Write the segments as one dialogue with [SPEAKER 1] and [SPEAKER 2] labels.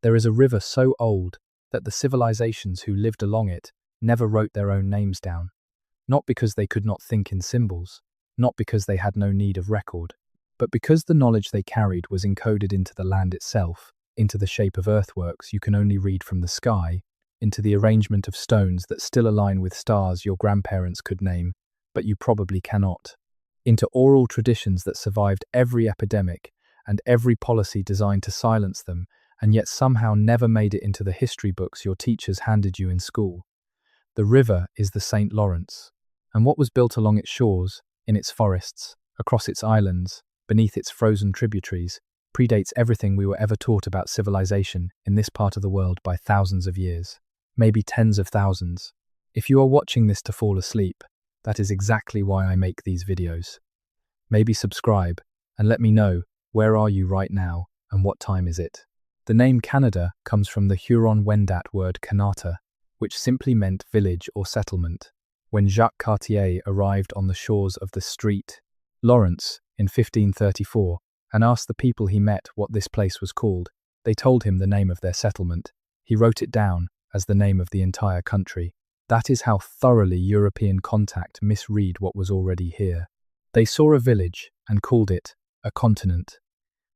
[SPEAKER 1] There is a river so old that the civilizations who lived along it never wrote their own names down. Not because they could not think in symbols, not because they had no need of record, but because the knowledge they carried was encoded into the land itself, into the shape of earthworks you can only read from the sky, into the arrangement of stones that still align with stars your grandparents could name, but you probably cannot, into oral traditions that survived every epidemic and every policy designed to silence them, and yet somehow never made it into the history books your teachers handed you in school. The river is the St. Lawrence, and what was built along its shores, in its forests, across its islands, beneath its frozen tributaries, predates everything we were ever taught about civilization in this part of the world by thousands of years, maybe tens of thousands. If you are watching this to fall asleep, that is exactly why I make these videos. Maybe subscribe and let me know, where are you right now and what time is it? The name Canada comes from the Huron-Wendat word Kanata, which simply meant village or settlement. When Jacques Cartier arrived on the shores of the St. Lawrence in 1534 and asked the people he met what this place was called, they told him the name of their settlement. He wrote it down as the name of the entire country. That is how thoroughly European contact misread what was already here. They saw a village and called it a continent.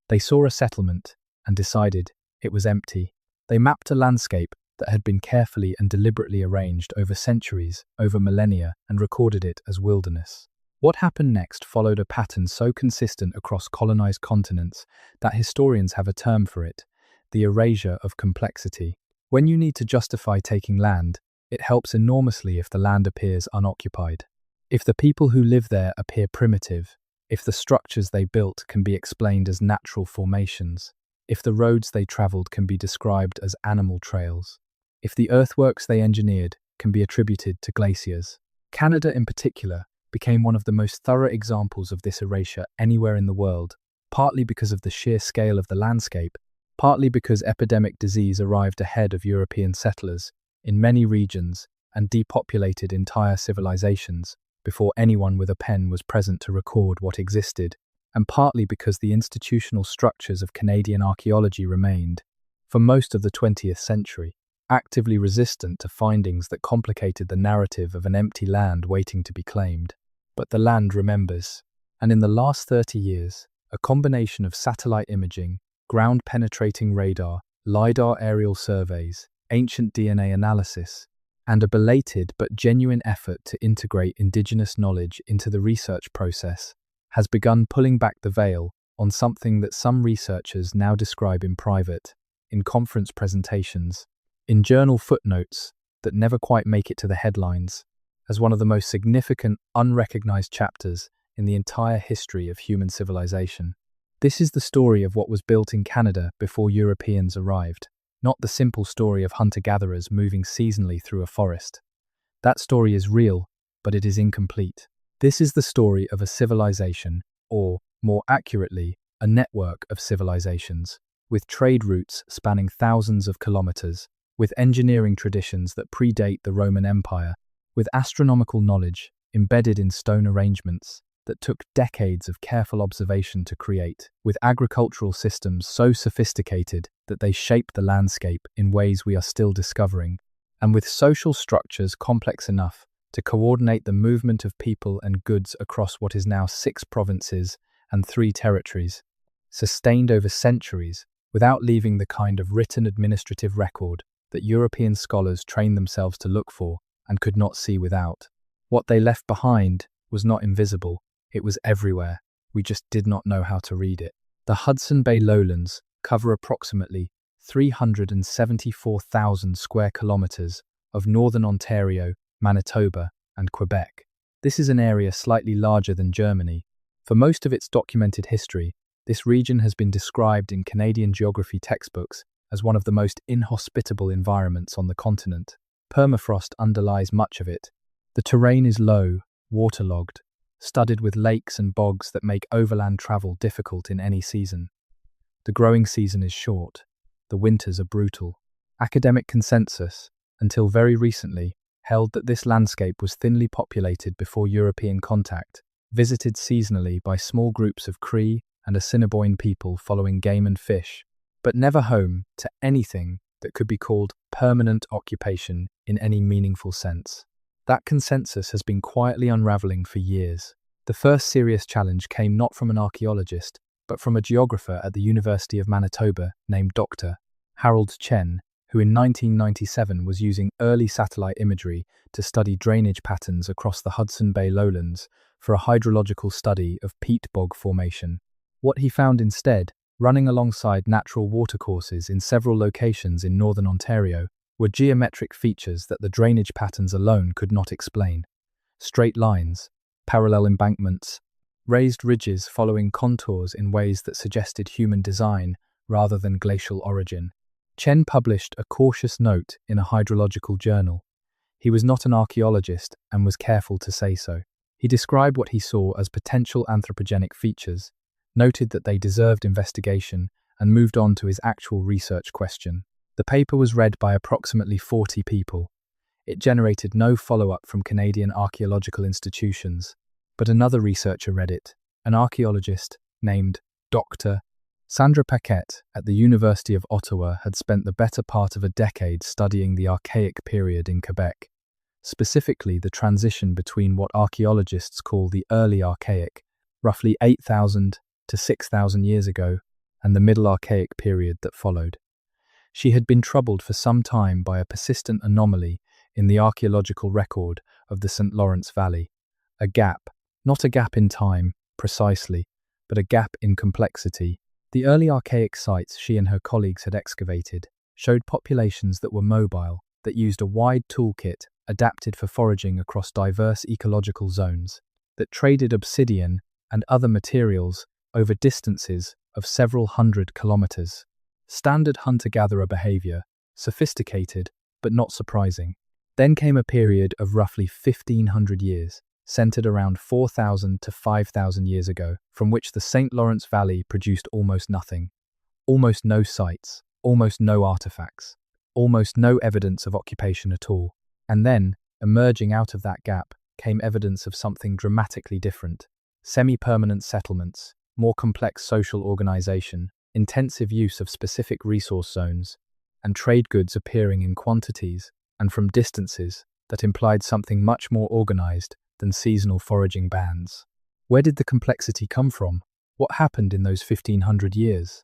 [SPEAKER 1] They saw a settlement and decided it was empty. They mapped a landscape that had been carefully and deliberately arranged over centuries, over millennia, and recorded it as wilderness. What happened next followed a pattern so consistent across colonized continents that historians have a term for it: the erasure of complexity. When you need to justify taking land, it helps enormously if the land appears unoccupied. If the people who live there appear primitive, if the structures they built can be explained as natural formations, if the roads they traveled can be described as animal trails, if the earthworks they engineered can be attributed to glaciers. Canada in particular became one of the most thorough examples of this erasure anywhere in the world, partly because of the sheer scale of the landscape, partly because epidemic disease arrived ahead of European settlers in many regions and depopulated entire civilizations before anyone with a pen was present to record what existed, and partly because the institutional structures of Canadian archaeology remained, for most of the 20th century, actively resistant to findings that complicated the narrative of an empty land waiting to be claimed. But the land remembers, and in the last 30 years, a combination of satellite imaging, ground-penetrating radar, LiDAR aerial surveys, ancient DNA analysis, and a belated but genuine effort to integrate Indigenous knowledge into the research process has begun pulling back the veil on something that some researchers now describe in private, in conference presentations, in journal footnotes that never quite make it to the headlines, as one of the most significant, unrecognized chapters in the entire history of human civilization. This is the story of what was built in Canada before Europeans arrived, not the simple story of hunter-gatherers moving seasonally through a forest. That story is real, but it is incomplete. This is the story of a civilization, or, more accurately, a network of civilizations, with trade routes spanning thousands of kilometers, with engineering traditions that predate the Roman Empire, with astronomical knowledge embedded in stone arrangements that took decades of careful observation to create, with agricultural systems so sophisticated that they shape the landscape in ways we are still discovering, and with social structures complex enough to coordinate the movement of people and goods across what is now 6 provinces and 3 territories, sustained over centuries without leaving the kind of written administrative record that European scholars trained themselves to look for and could not see without. What they left behind was not invisible, it was everywhere. We just did not know how to read it. The Hudson Bay lowlands cover approximately 374,000 square kilometers of northern Ontario, Manitoba, and Quebec. This is an area slightly larger than Germany. For most of its documented history, this region has been described in Canadian geography textbooks as one of the most inhospitable environments on the continent. Permafrost underlies much of it. The terrain is low, waterlogged, studded with lakes and bogs that make overland travel difficult in any season. The growing season is short. The winters are brutal. Academic consensus, until very recently, held that this landscape was thinly populated before European contact, visited seasonally by small groups of Cree and Assiniboine people following game and fish. but never home to anything that could be called permanent occupation in any meaningful sense. That consensus has been quietly unraveling for years. The first serious challenge came not from an archaeologist, but from a geographer at the University of Manitoba named Dr. Harold Chen, who in 1997 was using early satellite imagery to study drainage patterns across the Hudson Bay lowlands for a hydrological study of peat bog formation. What he found instead, running alongside natural watercourses in several locations in northern Ontario, were geometric features that the drainage patterns alone could not explain. Straight lines, parallel embankments, raised ridges following contours in ways that suggested human design rather than glacial origin. Chen published a cautious note in a hydrological journal. He was not an archaeologist and was careful to say so. He described what he saw as potential anthropogenic features, noted that they deserved investigation, and moved on to his actual research question. The paper was read by approximately 40 people. It generated no follow-up from Canadian archaeological institutions, but another researcher read it, an archaeologist named Dr. Sandra Paquette at the University of Ottawa had spent the better part of a decade studying the Archaic period in Quebec, specifically the transition between what archaeologists call the early Archaic, roughly 8,000 to 6,000 years ago, and the Middle Archaic period that followed. She had been troubled for some time by a persistent anomaly in the archaeological record of the St. Lawrence Valley, a gap, not a gap in time, precisely, but a gap in complexity. The early archaic sites she and her colleagues had excavated showed populations that were mobile, that used a wide toolkit adapted for foraging across diverse ecological zones, that traded obsidian and other materials over distances of several hundred kilometers. Standard hunter-gatherer behavior, sophisticated but not surprising. Then came a period of roughly 1,500 years, centered around 4,000 to 5,000 years ago, from which the St. Lawrence Valley produced almost nothing. Almost no sites, almost no artifacts, almost no evidence of occupation at all. And then, emerging out of that gap, came evidence of something dramatically different. Semi-permanent settlements, more complex social organization, intensive use of specific resource zones, and trade goods appearing in quantities and from distances that implied something much more organized than seasonal foraging bands. Where did the complexity come from? What happened in those 1,500 years?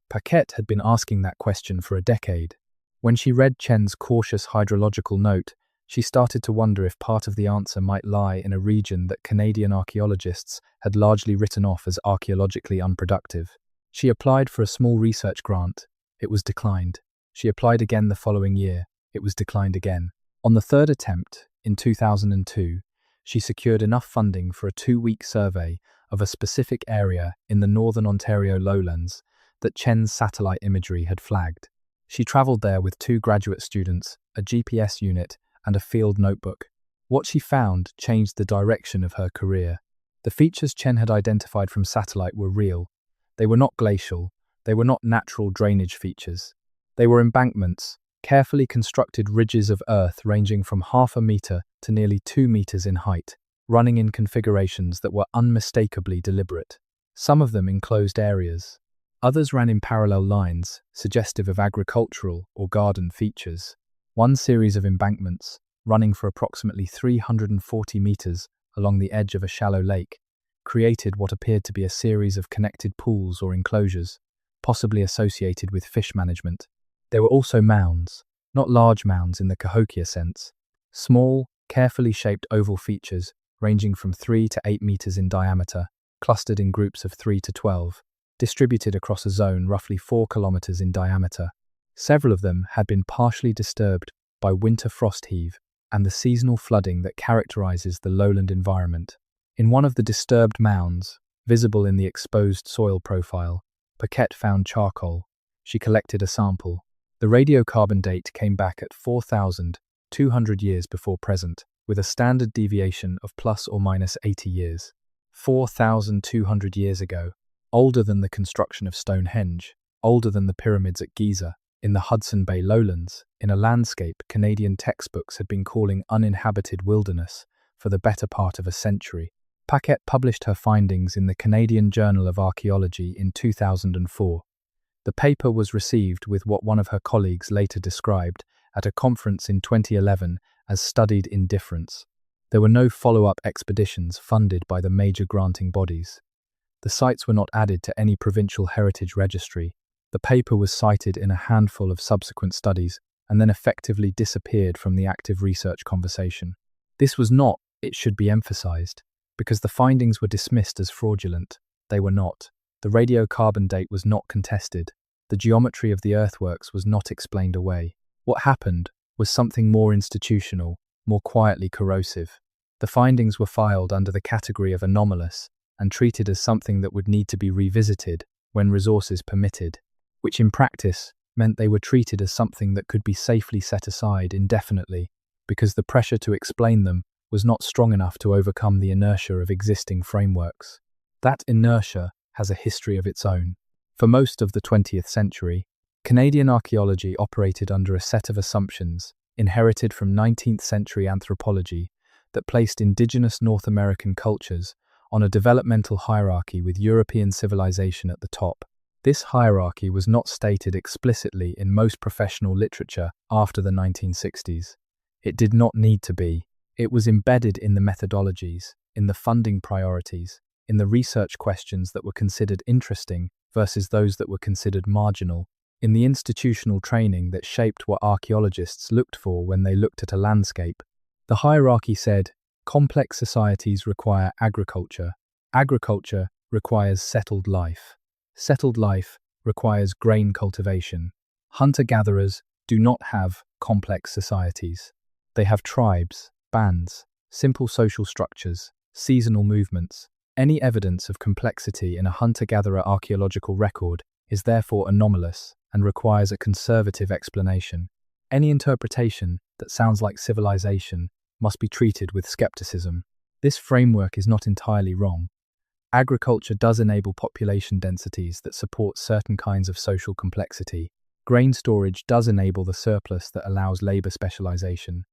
[SPEAKER 1] Paquette had been asking that question for a decade. When she read Chen's cautious hydrological note, she started to wonder if part of the answer might lie in a region that Canadian archaeologists had largely written off as archaeologically unproductive. She applied for a small research grant. It was declined. She applied again the following year. It was declined again. On the third attempt, in 2002, she secured enough funding for a 2-week survey of a specific area in the northern Ontario lowlands that Chen's satellite imagery had flagged. She travelled there with 2 graduate students, a GPS unit, and a field notebook. What she found changed the direction of her career. The features Chen had identified from satellite were real. They were not glacial. They were not natural drainage features. They were embankments, carefully constructed ridges of earth ranging from 0.5 meter to nearly 2 meters in height, running in configurations that were unmistakably deliberate. Some of them enclosed areas. Others ran in parallel lines, suggestive of agricultural or garden features. One series of embankments, running for approximately 340 meters along the edge of a shallow lake, created what appeared to be a series of connected pools or enclosures, possibly associated with fish management. There were also mounds, not large mounds in the Cahokia sense, small, carefully shaped oval features ranging from 3 to 8 meters in diameter, clustered in groups of 3 to 12, distributed across a zone roughly 4 kilometers in diameter. Several of them had been partially disturbed by winter frost heave and the seasonal flooding that characterizes the lowland environment. In one of the disturbed mounds, visible in the exposed soil profile, Paquette found charcoal. She collected a sample. The radiocarbon date came back at 4,200 years before present, with a standard deviation of plus or minus 80 years. 4,200 years ago, older than the construction of Stonehenge, older than the pyramids at Giza, in the Hudson Bay lowlands, in a landscape Canadian textbooks had been calling uninhabited wilderness for the better part of a century. Paquette published her findings in the Canadian Journal of Archaeology in 2004. The paper was received with what one of her colleagues later described at a conference in 2011 as studied indifference. There were no follow-up expeditions funded by the major granting bodies. The sites were not added to any provincial heritage registry. The paper was cited in a handful of subsequent studies and then effectively disappeared from the active research conversation. This was not, it should be emphasized, because the findings were dismissed as fraudulent. They were not. The radiocarbon date was not contested. The geometry of the earthworks was not explained away. What happened was something more institutional, more quietly corrosive. The findings were filed under the category of anomalous and treated as something that would need to be revisited when resources permitted, which in practice meant they were treated as something that could be safely set aside indefinitely because the pressure to explain them was not strong enough to overcome the inertia of existing frameworks. That inertia has a history of its own. For most of the 20th century, Canadian archaeology operated under a set of assumptions inherited from 19th century anthropology that placed indigenous North American cultures on a developmental hierarchy with European civilization at the top. This hierarchy was not stated explicitly in most professional literature after the 1960s. It did not need to be. It was embedded in the methodologies, in the funding priorities, in the research questions that were considered interesting versus those that were considered marginal, in the institutional training that shaped what archaeologists looked for when they looked at a landscape. The hierarchy said, complex societies require agriculture. Agriculture requires settled life. Settled life requires grain cultivation. Hunter-gatherers do not have complex societies. They have tribes, bands, simple social structures, seasonal movements. Any evidence of complexity in a hunter-gatherer archaeological record is therefore anomalous and requires a conservative explanation. Any interpretation that sounds like civilization must be treated with skepticism. This framework is not entirely wrong. Agriculture does enable population densities that support certain kinds of social complexity. Grain storage does enable the surplus that allows labor specialization.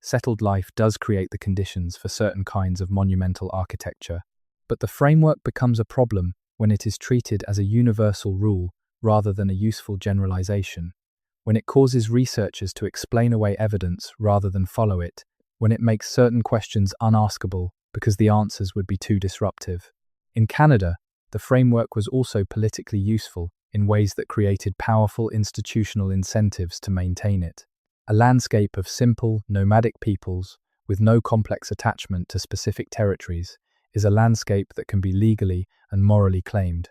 [SPEAKER 1] Settled life does create the conditions for certain kinds of monumental architecture. But the framework becomes a problem when it is treated as a universal rule rather than a useful generalization, when it causes researchers to explain away evidence rather than follow it, when it makes certain questions unaskable because the answers would be too disruptive. In Canada, the framework was also politically useful in ways that created powerful institutional incentives to maintain it. A landscape of simple, nomadic peoples with no complex attachment to specific territories is a landscape that can be legally and morally claimed.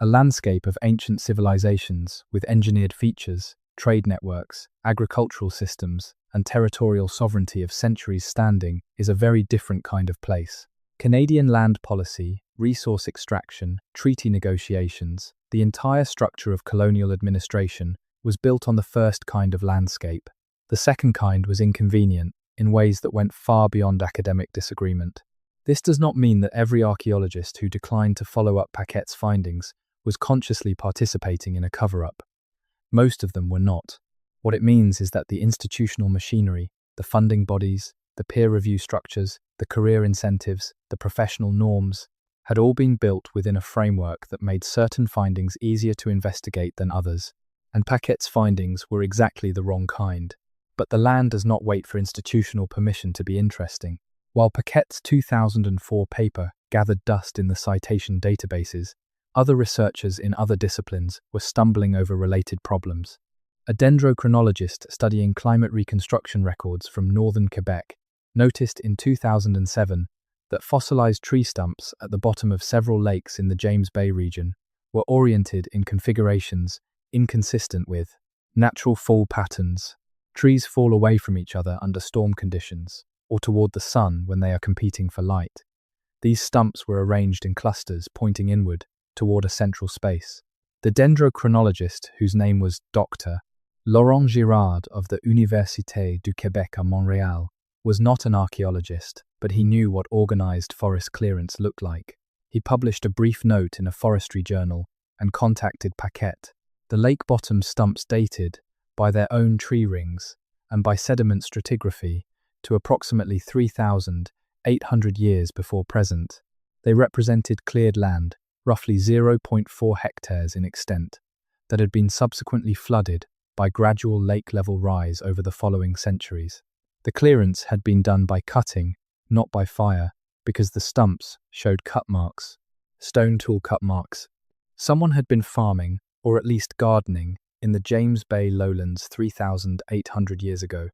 [SPEAKER 1] A landscape of ancient civilizations with engineered features, trade networks, agricultural systems, and territorial sovereignty of centuries standing is a very different kind of place. Canadian land policy, resource extraction, treaty negotiations, the entire structure of colonial administration was built on the first kind of landscape. The second kind was inconvenient in ways that went far beyond academic disagreement. This does not mean that every archaeologist who declined to follow up Paquette's findings was consciously participating in a cover-up. Most of them were not. What it means is that the institutional machinery, the funding bodies, the peer review structures, the career incentives, the professional norms, had all been built within a framework that made certain findings easier to investigate than others, and Paquette's findings were exactly the wrong kind. But the land does not wait for institutional permission to be interesting. While Paquette's 2004 paper gathered dust in the citation databases, other researchers in other disciplines were stumbling over related problems. A dendrochronologist studying climate reconstruction records from northern Quebec noticed in 2007 that fossilized tree stumps at the bottom of several lakes in the James Bay region were oriented in configurations inconsistent with natural fall patterns. Trees fall away from each other under storm conditions, or toward the sun when they are competing for light. These stumps were arranged in clusters pointing inward toward a central space. The dendrochronologist, whose name was Dr. Laurent Girard of the Université du Québec à Montréal, was not an archaeologist, but he knew what organized forest clearance looked like. He published a brief note in a forestry journal and contacted Paquette. The lake bottom stumps dated, by their own tree rings and by sediment stratigraphy, to approximately 3,800 years before present. They represented cleared land, roughly 0.4 hectares in extent. that had been subsequently flooded by gradual lake level rise over the following centuries. The clearance had been done by cutting, not by fire, because the stumps showed cut marks, stone tool cut marks. Someone had been farming, or at least gardening, in the James Bay lowlands 3,800 years ago.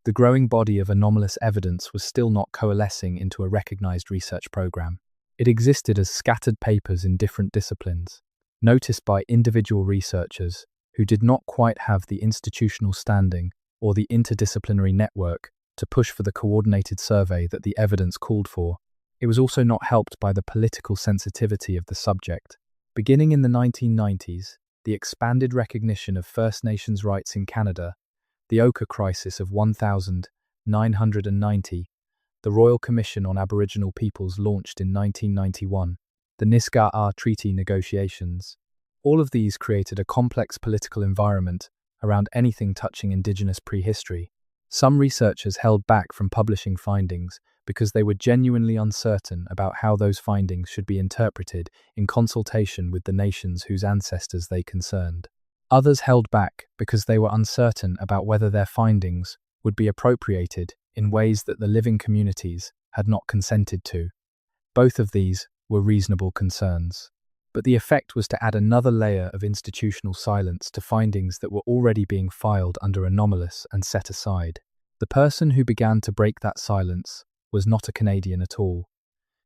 [SPEAKER 1] The growing body of anomalous evidence was still not coalescing into a recognized research program. It existed as scattered papers in different disciplines, noticed by individual researchers who did not quite have the institutional standing or the interdisciplinary network to push for the coordinated survey that the evidence called for. It was also not helped by the political sensitivity of the subject. Beginning in the 1990s, the expanded recognition of First Nations rights in Canada, the Ochre Crisis of 1990, the Royal Commission on Aboriginal Peoples launched in 1991, the Nisga'a Treaty negotiations. All of these created a complex political environment around anything touching Indigenous prehistory. Some researchers held back from publishing findings because they were genuinely uncertain about how those findings should be interpreted in consultation with the nations whose ancestors they concerned. Others held back because they were uncertain about whether their findings would be appropriated in ways that the living communities had not consented to. Both of these were reasonable concerns. But the effect was to add another layer of institutional silence to findings that were already being filed under anomalous and set aside. The person who began to break that silence was not a Canadian at all.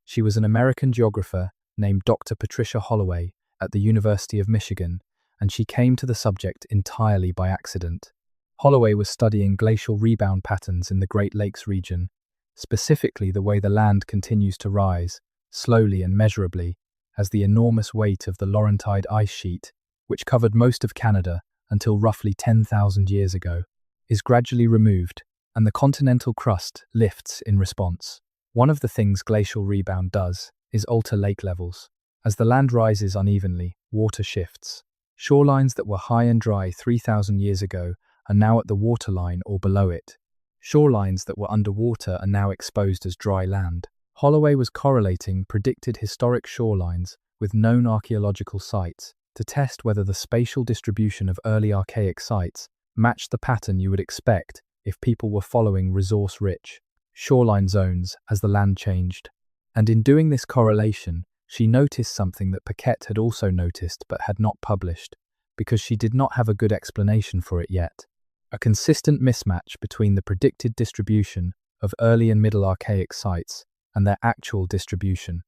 [SPEAKER 1] She was an American geographer named Dr. Patricia Holloway at the University of Michigan, and she came to the subject entirely by accident. Holloway was studying glacial rebound patterns in the Great Lakes region, specifically the way the land continues to rise, slowly and measurably, as the enormous weight of the Laurentide ice sheet, which covered most of Canada until roughly 10,000 years ago, is gradually removed, and the continental crust lifts in response. One of the things glacial rebound does is alter lake levels. As the land rises unevenly, water shifts. Shorelines that were high and dry 3,000 years ago are now at the waterline or below it. Shorelines that were underwater are now exposed as dry land. Holloway was correlating predicted historic shorelines with known archaeological sites to test whether the spatial distribution of early archaic sites matched the pattern you would expect if people were following resource-rich shoreline zones as the land changed. And in doing this correlation, she noticed something that Paquette had also noticed but had not published, because she did not have a good explanation for it yet. A consistent mismatch between the predicted distribution of early and middle archaic sites and their actual distribution.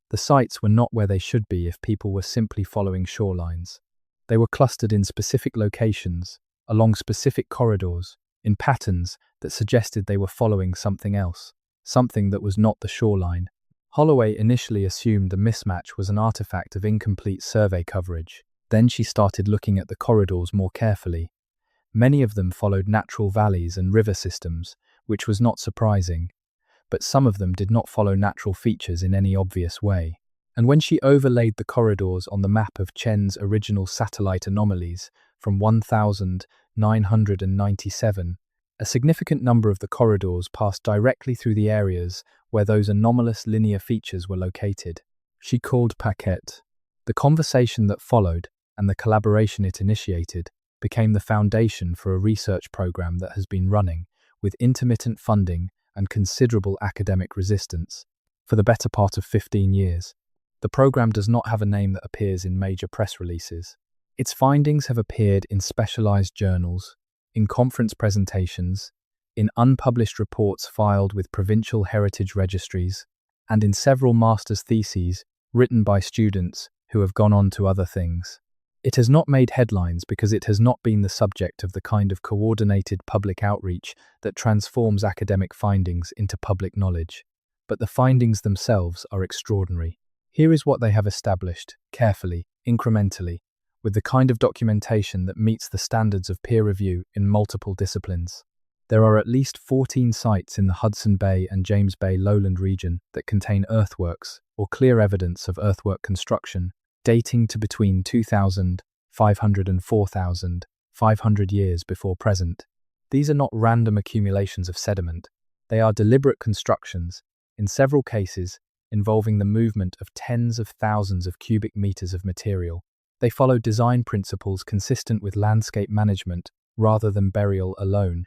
[SPEAKER 1] The sites were not where they should be if people were simply following shorelines. They were clustered in specific locations, along specific corridors, in patterns that suggested they were following something else, something that was not the shoreline. Holloway initially assumed the mismatch was an artifact of incomplete survey coverage. Then she started looking at the corridors more carefully. Many of them followed natural valleys and river systems, which was not surprising, but some of them did not follow natural features in any obvious way. And when she overlaid the corridors on the map of Chen's original satellite anomalies from 1997, a significant number of the corridors passed directly through the areas where those anomalous linear features were located. She called Paquette. The conversation that followed, and the collaboration it initiated, became the foundation for a research program that has been running, with intermittent funding and considerable academic resistance, for the better part of 15 years. The program does not have a name that appears in major press releases. Its findings have appeared in specialized journals, in conference presentations, in unpublished reports filed with provincial heritage registries, and in several master's theses written by students who have gone on to other things. It has not made headlines because it has not been the subject of the kind of coordinated public outreach that transforms academic findings into public knowledge. But the findings themselves are extraordinary. Here is what they have established, carefully, incrementally, with the kind of documentation that meets the standards of peer review in multiple disciplines. There are at least 14 sites in the Hudson Bay and James Bay lowland region that contain earthworks or clear evidence of earthwork construction dating to between 2,500 and 4,500 years before present. These are not random accumulations of sediment. They are deliberate constructions, in several cases involving the movement of tens of thousands of cubic meters of material, They followed design principles consistent with landscape management rather than burial alone,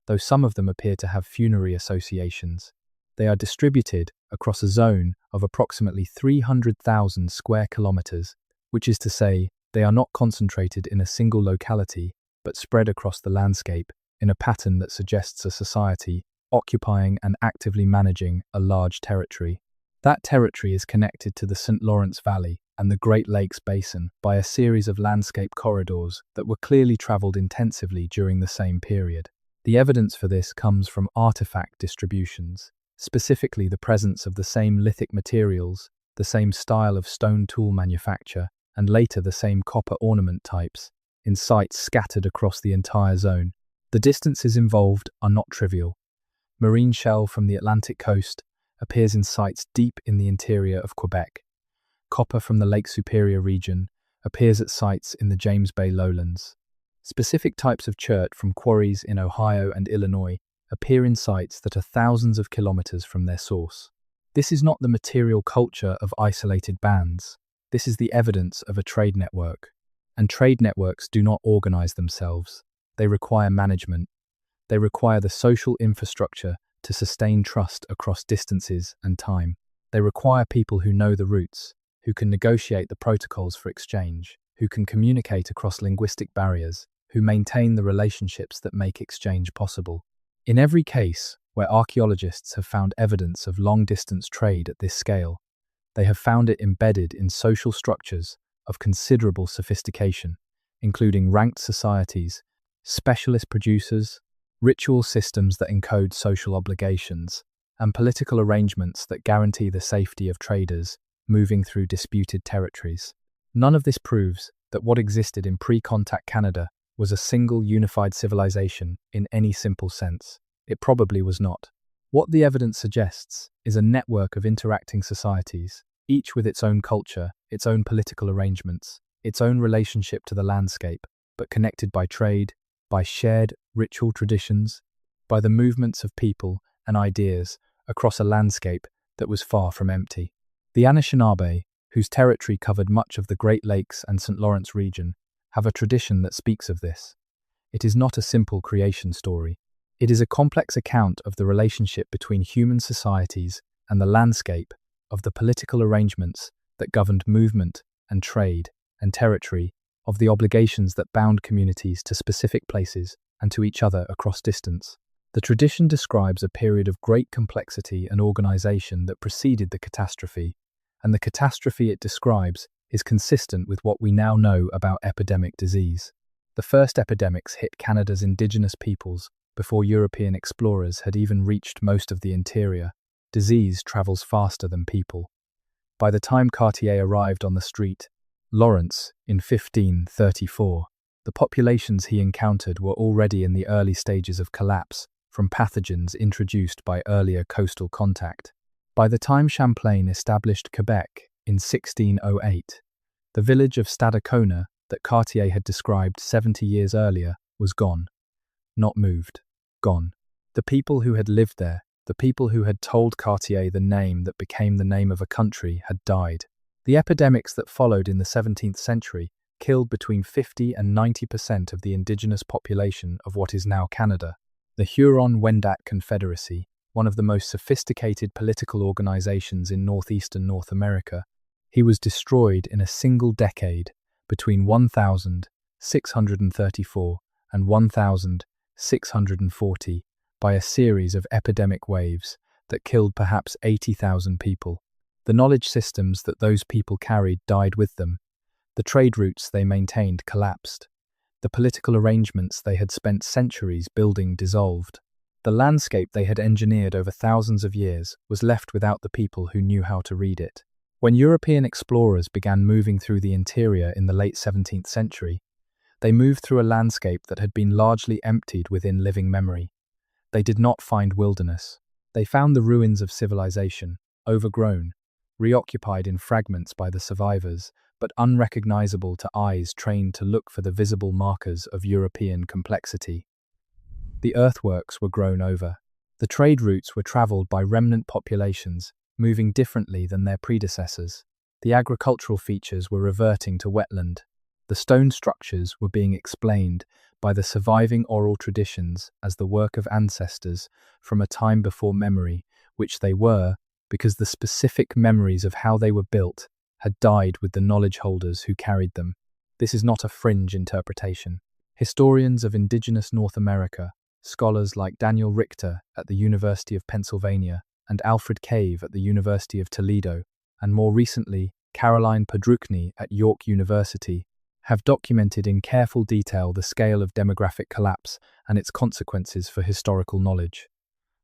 [SPEAKER 1] though some of them appear to have funerary associations. They are distributed across a zone of approximately 300,000 square kilometers, which is to say, they are not concentrated in a single locality, but spread across the landscape in a pattern that suggests a society occupying and actively managing a large territory. That territory is connected to the St. Lawrence Valley and the Great Lakes Basin by a series of landscape corridors that were clearly traveled intensively during the same period. The evidence for this comes from artifact distributions, specifically the presence of the same lithic materials, the same style of stone tool manufacture, and later the same copper ornament types, in sites scattered across the entire zone. The distances involved are not trivial. Marine shell from the Atlantic coast appears in sites deep in the interior of Quebec. Copper from the Lake Superior region appears at sites in the James Bay lowlands. Specific types of chert from quarries in Ohio and Illinois appear in sites that are thousands of kilometers from their source. This is not the material culture of isolated bands. This is the evidence of a trade network. And trade networks do not organize themselves. They require management. They require the social infrastructure to sustain trust across distances and time. They require people who know the routes, who can negotiate the protocols for exchange, who can communicate across linguistic barriers, who maintain the relationships that make exchange possible. In every case where archaeologists have found evidence of long-distance trade at this scale, they have found it embedded in social structures of considerable sophistication, including ranked societies, specialist producers, ritual systems that encode social obligations, and political arrangements that guarantee the safety of traders moving through disputed territories. None of this proves that what existed in pre-contact Canada was a single unified civilization in any simple sense. It probably was not. What the evidence suggests is a network of interacting societies, each with its own culture, its own political arrangements, its own relationship to the landscape, but connected by trade, by shared ritual traditions, by the movements of people and ideas across a landscape that was far from empty. The Anishinaabe, whose territory covered much of the Great Lakes and St. Lawrence region, have a tradition that speaks of this. It is not a simple creation story. It is a complex account of the relationship between human societies and the landscape, of the political arrangements that governed movement and trade and territory, of the obligations that bound communities to specific places and to each other across distance. The tradition describes a period of great complexity and organization that preceded the catastrophe, and the catastrophe it describes is consistent with what we now know about epidemic disease. The first epidemics hit Canada's Indigenous peoples before European explorers had even reached most of the interior. Disease travels faster than people. By the time Cartier arrived on the street, Lawrence, in 1534, the populations he encountered were already in the early stages of collapse from pathogens introduced by earlier coastal contact. By the time Champlain established Quebec in 1608, the village of Stadacona that Cartier had described 70 years earlier was gone. Not moved. Gone. The people who had lived there, the people who had told Cartier the name that became the name of a country, had died. The epidemics that followed in the 17th century killed between 50 and 90% of the indigenous population of what is now Canada. The Huron-Wendat Confederacy, one of the most sophisticated political organizations in northeastern North America, he was destroyed in a single decade between 1634 and 1640 by a series of epidemic waves that killed perhaps 80,000 people. The knowledge systems that those people carried died with them. The trade routes they maintained collapsed. The political arrangements they had spent centuries building dissolved. The landscape they had engineered over thousands of years was left without the people who knew how to read it. When European explorers began moving through the interior in the late 17th century, they moved through a landscape that had been largely emptied within living memory. They did not find wilderness. They found the ruins of civilization, overgrown, reoccupied in fragments by the survivors, but unrecognizable to eyes trained to look for the visible markers of European complexity. The earthworks were grown over. The trade routes were traveled by remnant populations, moving differently than their predecessors. The agricultural features were reverting to wetland. The stone structures were being explained by the surviving oral traditions as the work of ancestors from a time before memory, which they were, because the specific memories of how they were built had died with the knowledge holders who carried them. This is not a fringe interpretation. Historians of indigenous North America, scholars like Daniel Richter at the University of Pennsylvania and Alfred Cave at the University of Toledo, and more recently Caroline Podrukny at York University, have documented in careful detail the scale of demographic collapse and its consequences for historical knowledge.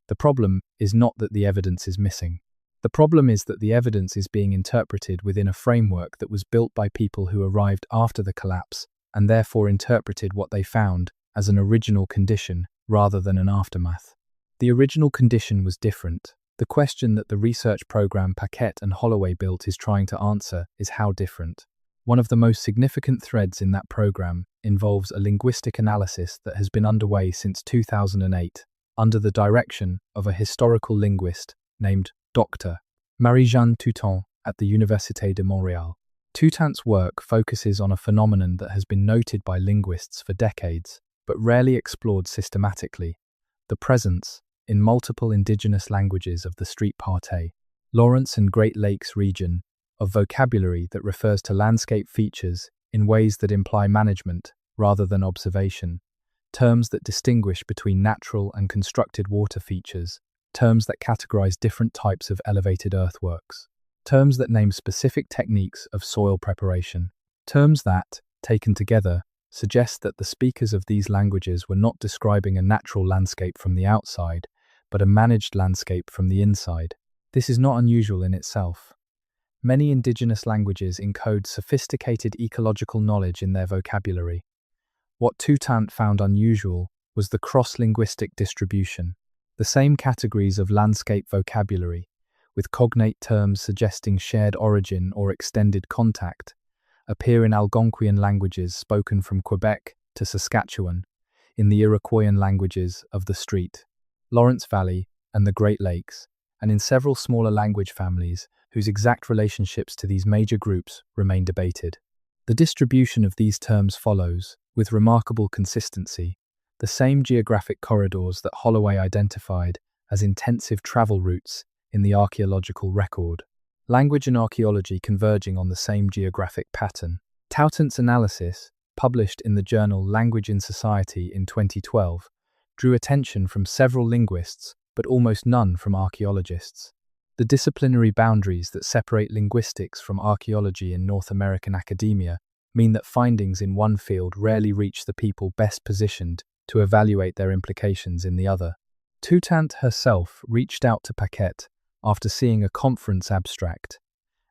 [SPEAKER 1] The problem is not that the evidence is missing. The problem is that the evidence is being interpreted within a framework that was built by people who arrived after the collapse and therefore interpreted what they found as an original condition rather than an aftermath. The original condition was different. The question that the research program Paquette and Holloway built is trying to answer is how different. One of the most significant threads in that program involves a linguistic analysis that has been underway since 2008 under the direction of a historical linguist named Dr. Marie-Jeanne Toutant at the Université de Montréal. Toutant's work focuses on a phenomenon that has been noted by linguists for decades, but rarely explored systematically: the presence, in multiple indigenous languages of the Street Party, Lawrence and Great Lakes region, of vocabulary that refers to landscape features in ways that imply management rather than observation, terms that distinguish between natural and constructed water features, terms that categorize different types of elevated earthworks, terms that name specific techniques of soil preparation, terms that, taken together, suggest that the speakers of these languages were not describing a natural landscape from the outside, but a managed landscape from the inside. This is not unusual in itself. Many indigenous languages encode sophisticated ecological knowledge in their vocabulary. What Toutant found unusual was the cross-linguistic distribution. The same categories of landscape vocabulary, with cognate terms suggesting shared origin or extended contact, appear in Algonquian languages spoken from Quebec to Saskatchewan, in the Iroquoian languages of the Street, Lawrence Valley, and the Great Lakes, and in several smaller language families whose exact relationships to these major groups remain debated. The distribution of these terms follows, with remarkable consistency, the same geographic corridors that Holloway identified as intensive travel routes in the archaeological record. Language and archaeology converging on the same geographic pattern. Toutant's analysis, published in the journal Language in Society in 2012, drew attention from several linguists, but almost none from archaeologists. The disciplinary boundaries that separate linguistics from archaeology in North American academia mean that findings in one field rarely reach the people best positioned to evaluate their implications in the other. Toutant herself reached out to Paquette after seeing a conference abstract,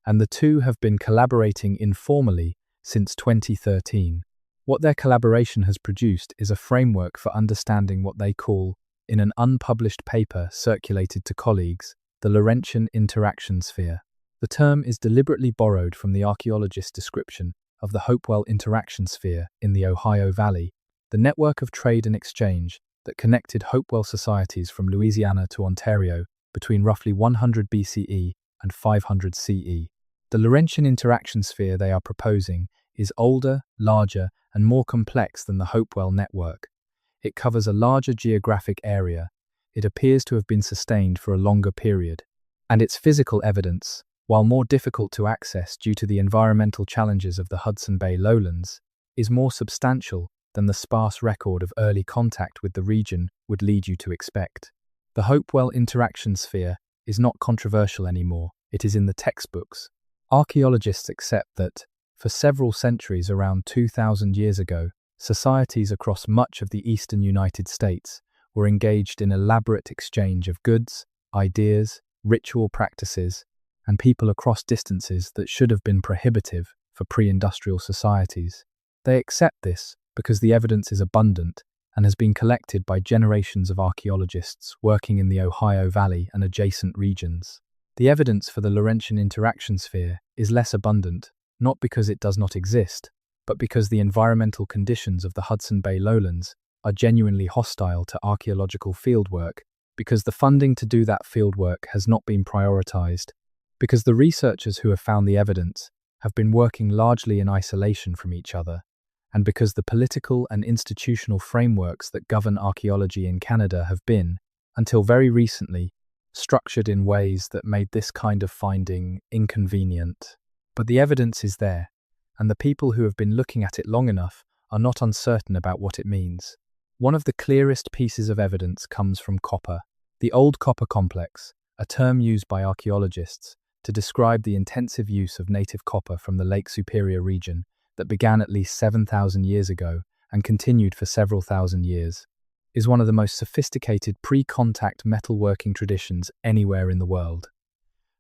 [SPEAKER 1] and the two have been collaborating informally since 2013. What their collaboration has produced is a framework for understanding what they call, in an unpublished paper circulated to colleagues, the Laurentian interaction sphere. The term is deliberately borrowed from the archaeologist's description of the Hopewell interaction sphere in the Ohio Valley, the network of trade and exchange that connected Hopewell societies from Louisiana to Ontario between roughly 100 BCE and 500 CE. The Laurentian interaction sphere they are proposing is older, larger, and more complex than the Hopewell network. It covers a larger geographic area. It appears to have been sustained for a longer period. And its physical evidence, while more difficult to access due to the environmental challenges of the Hudson Bay lowlands, is more substantial than the sparse record of early contact with the region would lead you to expect. The Hopewell interaction sphere is not controversial anymore. It is in the textbooks. Archaeologists accept that, for several centuries around 2,000 years ago, societies across much of the eastern United States were engaged in elaborate exchange of goods, ideas, ritual practices, and people across distances that should have been prohibitive for pre-industrial societies. They accept this because the evidence is abundant and has been collected by generations of archaeologists working in the Ohio Valley and adjacent regions. The evidence for the Laurentian interaction sphere is less abundant, not because it does not exist, but because the environmental conditions of the Hudson Bay lowlands are genuinely hostile to archaeological fieldwork, because the funding to do that fieldwork has not been prioritized, because the researchers who have found the evidence have been working largely in isolation from each other, and because the political and institutional frameworks that govern archaeology in Canada have been, until very recently, structured in ways that made this kind of finding inconvenient. But the evidence is there, and the people who have been looking at it long enough are not uncertain about what it means. One of the clearest pieces of evidence comes from copper. The Old Copper Complex, a term used by archaeologists to describe the intensive use of native copper from the Lake Superior region that began at least 7,000 years ago and continued for several thousand years, is one of the most sophisticated pre-contact metalworking traditions anywhere in the world.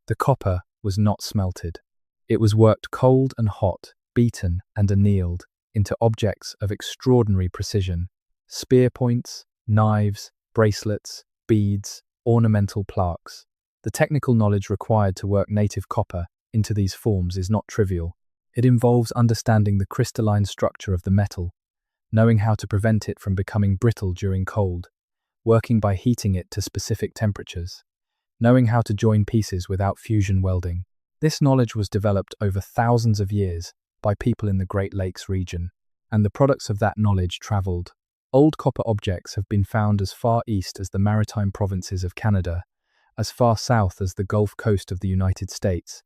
[SPEAKER 1] The copper was not smelted. It was worked cold and hot, beaten and annealed into objects of extraordinary precision: spear points, knives, bracelets, beads, ornamental plaques. The technical knowledge required to work native copper into these forms is not trivial. It involves understanding the crystalline structure of the metal, knowing how to prevent it from becoming brittle during cold, working by heating it to specific temperatures, knowing how to join pieces without fusion welding. This knowledge was developed over thousands of years by people in the Great Lakes region, and the products of that knowledge traveled. Old copper objects have been found as far east as the maritime provinces of Canada, as far south as the Gulf Coast of the United States,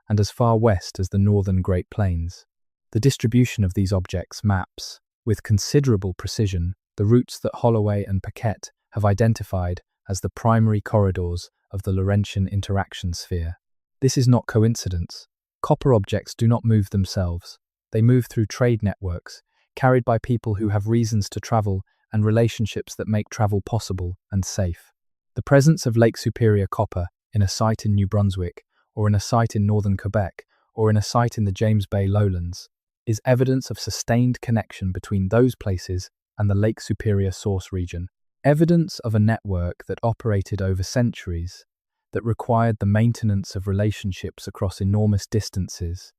[SPEAKER 1] and as far west as the northern Great Plains. The distribution of these objects maps, with considerable precision, the routes that Holloway and Paquette have identified as the primary corridors of the Laurentian interaction sphere. This is not coincidence. Copper objects do not move themselves. They move through trade networks, carried by people who have reasons to travel and relationships that make travel possible and safe. The presence of Lake Superior copper in a site in New Brunswick, or in a site in northern Quebec, or in a site in the James Bay lowlands, is evidence of sustained connection between those places and the Lake Superior source region. Evidence of a network that operated over centuries, that required the maintenance of relationships across enormous distances,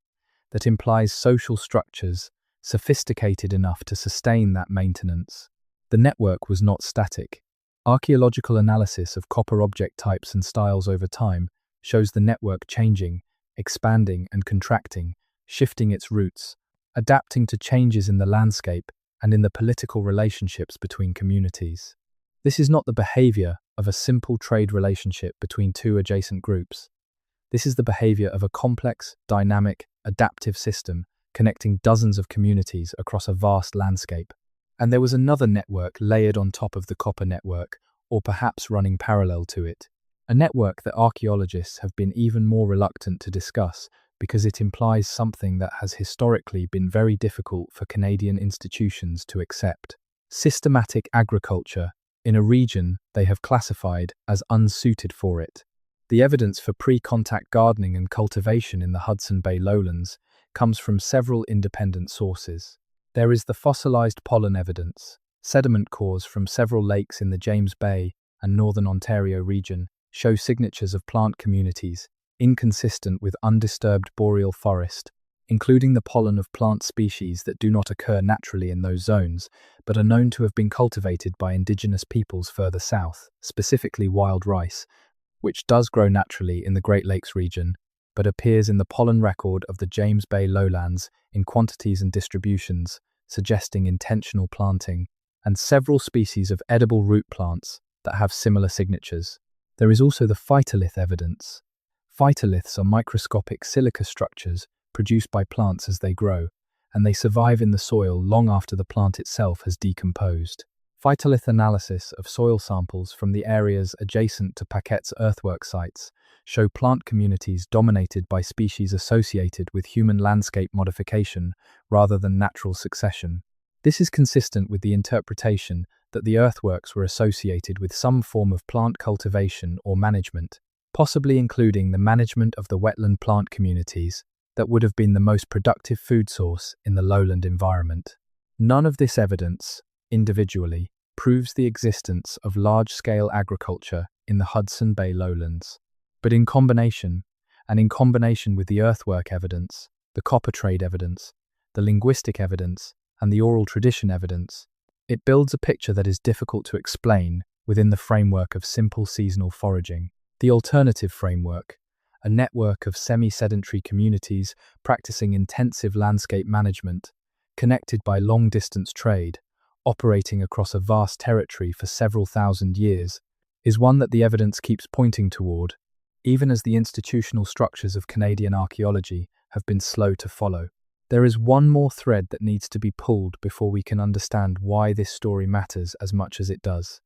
[SPEAKER 1] that implies social structures sophisticated enough to sustain that maintenance. The network was not static. Archaeological analysis of copper object types and styles over time shows the network changing, expanding and contracting, shifting its routes, adapting to changes in the landscape and in the political relationships between communities. This is not the behavior of a simple trade relationship between two adjacent groups. This is the behavior of a complex, dynamic, adaptive system connecting dozens of communities across a vast landscape. And there was another network layered on top of the copper network, or perhaps running parallel to it. A network that archaeologists have been even more reluctant to discuss because it implies something that has historically been very difficult for Canadian institutions to accept: systematic agriculture in a region they have classified as unsuited for it. The evidence for pre-contact gardening and cultivation in the Hudson Bay lowlands comes from several independent sources. There is the fossilized pollen evidence. Sediment cores from several lakes in the James Bay and northern Ontario region show signatures of plant communities inconsistent with undisturbed boreal forest, including the pollen of plant species that do not occur naturally in those zones, but are known to have been cultivated by Indigenous peoples further south, specifically wild rice, which does grow naturally in the Great Lakes region, but appears in the pollen record of the James Bay lowlands in quantities and distributions, suggesting intentional planting, and several species of edible root plants that have similar signatures. There is also the phytolith evidence. Phytoliths are microscopic silica structures produced by plants as they grow, and they survive in the soil long after the plant itself has decomposed. Phytolith analysis of soil samples from the areas adjacent to Paquette's earthwork sites show plant communities dominated by species associated with human landscape modification rather than natural succession. This is consistent with the interpretation that the earthworks were associated with some form of plant cultivation or management, possibly including the management of the wetland plant communities that would have been the most productive food source in the lowland environment. None of this evidence, individually, proves the existence of large-scale agriculture in the Hudson Bay lowlands. But in combination with the earthwork evidence, the copper trade evidence, the linguistic evidence, and the oral tradition evidence, it builds a picture that is difficult to explain within the framework of simple seasonal foraging. The alternative framework, a network of semi-sedentary communities practicing intensive landscape management, connected by long-distance trade, operating across a vast territory for several thousand years, is one that the evidence keeps pointing toward, even as the institutional structures of Canadian archaeology have been slow to follow. There is one more thread that needs to be pulled before we can understand why this story matters as much as it does.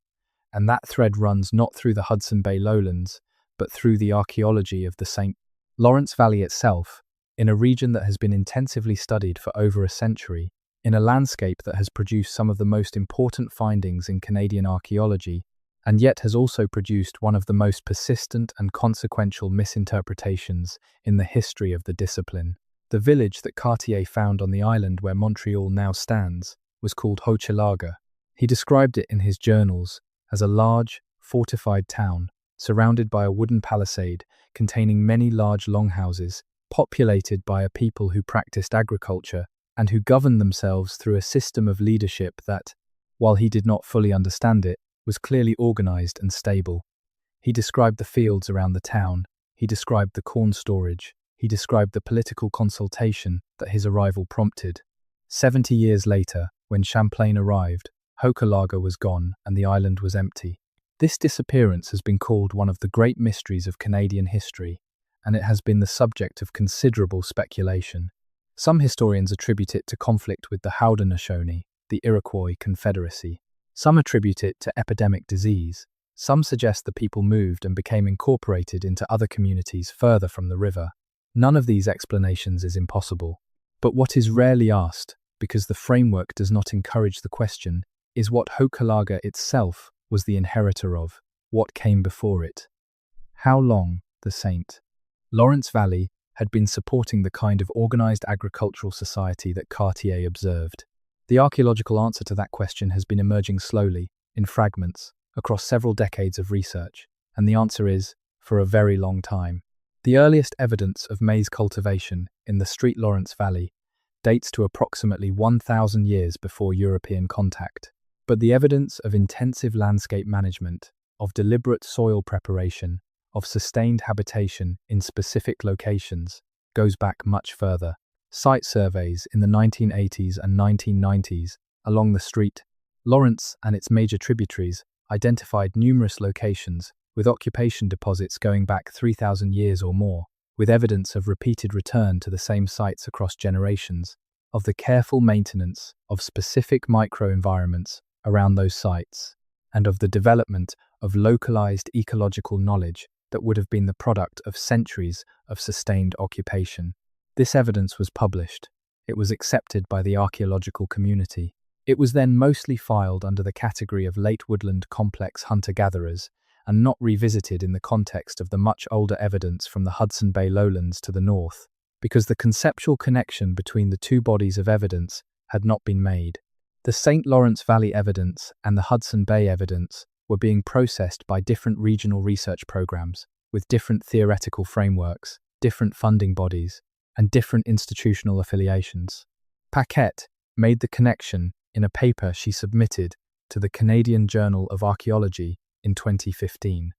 [SPEAKER 1] And that thread runs not through the Hudson Bay lowlands, but through the archaeology of the St. Lawrence Valley itself, in a region that has been intensively studied for over a century, in a landscape that has produced some of the most important findings in Canadian archaeology, and yet has also produced one of the most persistent and consequential misinterpretations in the history of the discipline. The village that Cartier found on the island where Montreal now stands was called Hochelaga. He described it in his journals as a large, fortified town, surrounded by a wooden palisade containing many large longhouses, populated by a people who practiced agriculture and who governed themselves through a system of leadership that, while he did not fully understand it, was clearly organized and stable. He described the fields around the town, he described the corn storage, he described the political consultation that his arrival prompted. 70 years later, when Champlain arrived, Hochelaga was gone and the island was empty. This disappearance has been called one of the great mysteries of Canadian history, and it has been the subject of considerable speculation. Some historians attribute it to conflict with the Haudenosaunee, the Iroquois Confederacy. Some attribute it to epidemic disease. Some suggest the people moved and became incorporated into other communities further from the river. None of these explanations is impossible. But what is rarely asked, because the framework does not encourage the question, is what Hochelaga itself was the inheritor of, what came before it. How long the St. Lawrence Valley had been supporting the kind of organized agricultural society that Cartier observed. The archaeological answer to that question has been emerging slowly, in fragments, across several decades of research, and the answer is, for a very long time. The earliest evidence of maize cultivation in the St. Lawrence Valley dates to approximately 1,000 years before European contact. But the evidence of intensive landscape management, of deliberate soil preparation, of sustained habitation in specific locations, goes back much further. Site surveys in the 1980s and 1990s along the St. Lawrence and its major tributaries identified numerous locations with occupation deposits going back 3,000 years or more, with evidence of repeated return to the same sites across generations, of the careful maintenance of specific microenvironments around those sites, and of the development of localized ecological knowledge that would have been the product of centuries of sustained occupation. This evidence was published. It was accepted by the archaeological community. It was then mostly filed under the category of late woodland complex hunter-gatherers and not revisited in the context of the much older evidence from the Hudson Bay lowlands to the north, because the conceptual connection between the two bodies of evidence had not been made. The St. Lawrence Valley evidence and the Hudson Bay evidence were being processed by different regional research programs, with different theoretical frameworks, different funding bodies, and different institutional affiliations. Paquette made the connection in a paper she submitted to the Canadian Journal of Archaeology in 2015.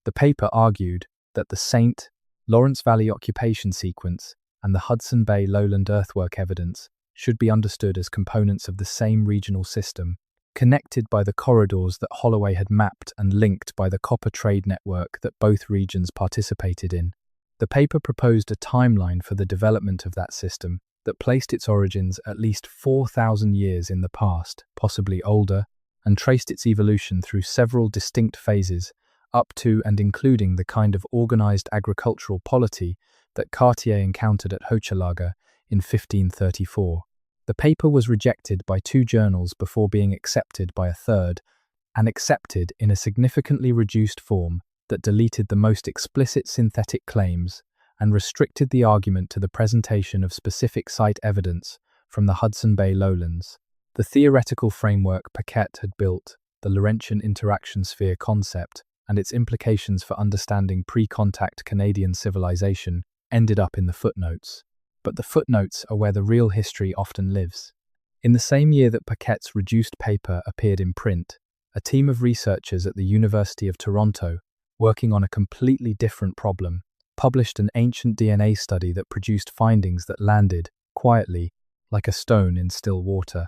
[SPEAKER 1] The paper argued that the St. Lawrence Valley occupation sequence and the Hudson Bay lowland earthwork evidence should be understood as components of the same regional system, connected by the corridors that Holloway had mapped and linked by the copper trade network that both regions participated in. The paper proposed a timeline for the development of that system that placed its origins at least 4,000 years in the past, possibly older, and traced its evolution through several distinct phases, up to and including the kind of organized agricultural polity that Cartier encountered at Hochelaga in 1534. The paper was rejected by 2 journals before being accepted by a third, and accepted in a significantly reduced form that deleted the most explicit synthetic claims and restricted the argument to the presentation of specific site evidence from the Hudson Bay lowlands. The theoretical framework Paquette had built, the Laurentian interaction sphere concept, and its implications for understanding pre-contact Canadian civilization ended up in the footnotes. But the footnotes are where the real history often lives. In the same year that Paquette's reduced paper appeared in print, a team of researchers at the University of Toronto, working on a completely different problem, published an ancient DNA study that produced findings that landed, quietly, like a stone in still water.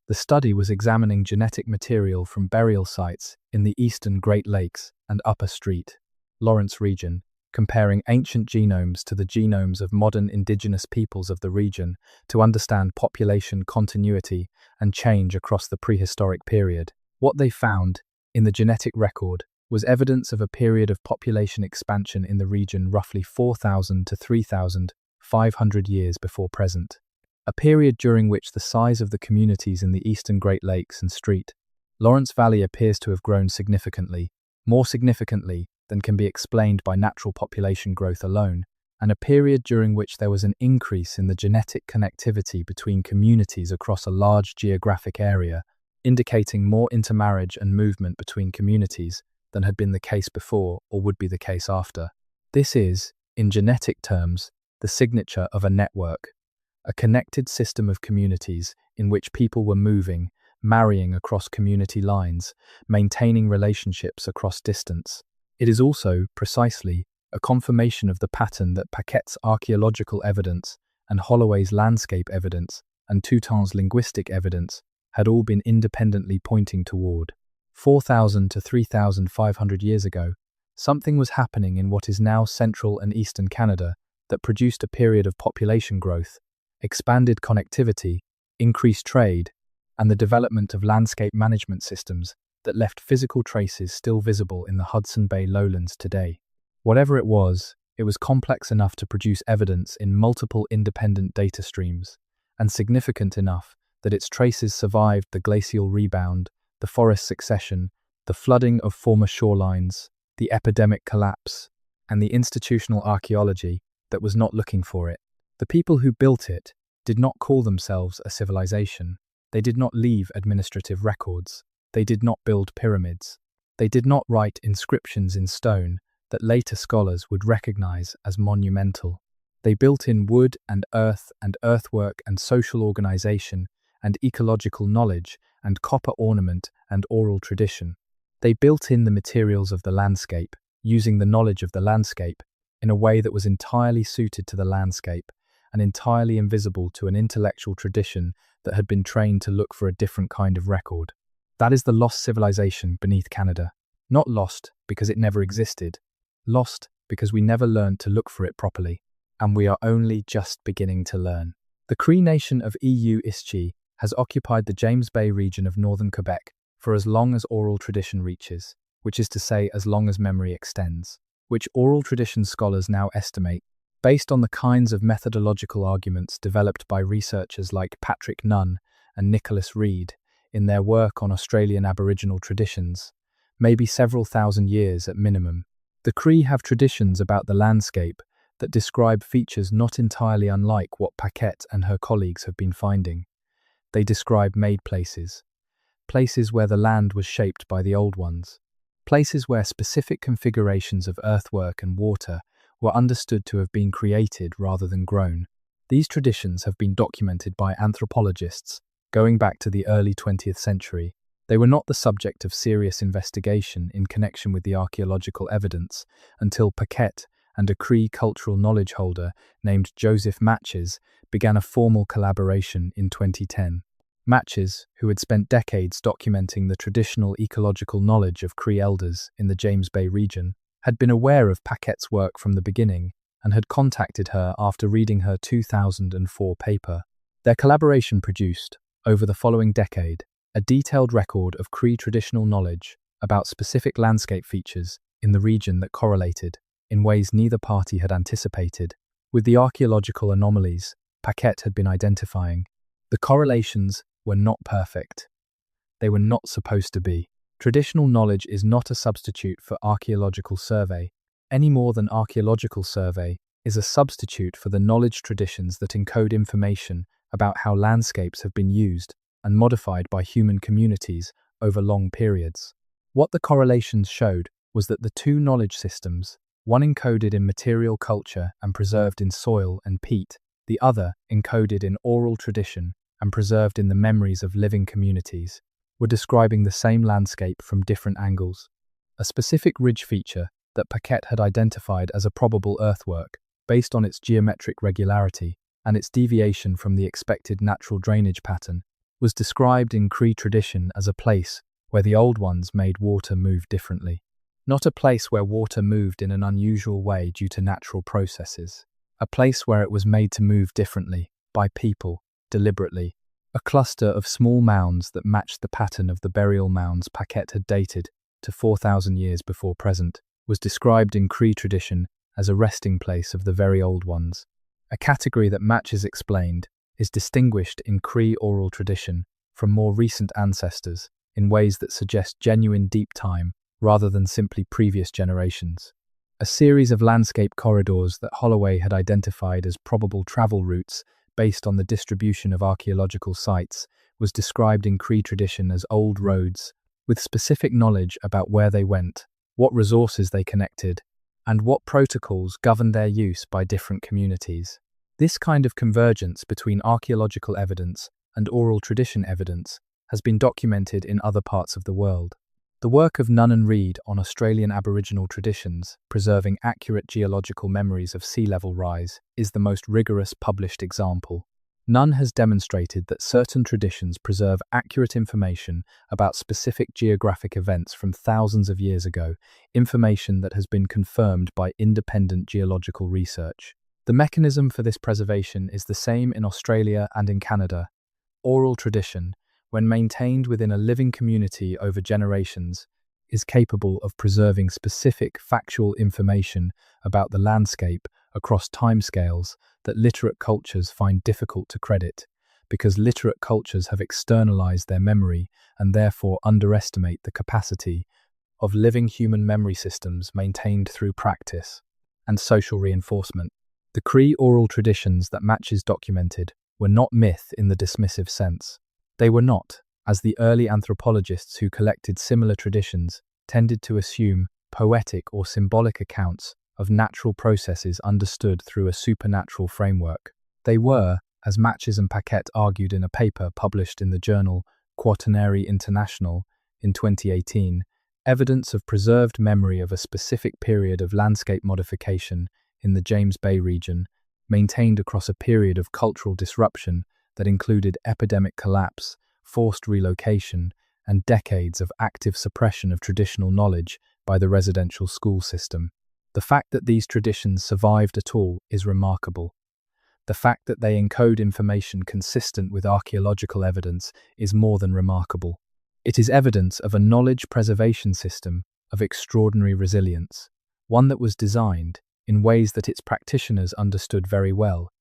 [SPEAKER 1] The study was examining genetic material from burial sites in the eastern Great Lakes and Upper Street, Lawrence region, comparing ancient genomes to the genomes of modern indigenous peoples of the region to understand population continuity and change across the prehistoric period. What they found, in the genetic record, was evidence of a period of population expansion in the region roughly 4,000 to 3,500 years before present. A period during which the size of the communities in the eastern Great Lakes and St. Lawrence Valley appears to have grown significantly, more significantly than can be explained by natural population growth alone, and a period during which there was an increase in the genetic connectivity between communities across a large geographic area, indicating more intermarriage and movement between communities than had been the case before or would be the case after. This is, in genetic terms, the signature of a network, a connected system of communities in which people were moving, marrying across community lines, maintaining relationships across distance. It is also, precisely, a confirmation of the pattern that Paquette's archaeological evidence and Holloway's landscape evidence and Touton's linguistic evidence had all been independently pointing toward. 4,000 to 3,500 years ago, something was happening in what is now central and eastern Canada that produced a period of population growth, expanded connectivity, increased trade, and the development of landscape management systems that left physical traces still visible in the Hudson Bay lowlands today. Whatever it was complex enough to produce evidence in multiple independent data streams, and significant enough that its traces survived the glacial rebound, the forest succession, the flooding of former shorelines, the epidemic collapse, and the institutional archaeology that was not looking for it. The people who built it did not call themselves a civilization. They did not leave administrative records. They did not build pyramids. They did not write inscriptions in stone that later scholars would recognize as monumental. They built in wood and earthwork and social organization and ecological knowledge and copper ornament and oral tradition. They built in the materials of the landscape, using the knowledge of the landscape in a way that was entirely suited to the landscape and entirely invisible to an intellectual tradition that had been trained to look for a different kind of record. That is the lost civilization beneath Canada. Not lost because it never existed. Lost because we never learned to look for it properly. And we are only just beginning to learn. The Cree Nation of Ischii has occupied the James Bay region of northern Quebec for as long as oral tradition reaches, which is to say as long as memory extends, which oral tradition scholars now estimate, based on the kinds of methodological arguments developed by researchers like Patrick Nunn and Nicholas Reid in their work on Australian Aboriginal traditions, maybe several thousand years at minimum. The Cree have traditions about the landscape that describe features not entirely unlike what Paquette and her colleagues have been finding. They describe made places, places where the land was shaped by the old ones, places where specific configurations of earthwork and water were understood to have been created rather than grown. These traditions have been documented by anthropologists going back to the early 20th century. They were not the subject of serious investigation in connection with the archaeological evidence until Paquette and a Cree cultural knowledge holder named Joseph Matches began a formal collaboration in 2010. Matches, who had spent decades documenting the traditional ecological knowledge of Cree elders in the James Bay region, had been aware of Paquette's work from the beginning and had contacted her after reading her 2004 paper. Their collaboration produced, over the following decade, a detailed record of Cree traditional knowledge about specific landscape features in the region that correlated, in ways neither party had anticipated, with the archaeological anomalies Paquette had been identifying. The correlations were not perfect. They were not supposed to be. Traditional knowledge is not a substitute for archaeological survey, any more than archaeological survey is a substitute for the knowledge traditions that encode information about how landscapes have been used and modified by human communities over long periods. What the correlations showed was that the two knowledge systems, one encoded in material culture and preserved in soil and peat, the other encoded in oral tradition and preserved in the memories of living communities, were describing the same landscape from different angles. A specific ridge feature that Paquette had identified as a probable earthwork based on its geometric regularity and its deviation from the expected natural drainage pattern, was described in Cree tradition as a place where the old ones made water move differently. Not a place where water moved in an unusual way due to natural processes. A place where it was made to move differently, by people, deliberately. A cluster of small mounds that matched the pattern of the burial mounds Paquette had dated to 4,000 years before present, was described in Cree tradition as a resting place of the very old ones. A category that matches explained is distinguished in Cree oral tradition from more recent ancestors in ways that suggest genuine deep time rather than simply previous generations. A series of landscape corridors that Holloway had identified as probable travel routes based on the distribution of archaeological sites was described in Cree tradition as old roads, with specific knowledge about where they went, what resources they connected, and what protocols governed their use by different communities. This kind of convergence between archaeological evidence and oral tradition evidence has been documented in other parts of the world. The work of Nunn and Reid on Australian Aboriginal traditions, preserving accurate geological memories of sea level rise, is the most rigorous published example. Nunn has demonstrated that certain traditions preserve accurate information about specific geographic events from thousands of years ago, information that has been confirmed by independent geological research. The mechanism for this preservation is the same in Australia and in Canada. Oral tradition, when maintained within a living community over generations, is capable of preserving specific factual information about the landscape across timescales that literate cultures find difficult to credit, because literate cultures have externalized their memory and therefore underestimate the capacity of living human memory systems maintained through practice and social reinforcement. The Cree oral traditions that matches documented were not myth in the dismissive sense. They were not, as the early anthropologists who collected similar traditions tended to assume, poetic or symbolic accounts of natural processes understood through a supernatural framework. They were, as Matches and Paquette argued in a paper published in the journal Quaternary International in 2018, evidence of preserved memory of a specific period of landscape modification in the James Bay region, maintained across a period of cultural disruption that included epidemic collapse, forced relocation, and decades of active suppression of traditional knowledge by the residential school system. The fact that these traditions survived at all is remarkable. The fact that they encode information consistent with archaeological evidence is more than remarkable. It is evidence of a knowledge preservation system of extraordinary resilience, one that was designed in ways that its practitioners understood very well,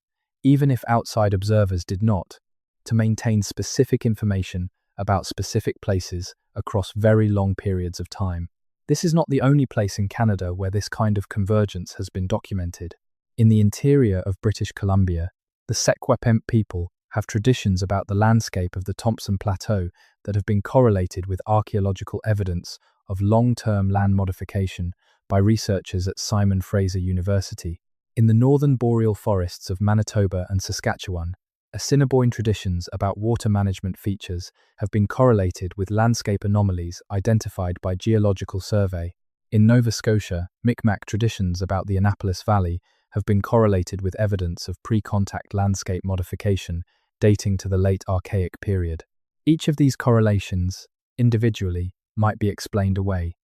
[SPEAKER 1] even if outside observers did not, to maintain specific information about specific places across very long periods of time. This is not the only place in Canada where this kind of convergence has been documented. In the interior of British Columbia, the Secwepemc people have traditions about the landscape of the Thompson Plateau that have been correlated with archaeological evidence of long-term land modification by researchers at Simon Fraser University. In the northern boreal forests of Manitoba and Saskatchewan, Assiniboine traditions about water management features have been correlated with landscape anomalies identified by Geological Survey. In Nova Scotia, Micmac traditions about the Annapolis Valley have been correlated with evidence of pre-contact landscape modification dating to the late Archaic period. Each of these correlations, individually, might be explained away.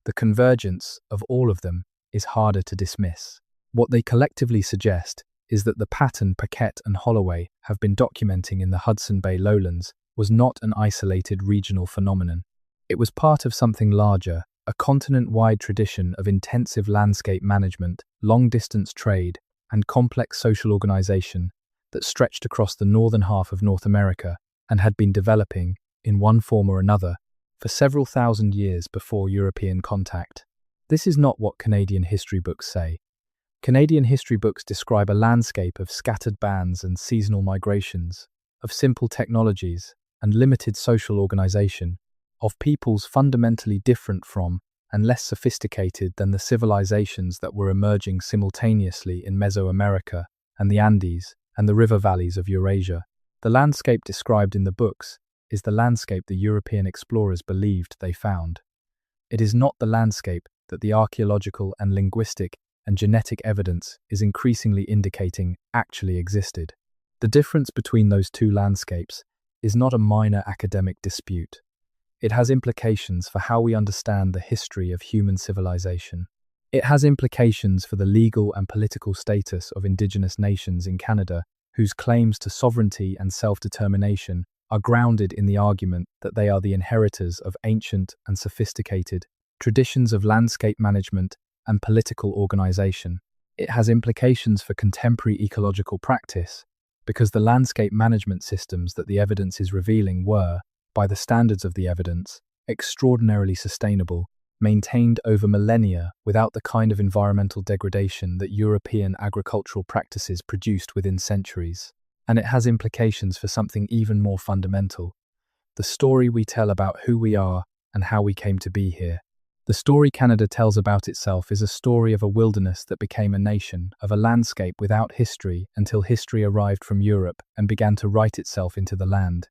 [SPEAKER 1] The convergence of all of them is harder to dismiss. What they collectively suggest is that the pattern Paquette and Holloway have been documenting in the Hudson Bay lowlands was not an isolated regional phenomenon. It was part of something larger, a continent-wide tradition of intensive landscape management, long-distance trade, and complex social organization that stretched across the northern half of North America and had been developing, in one form or another, for several thousand years before European contact. This is not what Canadian history books say. Canadian history books describe a landscape of scattered bands and seasonal migrations, of simple technologies and limited social organization, of peoples fundamentally different from and less sophisticated than the civilizations that were emerging simultaneously in Mesoamerica and the Andes and the river valleys of Eurasia. The landscape described in the books is the landscape the European explorers believed they found. It is not the landscape that the archaeological and linguistic and genetic evidence is increasingly indicating actually existed. The difference between those two landscapes is not a minor academic dispute. It has implications for how we understand the history of human civilization. It has implications for the legal and political status of Indigenous nations in Canada, whose claims to sovereignty and self-determination are grounded in the argument that they are the inheritors of ancient and sophisticated traditions of landscape management and political organization. It has implications for contemporary ecological practice, because the landscape management systems that the evidence is revealing were, by the standards of the evidence, extraordinarily sustainable, maintained over millennia without the kind of environmental degradation that European agricultural practices produced within centuries. And it has implications for something even more fundamental: the story we tell about who we are and how we came to be here. The story Canada tells about itself is a story of a wilderness that became a nation, of a landscape without history until history arrived from Europe and began to write itself into the land.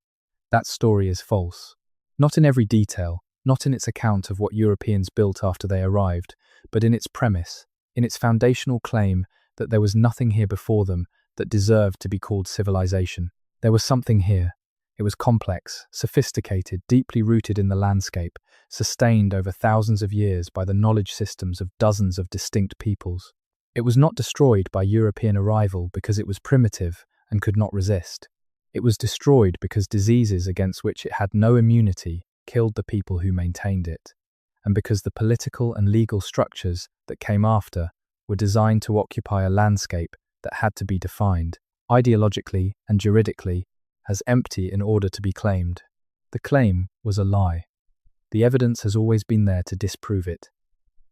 [SPEAKER 1] That story is false. Not in every detail, not in its account of what Europeans built after they arrived, but in its premise, in its foundational claim that there was nothing here before them that deserved to be called civilization. There was something here. It was complex, sophisticated, deeply rooted in the landscape, sustained over thousands of years by the knowledge systems of dozens of distinct peoples. It was not destroyed by European arrival because it was primitive and could not resist. It was destroyed because diseases against which it had no immunity killed the people who maintained it, and because the political and legal structures that came after were designed to occupy a landscape that had to be defined, ideologically and juridically, as empty in order to be claimed. The claim was a lie. The evidence has always been there to disprove it.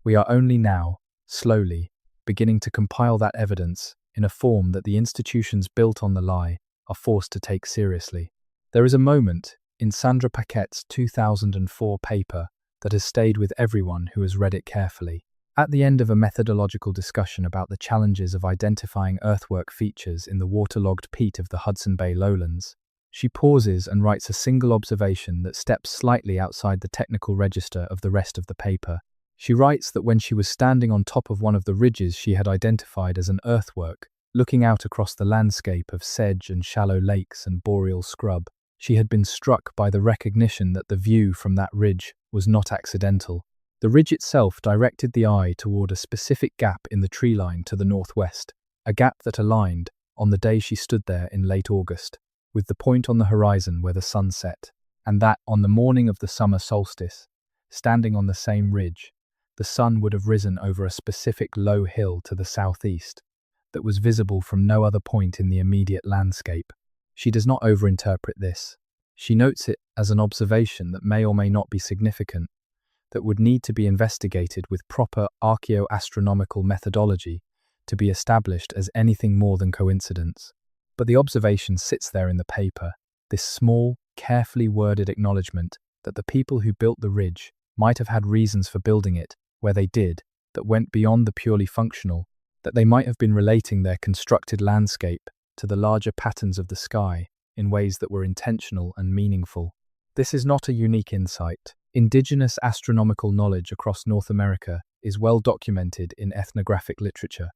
[SPEAKER 1] We are only now, slowly, beginning to compile that evidence in a form that the institutions built on the lie are forced to take seriously. There is a moment in Sandra Paquette's 2004 paper that has stayed with everyone who has read it carefully. At the end of a methodological discussion about the challenges of identifying earthwork features in the waterlogged peat of the Hudson Bay lowlands, she pauses and writes a single observation that steps slightly outside the technical register of the rest of the paper. She writes that when she was standing on top of one of the ridges she had identified as an earthwork, looking out across the landscape of sedge and shallow lakes and boreal scrub, she had been struck by the recognition that the view from that ridge was not accidental. The ridge itself directed the eye toward a specific gap in the tree line to the northwest, a gap that aligned, on the day she stood there in late August, with the point on the horizon where the sun set, and that, on the morning of the summer solstice, standing on the same ridge, the sun would have risen over a specific low hill to the southeast that was visible from no other point in the immediate landscape. She does not overinterpret this. She notes it as an observation that may or may not be significant, that would need to be investigated with proper archaeoastronomical methodology to be established as anything more than coincidence. But the observation sits there in the paper, this small, carefully worded acknowledgement that the people who built the ridge might have had reasons for building it where they did, that went beyond the purely functional, that they might have been relating their constructed landscape to the larger patterns of the sky in ways that were intentional and meaningful. This is not a unique insight. Indigenous astronomical knowledge across North America is well documented in ethnographic literature.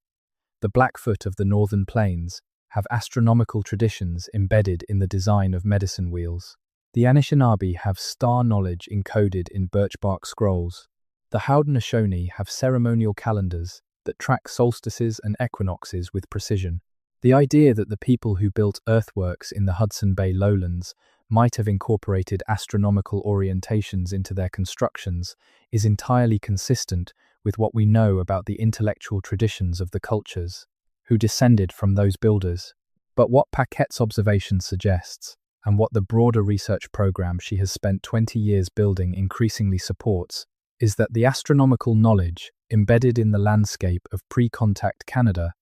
[SPEAKER 1] The Blackfoot of the Northern Plains have astronomical traditions embedded in the design of medicine wheels. The Anishinaabe have star knowledge encoded in birchbark scrolls. The Haudenosaunee have ceremonial calendars that track solstices and equinoxes with precision. The idea that the people who built earthworks in the Hudson Bay lowlands might have incorporated astronomical orientations into their constructions is entirely consistent with what we know about the intellectual traditions of the cultures who descended from those builders. But what Paquette's observation suggests, and what the broader research program she has spent 20 years building increasingly supports, is that the astronomical knowledge embedded in the landscape of pre-contact Canada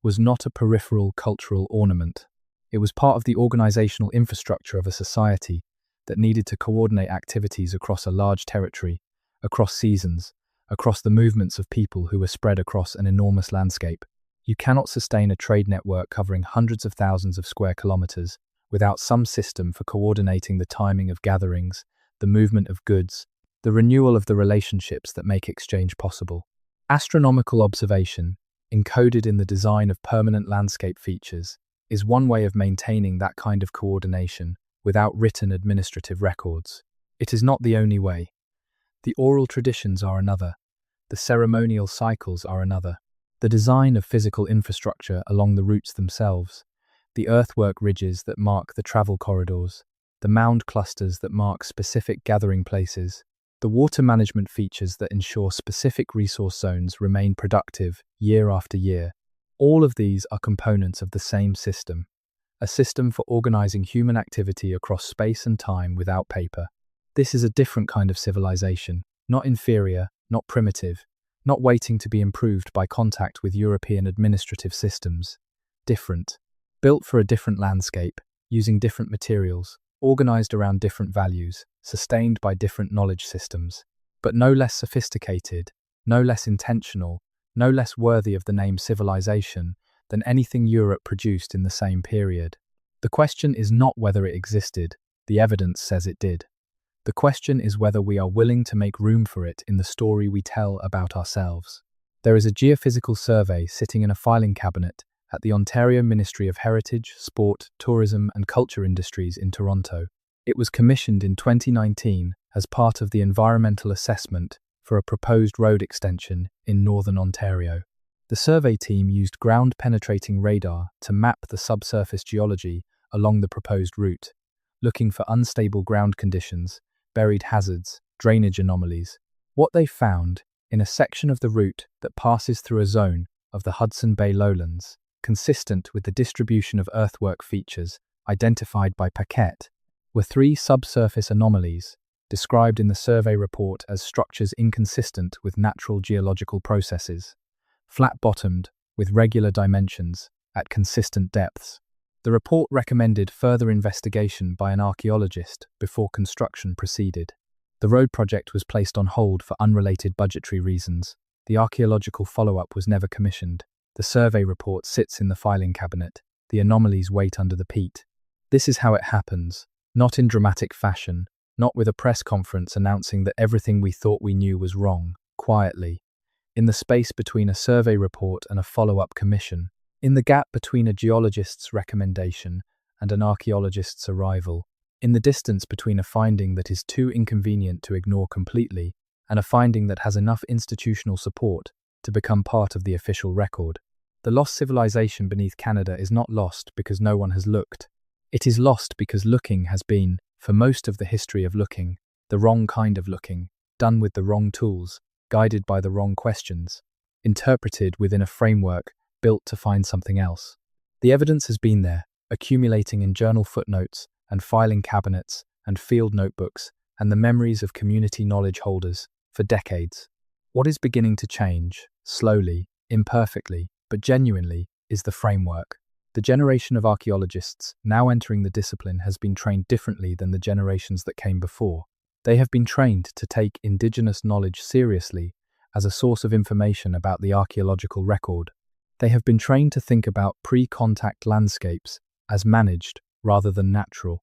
[SPEAKER 1] was not a peripheral cultural ornament. It was part of the organizational infrastructure of a society that needed to coordinate activities across a large territory, across seasons, across the movements of people who were spread across an enormous landscape. You cannot sustain a trade network covering hundreds of thousands of square kilometers without some system for coordinating the timing of gatherings, the movement of goods, the the renewal of the relationships that make exchange possible. Astronomical observation, encoded in the design of permanent landscape features, is one way of maintaining that kind of coordination without written administrative records. It is not the only way. The oral traditions are another. The ceremonial cycles are another. The design of physical infrastructure along the routes themselves, the earthwork ridges that mark the travel corridors, the mound clusters that mark specific gathering places, the water management features that ensure specific resource zones remain productive year after year. All of these are components of the same system, a system for organizing human activity across space and time without paper. This is a different kind of civilization, not inferior, not primitive, not waiting to be improved by contact with European administrative systems. Different. Built for a different landscape, using different materials, organized around different values, sustained by different knowledge systems, but no less sophisticated, no less intentional, no less worthy of the name civilization than anything Europe produced in the same period. The question is not whether it existed, the evidence says it did. The question is whether we are willing to make room for it in the story we tell about ourselves. There is a geophysical survey sitting in a filing cabinet at the Ontario Ministry of Heritage, Sport, Tourism and Culture Industries in Toronto. It was commissioned in 2019 as part of the environmental assessment for a proposed road extension in northern Ontario. The survey team used ground-penetrating radar to map the subsurface geology along the proposed route, looking for unstable ground conditions, buried hazards, drainage anomalies. What they found, in a section of the route that passes through a zone of the Hudson Bay lowlands, consistent with the distribution of earthwork features identified by Paquette, were 3 subsurface anomalies, described in the survey report as structures inconsistent with natural geological processes, flat-bottomed, with regular dimensions, at consistent depths. The report recommended further investigation by an archaeologist before construction proceeded. The road project was placed on hold for unrelated budgetary reasons. The archaeological follow-up was never commissioned. The survey report sits in the filing cabinet. The anomalies wait under the peat. This is how it happens, not in dramatic fashion, not with a press conference announcing that everything we thought we knew was wrong, quietly. In the space between a survey report and a follow-up commission, in the gap between a geologist's recommendation and an archaeologist's arrival, in the distance between a finding that is too inconvenient to ignore completely and a finding that has enough institutional support to become part of the official record. The lost civilization beneath Canada is not lost because no one has looked. It is lost because looking has been, for most of the history of looking, the wrong kind of looking, done with the wrong tools, guided by the wrong questions, interpreted within a framework built to find something else. The evidence has been there, accumulating in journal footnotes and filing cabinets and field notebooks and the memories of community knowledge holders for decades. What is beginning to change, slowly, imperfectly, but genuinely, is the framework. The generation of archaeologists now entering the discipline has been trained differently than the generations that came before. They have been trained to take Indigenous knowledge seriously as a source of information about the archaeological record. They have been trained to think about pre-contact landscapes as managed rather than natural.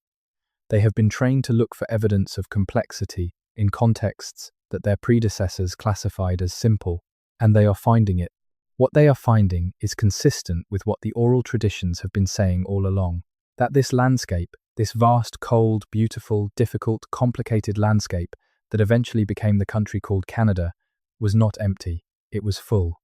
[SPEAKER 1] They have been trained to look for evidence of complexity in contexts that their predecessors classified as simple, and they are finding it. What they are finding is consistent with what the oral traditions have been saying all along, that this landscape, this vast, cold, beautiful, difficult, complicated landscape that eventually became the country called Canada, was not empty. It was full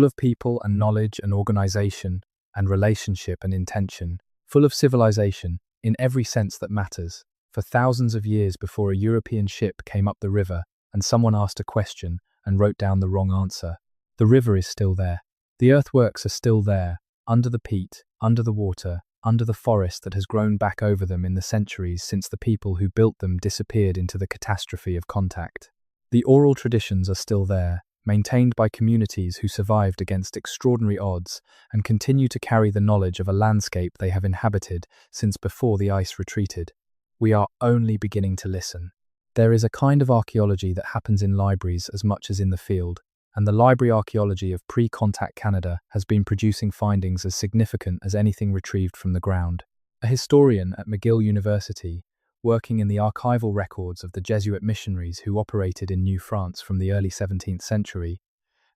[SPEAKER 1] of people and knowledge and organization and relationship and intention, full of civilization in every sense that matters. For thousands of years before a European ship came up the river and someone asked a question and wrote down the wrong answer, the river is still there. The earthworks are still there, under the peat, under the water, under the forest that has grown back over them in the centuries since the people who built them disappeared into the catastrophe of contact. The oral traditions are still there, maintained by communities who survived against extraordinary odds and continue to carry the knowledge of a landscape they have inhabited since before the ice retreated. We are only beginning to listen. There is a kind of archaeology that happens in libraries as much as in the field, and the library archaeology of pre-contact Canada has been producing findings as significant as anything retrieved from the ground. A historian at McGill University working in the archival records of the Jesuit missionaries who operated in New France from the early 17th century,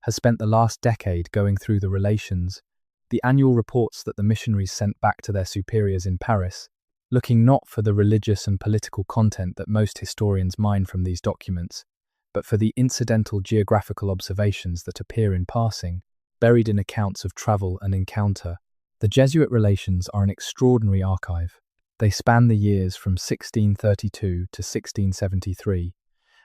[SPEAKER 1] has spent the last decade going through the annual reports that the missionaries sent back to their superiors in Paris, looking not for the religious and political content that most historians mine from these documents, but for the incidental geographical observations that appear in passing, buried in accounts of travel and encounter. The Jesuit relations are an extraordinary archive. They span the years from 1632 to 1673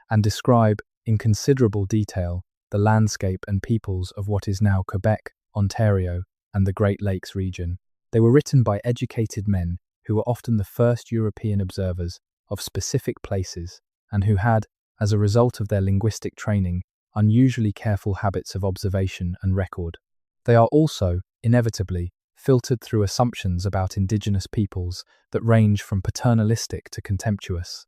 [SPEAKER 1] and describe, in considerable detail, the landscape and peoples of what is now Quebec, Ontario, and the Great Lakes region. They were written by educated men who were often the first European observers of specific places and who had, as a result of their linguistic training, unusually careful habits of observation and record. They are also, inevitably, filtered through assumptions about Indigenous peoples that range from paternalistic to contemptuous.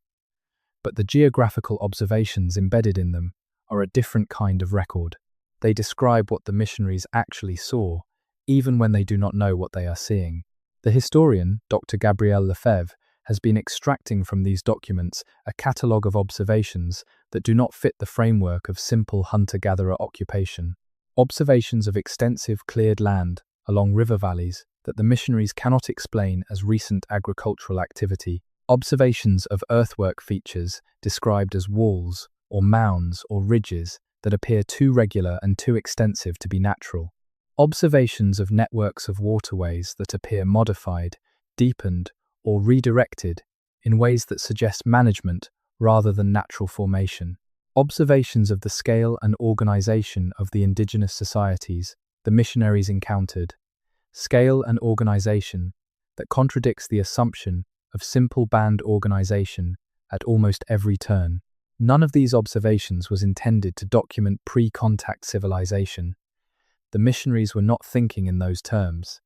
[SPEAKER 1] But the geographical observations embedded in them are a different kind of record. They describe what the missionaries actually saw, even when they do not know what they are seeing. The historian, Dr. Gabriel Lefebvre, has been extracting from these documents a catalogue of observations that do not fit the framework of simple hunter-gatherer occupation. Observations of extensive cleared land along river valleys that the missionaries cannot explain as recent agricultural activity. Observations of earthwork features described as walls or mounds or ridges that appear too regular and too extensive to be natural. Observations of networks of waterways that appear modified, deepened, or redirected in ways that suggest management rather than natural formation. Observations of the scale and organization of the indigenous societies the missionaries encountered. Scale and organization that contradicts the assumption of simple band organization at almost every turn. None of these observations was intended to document pre-contact civilization. The missionaries were not thinking in those terms.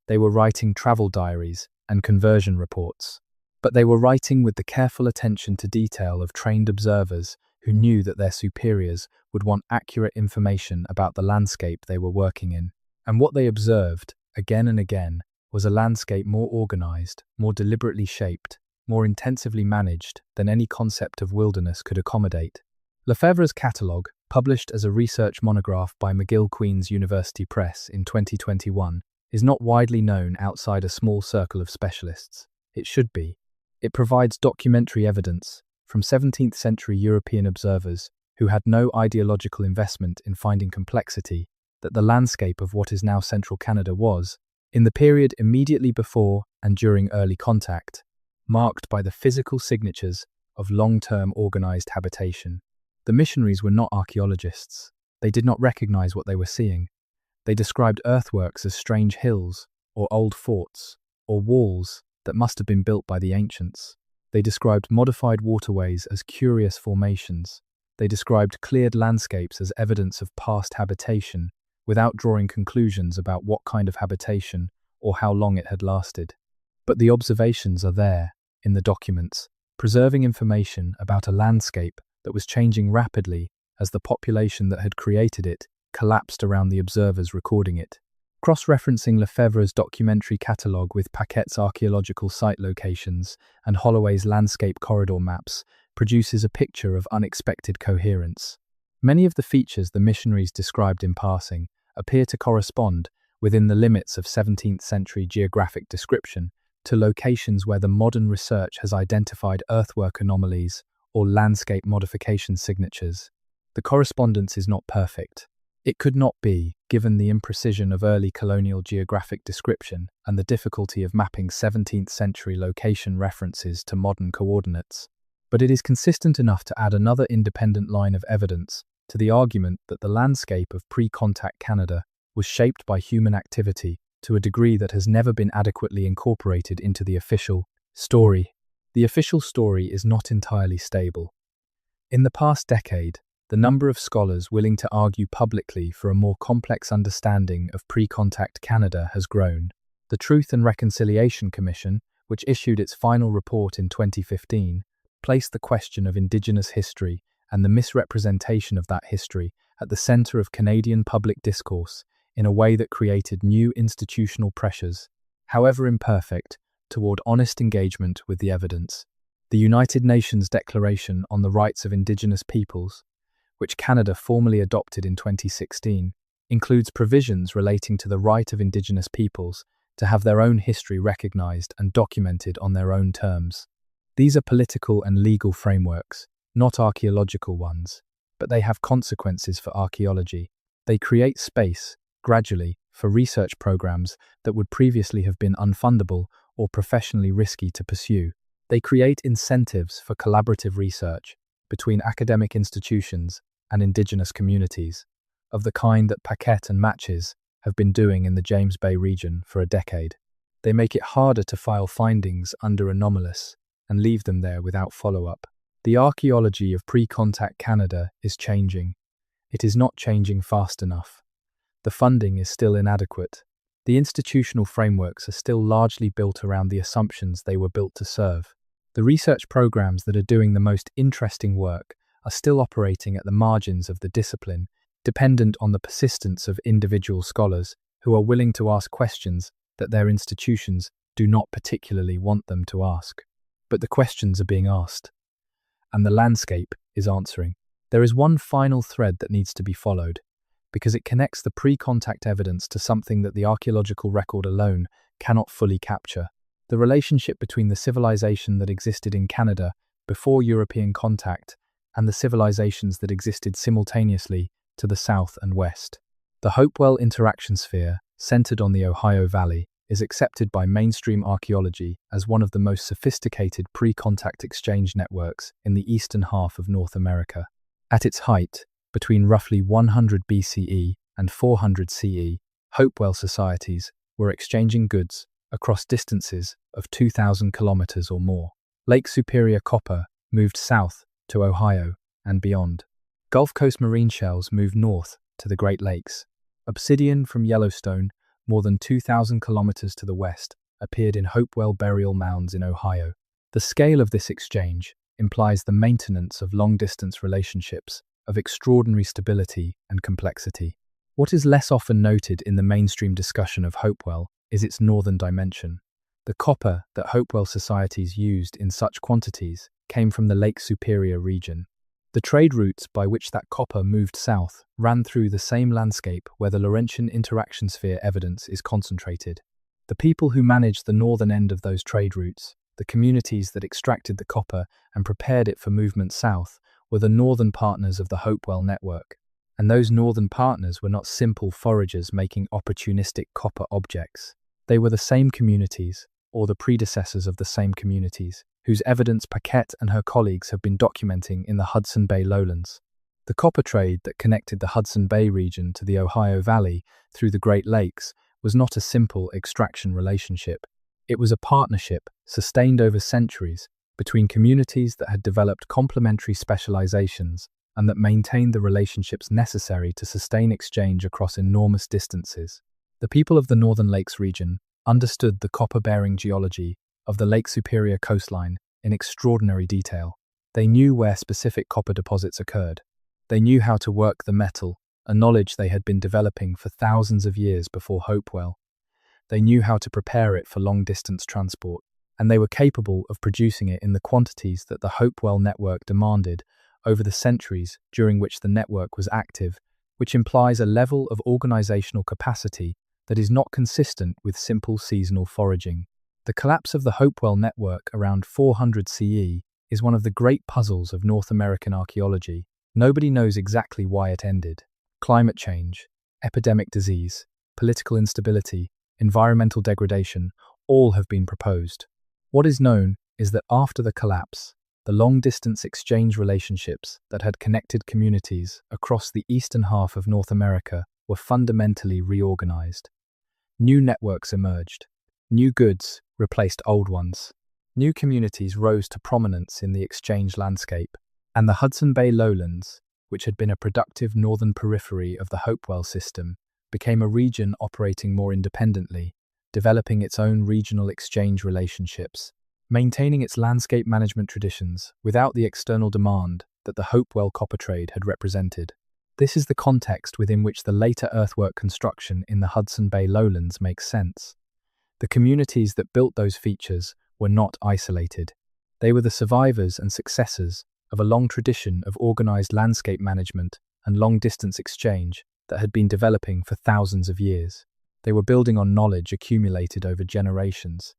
[SPEAKER 1] They were writing travel diaries and conversion reports. But they were writing with the careful attention to detail of trained observers who knew that their superiors would want accurate information about the landscape they were working in. And what they observed, again and again, was a landscape more organized, more deliberately shaped, more intensively managed than any concept of wilderness could accommodate. Lefebvre's catalogue, published as a research monograph by McGill Queen's University Press in 2021, is not widely known outside a small circle of specialists. It should be. It provides documentary evidence from 17th century European observers who had no ideological investment in finding complexity that the landscape of what is now central Canada was, in the period immediately before and during early contact, marked by the physical signatures of long-term organized habitation. The missionaries were not archaeologists. They did not recognize what they were seeing. They described earthworks as strange hills, or old forts, or walls that must have been built by the ancients. They described modified waterways as curious formations. They described cleared landscapes as evidence of past habitation, without drawing conclusions about what kind of habitation or how long it had lasted. But the observations are there, in the documents, preserving information about a landscape that was changing rapidly as the population that had created it collapsed around the observers recording it. Cross-referencing Lefebvre's documentary catalogue with Paquette's archaeological site locations and Holloway's landscape corridor maps produces a picture of unexpected coherence. Many of the features the missionaries described in passing appear to correspond, within the limits of 17th century geographic description, to locations where the modern research has identified earthwork anomalies or landscape modification signatures. The correspondence is not perfect. It could not be, given the imprecision of early colonial geographic description and the difficulty of mapping 17th century location references to modern coordinates. But it is consistent enough to add another independent line of evidence to the argument that the landscape of pre-contact Canada was shaped by human activity to a degree that has never been adequately incorporated into the official story. The official story is not entirely stable. In the past decade, the number of scholars willing to argue publicly for a more complex understanding of pre-contact Canada has grown. The Truth and Reconciliation Commission, which issued its final report in 2015, placed the question of Indigenous history and the misrepresentation of that history at the centre of Canadian public discourse in a way that created new institutional pressures, however imperfect, toward honest engagement with the evidence. The United Nations Declaration on the Rights of Indigenous Peoples, which Canada formally adopted in 2016, includes provisions relating to the right of Indigenous peoples to have their own history recognized and documented on their own terms. These are political and legal frameworks, not archaeological ones, but they have consequences for archaeology. They create space, gradually, for research programs that would previously have been unfundable or professionally risky to pursue. They create incentives for collaborative research between academic institutions and Indigenous communities, of the kind that Paquette and Matches have been doing in the James Bay region for a decade. They make it harder to file findings under anomalous and leave them there without follow-up. The archaeology of pre-contact Canada is changing. It is not changing fast enough. The funding is still inadequate. The institutional frameworks are still largely built around the assumptions they were built to serve. The research programs that are doing the most interesting work are still operating at the margins of the discipline, dependent on the persistence of individual scholars who are willing to ask questions that their institutions do not particularly want them to ask. But the questions are being asked, and the landscape is answering. There is one final thread that needs to be followed, because it connects the pre-contact evidence to something that the archaeological record alone cannot fully capture: the relationship between the civilization that existed in Canada before European contact and the civilizations that existed simultaneously to the south and west. The Hopewell interaction sphere, centered on the Ohio Valley, is accepted by mainstream archaeology as one of the most sophisticated pre-contact exchange networks in the eastern half of North America. At its height, between roughly 100 BCE and 400 CE, Hopewell societies were exchanging goods across distances of 2,000 kilometers or more. Lake Superior copper moved south to Ohio and beyond. Gulf Coast marine shells moved north to the Great Lakes. Obsidian from Yellowstone, more than 2,000 kilometers to the west, appeared in Hopewell burial mounds in Ohio. The scale of this exchange implies the maintenance of long-distance relationships of extraordinary stability and complexity. What is less often noted in the mainstream discussion of Hopewell is its northern dimension. The copper that Hopewell societies used in such quantities came from the Lake Superior region. The trade routes by which that copper moved south ran through the same landscape where the Laurentian interaction sphere evidence is concentrated. The people who managed the northern end of those trade routes, the communities that extracted the copper and prepared it for movement south, were the northern partners of the Hopewell network. And those northern partners were not simple foragers making opportunistic copper objects. They were the same communities, or the predecessors of the same communities, whose evidence Paquette and her colleagues have been documenting in the Hudson Bay lowlands. The copper trade that connected the Hudson Bay region to the Ohio Valley through the Great Lakes was not a simple extraction relationship. It was a partnership sustained over centuries between communities that had developed complementary specializations and that maintained the relationships necessary to sustain exchange across enormous distances. The people of the Northern Lakes region understood the copper-bearing geology of the Lake Superior coastline in extraordinary detail. They knew where specific copper deposits occurred. They knew how to work the metal, a knowledge they had been developing for thousands of years before Hopewell. They knew how to prepare it for long-distance transport, and they were capable of producing it in the quantities that the Hopewell network demanded over the centuries during which the network was active, which implies a level of organizational capacity that is not consistent with simple seasonal foraging. The collapse of the Hopewell network around 400 CE is one of the great puzzles of North American archaeology. Nobody knows exactly why it ended. Climate change, epidemic disease, political instability, environmental degradation, all have been proposed. What is known is that after the collapse, the long-distance exchange relationships that had connected communities across the eastern half of North America were fundamentally reorganized. New networks emerged. New goods replaced old ones. New communities rose to prominence in the exchange landscape, and the Hudson Bay lowlands, which had been a productive northern periphery of the Hopewell system, became a region operating more independently, developing its own regional exchange relationships, maintaining its landscape management traditions without the external demand that the Hopewell copper trade had represented. This is the context within which the later earthwork construction in the Hudson Bay lowlands makes sense. The communities that built those features were not isolated. They were the survivors and successors of a long tradition of organized landscape management and long-distance exchange that had been developing for thousands of years. They were building on knowledge accumulated over generations,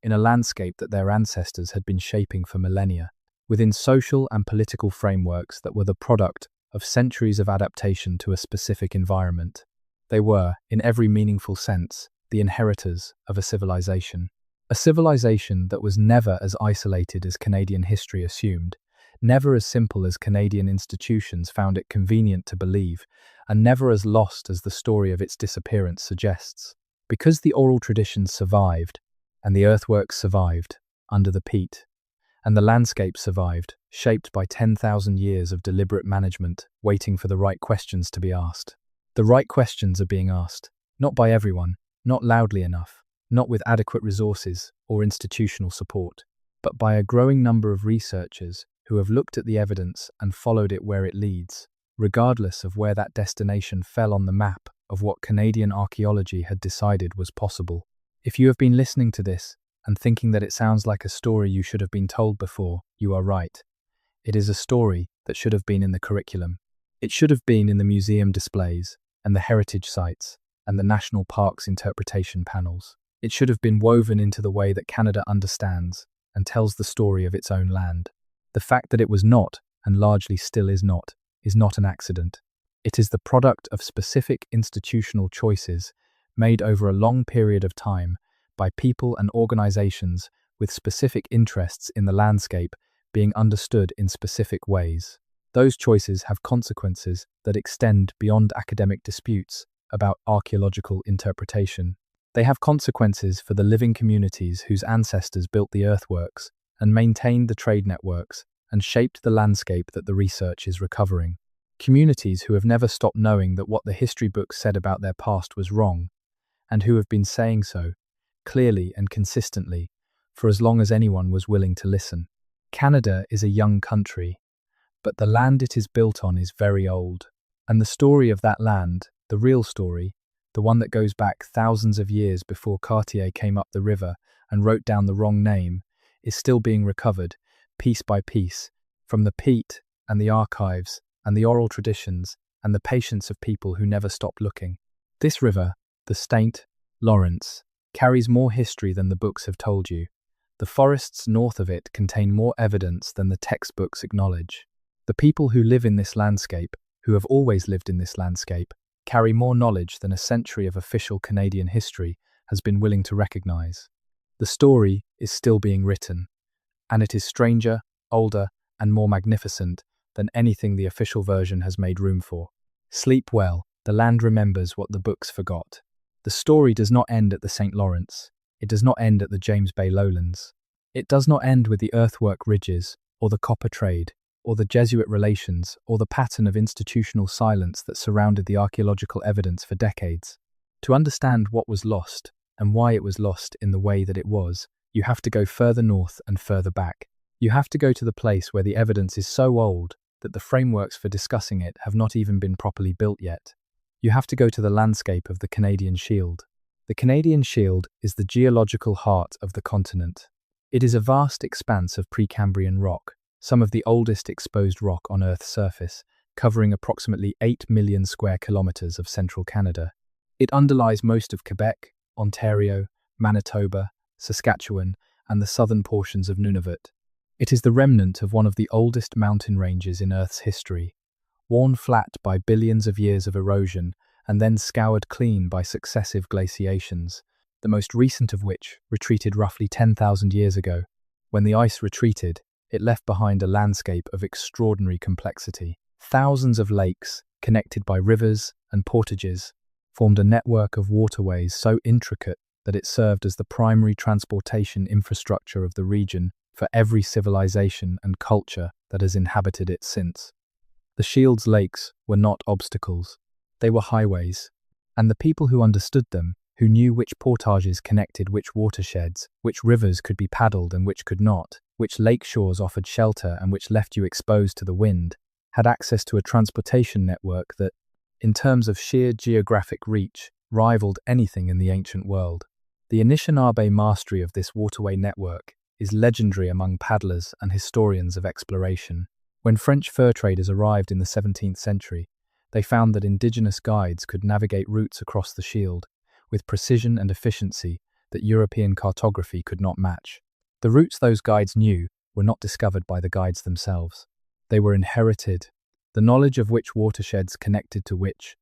[SPEAKER 1] in a landscape that their ancestors had been shaping for millennia, within social and political frameworks that were the product of centuries of adaptation to a specific environment. They were, in every meaningful sense, the inheritors of a civilization. A civilization that was never as isolated as Canadian history assumed, never as simple as Canadian institutions found it convenient to believe, and never as lost as the story of its disappearance suggests. Because the oral traditions survived, and the earthworks survived, under the peat, and the landscape survived, shaped by 10,000 years of deliberate management, waiting for the right questions to be asked. The right questions are being asked, not by everyone, not loudly enough, not with adequate resources or institutional support, but by a growing number of researchers who have looked at the evidence and followed it where it leads, regardless of where that destination fell on the map of what Canadian archaeology had decided was possible. If you have been listening to this and thinking that it sounds like a story you should have been told before, you are right. It is a story that should have been in the curriculum. It should have been in the museum displays and the heritage sites and the national parks interpretation panels. It should have been woven into the way that Canada understands and tells the story of its own land. The fact that it was not, and largely still is not an accident. It is the product of specific institutional choices made over a long period of time by people and organizations with specific interests in the landscape being understood in specific ways. Those choices have consequences that extend beyond academic disputes about archaeological interpretation. They have consequences for the living communities whose ancestors built the earthworks and maintained the trade networks and shaped the landscape that the research is recovering. Communities who have never stopped knowing that what the history books said about their past was wrong, and who have been saying so, clearly and consistently, for as long as anyone was willing to listen. Canada is a young country, but the land it is built on is very old. And the story of that land, the real story, the one that goes back thousands of years before Cartier came up the river and wrote down the wrong name, is still being recovered, piece by piece, from the peat and the archives and the oral traditions and the patience of people who never stopped looking. This river, the St. Lawrence, carries more history than the books have told you. The forests north of it contain more evidence than the textbooks acknowledge. The people who live in this landscape, who have always lived in this landscape, carry more knowledge than a century of official Canadian history has been willing to recognize. The story is still being written, and it is stranger, older, and more magnificent than anything the official version has made room for. Sleep well, the land remembers what the books forgot. The story does not end at the St. Lawrence. It does not end at the James Bay lowlands. It does not end with the earthwork ridges, or the copper trade, or the Jesuit relations, or the pattern of institutional silence that surrounded the archaeological evidence for decades. To understand what was lost, and why it was lost in the way that it was, you have to go further north and further back. You have to go to the place where the evidence is so old that the frameworks for discussing it have not even been properly built yet. You have to go to the landscape of the Canadian Shield. The Canadian Shield is the geological heart of the continent. It is a vast expanse of Precambrian rock, some of the oldest exposed rock on Earth's surface, covering approximately 8 million square kilometers of central Canada. It underlies most of Quebec, Ontario, Manitoba, Saskatchewan, and the southern portions of Nunavut. It is the remnant of one of the oldest mountain ranges in Earth's history, worn flat by billions of years of erosion and then scoured clean by successive glaciations, the most recent of which retreated roughly 10,000 years ago. When the ice retreated, it left behind a landscape of extraordinary complexity. Thousands of lakes, connected by rivers and portages, formed a network of waterways so intricate that it served as the primary transportation infrastructure of the region for every civilization and culture that has inhabited it since. The Shield's lakes were not obstacles. They were highways, and the people who understood them, who knew which portages connected which watersheds, which rivers could be paddled and which could not, which lake shores offered shelter and which left you exposed to the wind, had access to a transportation network that, in terms of sheer geographic reach, rivaled anything in the ancient world. The Anishinaabe mastery of this waterway network is legendary among paddlers and historians of exploration. When French fur traders arrived in the 17th century, they found that indigenous guides could navigate routes across the Shield with precision and efficiency that European cartography could not match. The routes those guides knew were not discovered by the guides themselves. They were inherited. The knowledge of which watersheds connected to which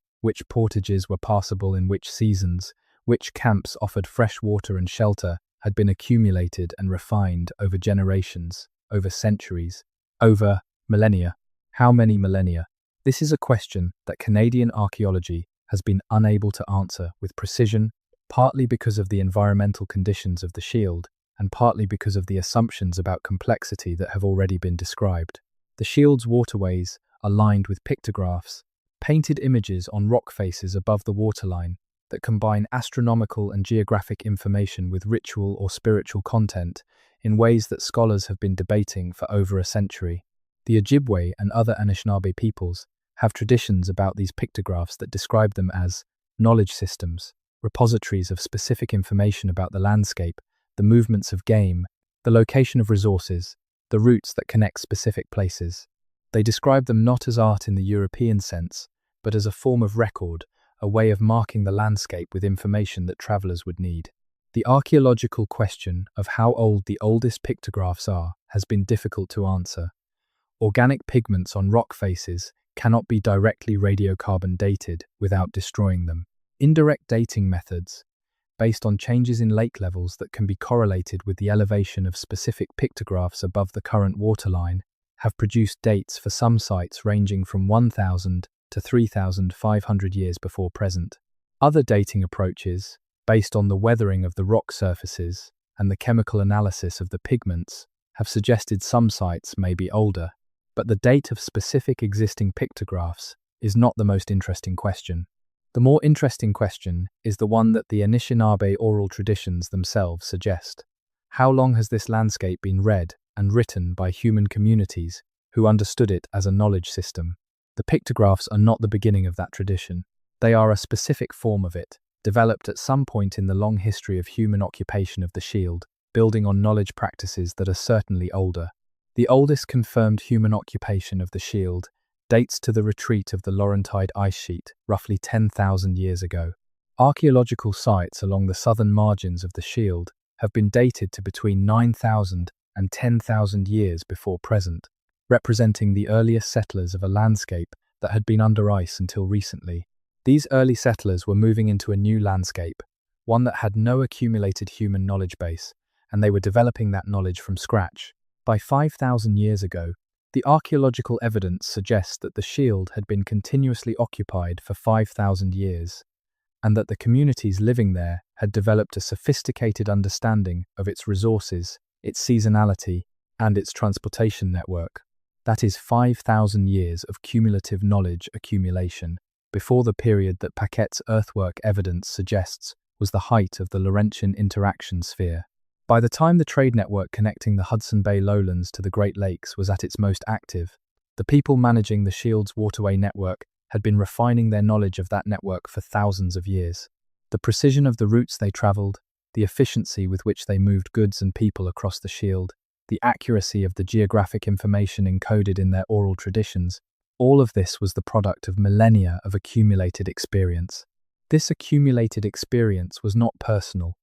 [SPEAKER 1] portages were passable in which seasons, which camps offered fresh water and shelter, had been accumulated and refined over generations, over centuries, over millennia. How many millennia? This is a question that Canadian archaeology has been unable to answer with precision, partly because of the environmental conditions of the Shield, and partly because of the assumptions about complexity that have already been described. The Shield's waterways are lined with pictographs, painted images on rock faces above the waterline that combine astronomical and geographic information with ritual or spiritual content in ways that scholars have been debating for over a century. The Ojibwe and other Anishinaabe peoples have traditions about these pictographs that describe them as knowledge systems, repositories of specific information about the landscape, the movements of game, the location of resources, the routes that connect specific places. They describe them not as art in the European sense, but as a form of record, a way of marking the landscape with information that travelers would need. The archaeological question of how old the oldest pictographs are has been difficult to answer. Organic pigments on rock faces cannot be directly radiocarbon dated without destroying them. Indirect dating methods, based on changes in lake levels that can be correlated with the elevation of specific pictographs above the current waterline, have produced dates for some sites ranging from 1,000 to 3,500 years before present. Other dating approaches, based on the weathering of the rock surfaces and the chemical analysis of the pigments, have suggested some sites may be older. But the date of specific existing pictographs is not the most interesting question. The more interesting question is the one that the Anishinaabe oral traditions themselves suggest. How long has this landscape been read and written by human communities who understood it as a knowledge system? The pictographs are not the beginning of that tradition. They are a specific form of it, developed at some point in the long history of human occupation of the Shield, building on knowledge practices that are certainly older. The oldest confirmed human occupation of the Shield dates to the retreat of the Laurentide ice sheet, roughly 10,000 years ago. Archaeological sites along the southern margins of the Shield have been dated to between 9,000 and 10,000 years before present, representing the earliest settlers of a landscape that had been under ice until recently. These early settlers were moving into a new landscape, one that had no accumulated human knowledge base, and they were developing that knowledge from scratch. By 5,000 years ago, the archaeological evidence suggests that the Shield had been continuously occupied for 5,000 years, and that the communities living there had developed a sophisticated understanding of its resources, its seasonality, and its transportation network. That is 5,000 years of cumulative knowledge accumulation, before the period that Paquette's earthwork evidence suggests was the height of the Laurentian interaction sphere. By the time the trade network connecting the Hudson Bay lowlands to the Great Lakes was at its most active, the people managing the Shield's waterway network had been refining their knowledge of that network for thousands of years. The precision of the routes they traveled, the efficiency with which they moved goods and people across the Shield, the accuracy of the geographic information encoded in their oral traditions, all of this was the product of millennia of accumulated experience. This accumulated experience was not personal.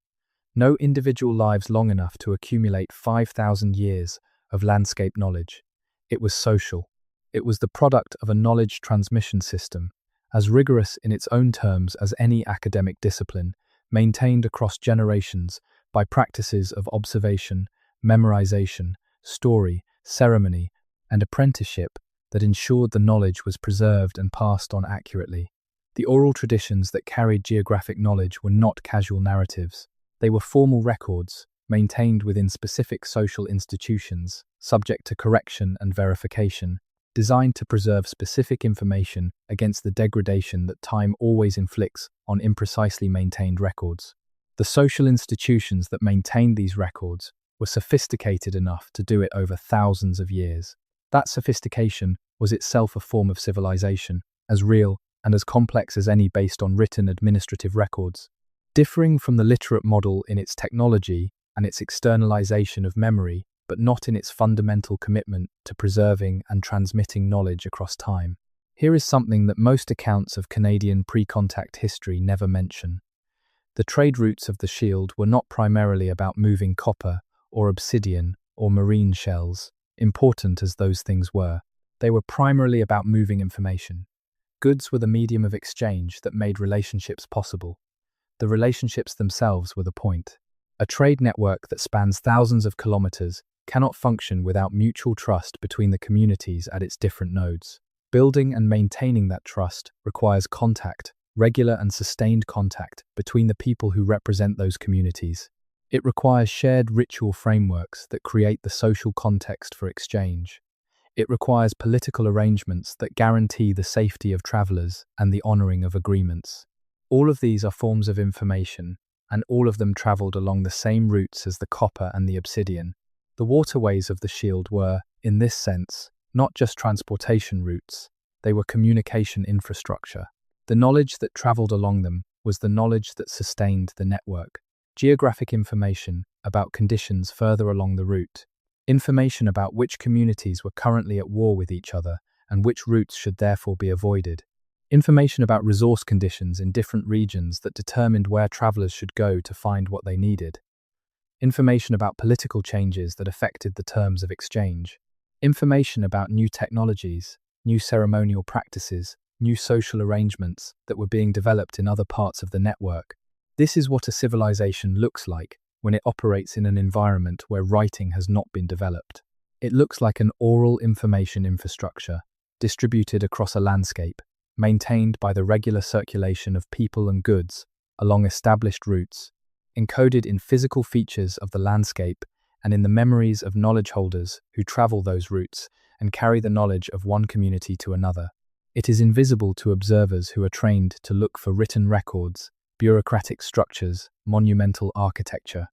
[SPEAKER 1] No individual lives long enough to accumulate 5,000 years of landscape knowledge. It was social. It was the product of a knowledge transmission system, as rigorous in its own terms as any academic discipline, maintained across generations by practices of observation, memorization, story, ceremony, and apprenticeship that ensured the knowledge was preserved and passed on accurately. The oral traditions that carried geographic knowledge were not casual narratives. They were formal records, maintained within specific social institutions, subject to correction and verification, designed to preserve specific information against the degradation that time always inflicts on imprecisely maintained records. The social institutions that maintained these records were sophisticated enough to do it over thousands of years. That sophistication was itself a form of civilization, as real and as complex as any based on written administrative records. Differing from the literate model in its technology, and its externalization of memory, but not in its fundamental commitment to preserving and transmitting knowledge across time. Here is something that most accounts of Canadian pre-contact history never mention. The trade routes of the Shield were not primarily about moving copper or obsidian or marine shells, important as those things were. They were primarily about moving information. Goods were the medium of exchange that made relationships possible. The relationships themselves were the point. A trade network that spans thousands of kilometers cannot function without mutual trust between the communities at its different nodes. Building and maintaining that trust requires contact, regular and sustained contact between the people who represent those communities. It requires shared ritual frameworks that create the social context for exchange. It requires political arrangements that guarantee the safety of travelers and the honoring of agreements. All of these are forms of information, and all of them traveled along the same routes as the copper and the obsidian. The waterways of the Shield were, in this sense, not just transportation routes, they were communication infrastructure. The knowledge that traveled along them was the knowledge that sustained the network. Geographic information about conditions further along the route. Information about which communities were currently at war with each other and which routes should therefore be avoided. Information about resource conditions in different regions that determined where travelers should go to find what they needed. Information about political changes that affected the terms of exchange. Information about new technologies, new ceremonial practices, new social arrangements that were being developed in other parts of the network. This is what a civilization looks like when it operates in an environment where writing has not been developed. It looks like an oral information infrastructure, distributed across a landscape, maintained by the regular circulation of people and goods along established routes, encoded in physical features of the landscape and in the memories of knowledge holders who travel those routes and carry the knowledge of one community to another. It is invisible to observers who are trained to look for written records, bureaucratic structures, monumental architecture.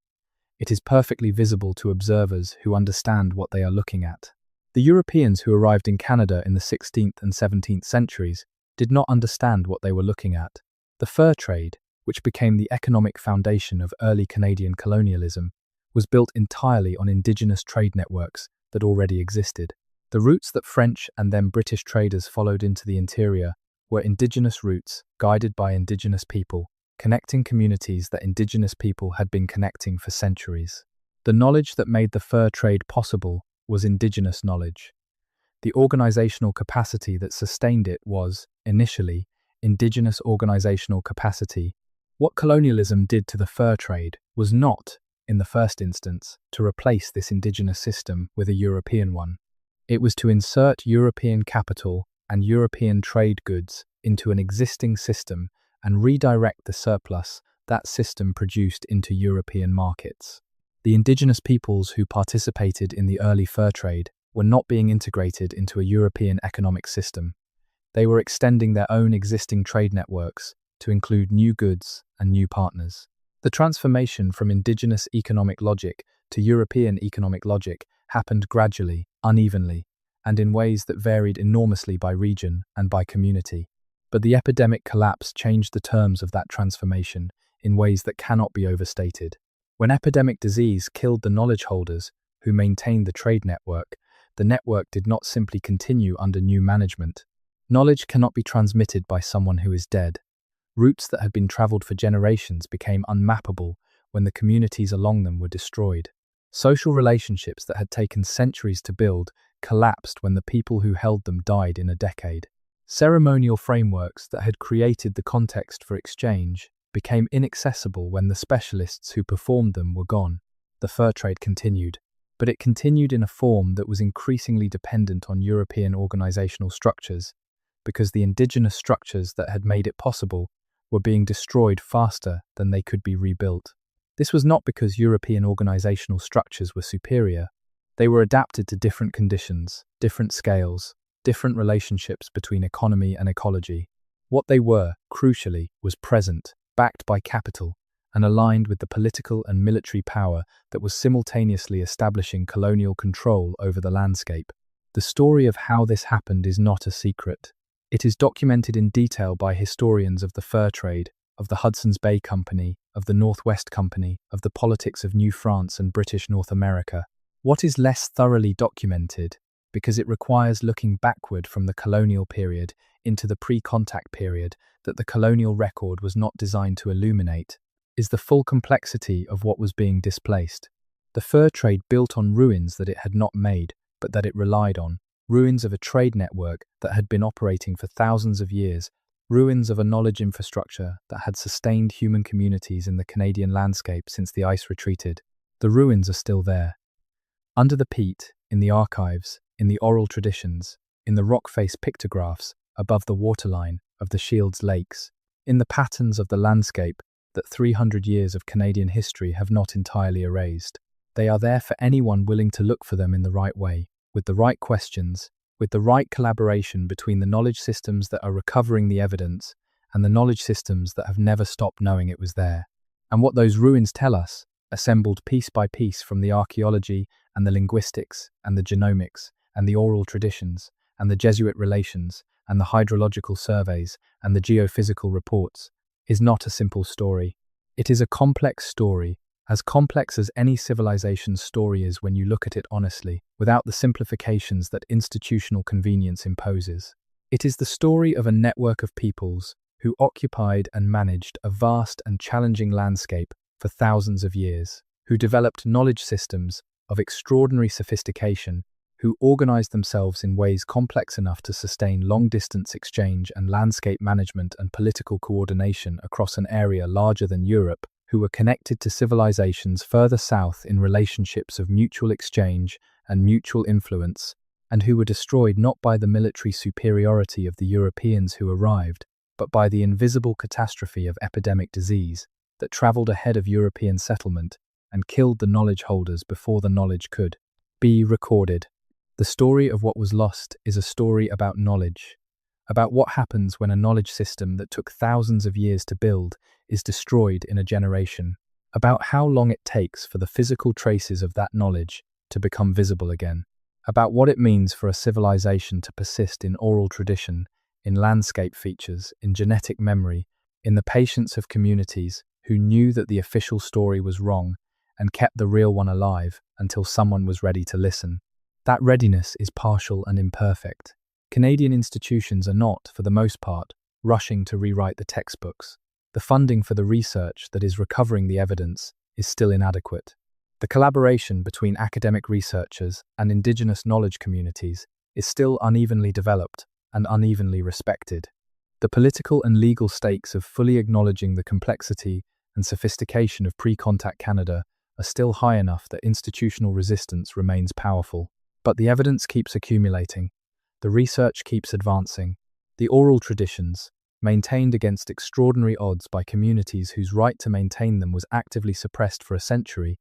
[SPEAKER 1] It is perfectly visible to observers who understand what they are looking at. The Europeans who arrived in Canada in the 16th and 17th centuries did not understand what they were looking at. The fur trade, which became the economic foundation of early Canadian colonialism, was built entirely on Indigenous trade networks that already existed. The routes that French and then British traders followed into the interior were Indigenous routes guided by Indigenous people, connecting communities that Indigenous people had been connecting for centuries. The knowledge that made the fur trade possible was Indigenous knowledge. The organizational capacity that sustained it was, initially, Indigenous organizational capacity. What colonialism did to the fur trade was not, in the first instance, to replace this Indigenous system with a European one. It was to insert European capital and European trade goods into an existing system and redirect the surplus that system produced into European markets. The Indigenous peoples who participated in the early fur trade were not being integrated into a European economic system. They were extending their own existing trade networks to include new goods and new partners. The transformation from Indigenous economic logic to European economic logic happened gradually, unevenly, and in ways that varied enormously by region and by community. But the epidemic collapse changed the terms of that transformation in ways that cannot be overstated. When epidemic disease killed the knowledge holders who maintained the trade network, the network did not simply continue under new management. Knowledge cannot be transmitted by someone who is dead. Routes that had been traveled for generations became unmappable when the communities along them were destroyed. Social relationships that had taken centuries to build collapsed when the people who held them died in a decade. Ceremonial frameworks that had created the context for exchange became inaccessible when the specialists who performed them were gone. The fur trade continued, but it continued in a form that was increasingly dependent on European organizational structures, because the Indigenous structures that had made it possible were being destroyed faster than they could be rebuilt. This was not because European organizational structures were superior. They were adapted to different conditions, different scales, different relationships between economy and ecology. What they were, crucially, was present, backed by capital, and aligned with the political and military power that was simultaneously establishing colonial control over the landscape. The story of how this happened is not a secret. It is documented in detail by historians of the fur trade, of the Hudson's Bay Company, of the Northwest Company, of the politics of New France and British North America. What is less thoroughly documented, because it requires looking backward from the colonial period into the pre-contact period that the colonial record was not designed to illuminate, is the full complexity of what was being displaced. The fur trade built on ruins that it had not made, but that it relied on, ruins of a trade network that had been operating for thousands of years, ruins of a knowledge infrastructure that had sustained human communities in the Canadian landscape since the ice retreated. The ruins are still there. Under the peat, in the archives, in the oral traditions, in the rock-face pictographs above the waterline of the Shields Lakes, in the patterns of the landscape that 300 years of Canadian history have not entirely erased. They are there for anyone willing to look for them in the right way, with the right questions, with the right collaboration between the knowledge systems that are recovering the evidence and the knowledge systems that have never stopped knowing it was there. And what those ruins tell us, assembled piece by piece from the archaeology and the linguistics and the genomics and the oral traditions and the Jesuit relations and the hydrological surveys and the geophysical reports, is not a simple story. It is a complex story, as complex as any civilization's story is when you look at it honestly, without the simplifications that institutional convenience imposes. It is the story of a network of peoples who occupied and managed a vast and challenging landscape for thousands of years, who developed knowledge systems of extraordinary sophistication, who organized themselves in ways complex enough to sustain long-distance exchange and landscape management and political coordination across an area larger than Europe, who were connected to civilizations further south in relationships of mutual exchange and mutual influence, and who were destroyed not by the military superiority of the Europeans who arrived, but by the invisible catastrophe of epidemic disease that traveled ahead of European settlement and killed the knowledge holders before the knowledge could be recorded. The story of what was lost is a story about knowledge, about what happens when a knowledge system that took thousands of years to build is destroyed in a generation, about how long it takes for the physical traces of that knowledge to become visible again, about what it means for a civilization to persist in oral tradition, in landscape features, in genetic memory, in the patience of communities who knew that the official story was wrong and kept the real one alive until someone was ready to listen. That readiness is partial and imperfect. Canadian institutions are not, for the most part, rushing to rewrite the textbooks. The funding for the research that is recovering the evidence is still inadequate. The collaboration between academic researchers and Indigenous knowledge communities is still unevenly developed and unevenly respected. The political and legal stakes of fully acknowledging the complexity and sophistication of pre-contact Canada are still high enough that institutional resistance remains powerful. But the evidence keeps accumulating. The research keeps advancing. The oral traditions, maintained against extraordinary odds by communities whose right to maintain them was actively suppressed for a century,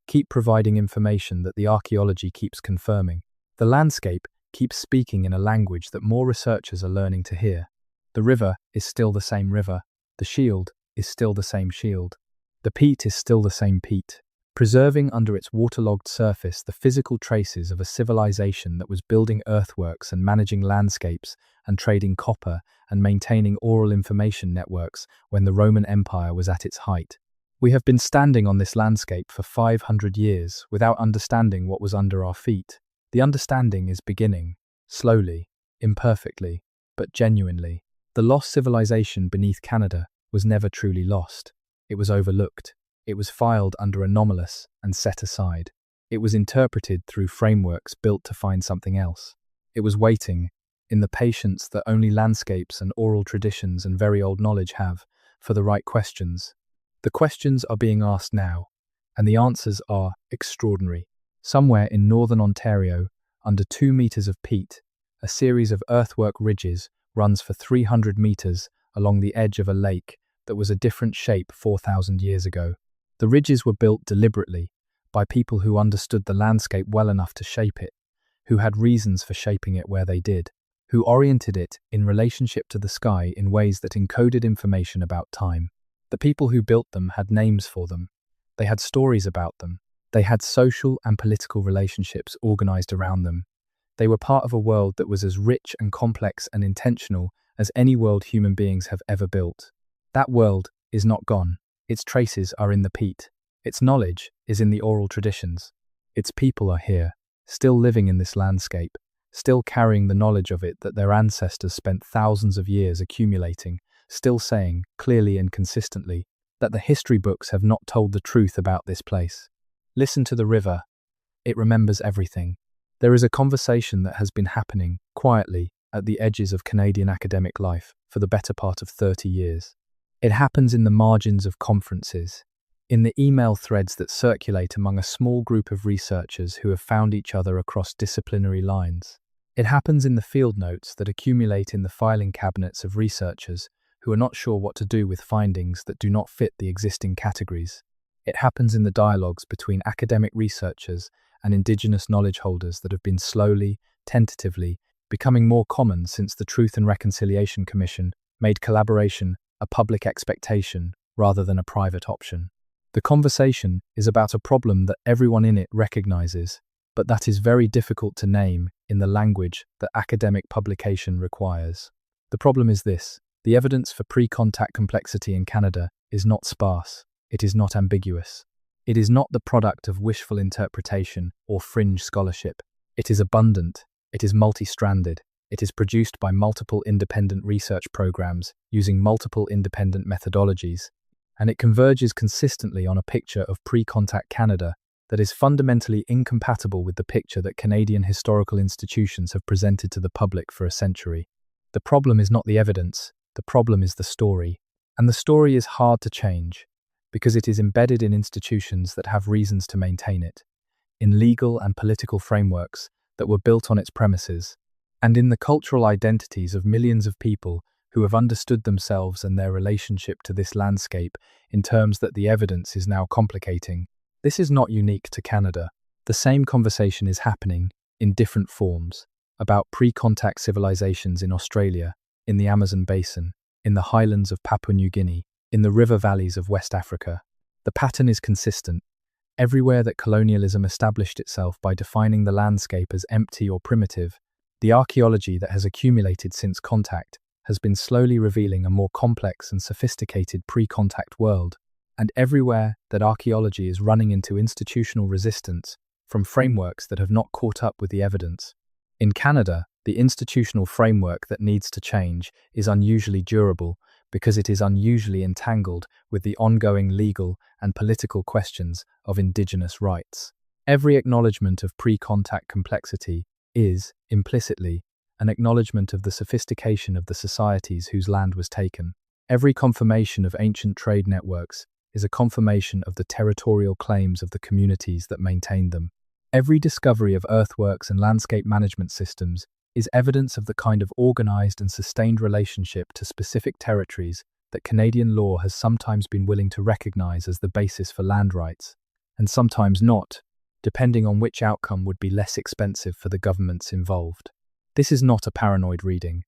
[SPEAKER 1] keep providing information that the archaeology keeps confirming. The landscape keeps speaking in a language that more researchers are learning to hear. The river is still the same river. The shield is still the same shield. The peat is still the same peat, preserving under its waterlogged surface the physical traces of a civilization that was building earthworks and managing landscapes and trading copper and maintaining oral information networks when the Roman Empire was at its height. We have been standing on this landscape for 500 years without understanding what was under our feet. The understanding is beginning, slowly, imperfectly, but genuinely. The lost civilization beneath Canada was never truly lost. It was overlooked. It was filed under anomalous and set aside. It was interpreted through frameworks built to find something else. It was waiting, in the patience that only landscapes and oral traditions and very old knowledge have, for the right questions. The questions are being asked now, and the answers are extraordinary. Somewhere in northern Ontario, under 2 meters of peat, a series of earthwork ridges runs for 300 meters along the edge of a lake that was a different shape 4,000 years ago. The ridges were built deliberately by people who understood the landscape well enough to shape it, who had reasons for shaping it where they did, who oriented it in relationship to the sky in ways that encoded information about time. The people who built them had names for them. They had stories about them. They had social and political relationships organized around them. They were part of a world that was as rich and complex and intentional as any world human beings have ever built. That world is not gone. Its traces are in the peat. Its knowledge is in the oral traditions. Its people are here, still living in this landscape, still carrying the knowledge of it that their ancestors spent thousands of years accumulating, still saying, clearly and consistently, that the history books have not told the truth about this place. Listen to the river. It remembers everything. There is a conversation that has been happening, quietly, at the edges of Canadian academic life for the better part of 30 years. It happens in the margins of conferences, in the email threads that circulate among a small group of researchers who have found each other across disciplinary lines. It happens in the field notes that accumulate in the filing cabinets of researchers who are not sure what to do with findings that do not fit the existing categories. It happens in the dialogues between academic researchers and Indigenous knowledge holders that have been slowly, tentatively, becoming more common since the Truth and Reconciliation Commission made collaboration a public expectation rather than a private option. The conversation is about a problem that everyone in it recognizes, but that is very difficult to name in the language that academic publication requires. The problem is this: the evidence for pre-contact complexity in Canada is not sparse, it is not ambiguous. It is not the product of wishful interpretation or fringe scholarship. It is abundant, it is multi-stranded, it is produced by multiple independent research programs using multiple independent methodologies, and it converges consistently on a picture of pre-contact Canada that is fundamentally incompatible with the picture that Canadian historical institutions have presented to the public for a century. The problem is not the evidence, the problem is the story. And the story is hard to change, because it is embedded in institutions that have reasons to maintain it, in legal and political frameworks that were built on its premises, and in the cultural identities of millions of people who have understood themselves and their relationship to this landscape in terms that the evidence is now complicating. This is not unique to Canada. The same conversation is happening, in different forms, about pre-contact civilizations in Australia, in the Amazon basin, in the highlands of Papua New Guinea, in the river valleys of West Africa. The pattern is consistent. Everywhere that colonialism established itself by defining the landscape as empty or primitive, the archaeology that has accumulated since contact has been slowly revealing a more complex and sophisticated pre-contact world. And everywhere that archaeology is running into institutional resistance from frameworks that have not caught up with the evidence. In Canada, the institutional framework that needs to change is unusually durable because it is unusually entangled with the ongoing legal and political questions of Indigenous rights. Every acknowledgement of pre-contact complexity is, implicitly, an acknowledgement of the sophistication of the societies whose land was taken. Every confirmation of ancient trade networks is a confirmation of the territorial claims of the communities that maintained them. Every discovery of earthworks and landscape management systems is evidence of the kind of organized and sustained relationship to specific territories that Canadian law has sometimes been willing to recognize as the basis for land rights, and sometimes not, depending on which outcome would be less expensive for the governments involved. This is not a paranoid reading.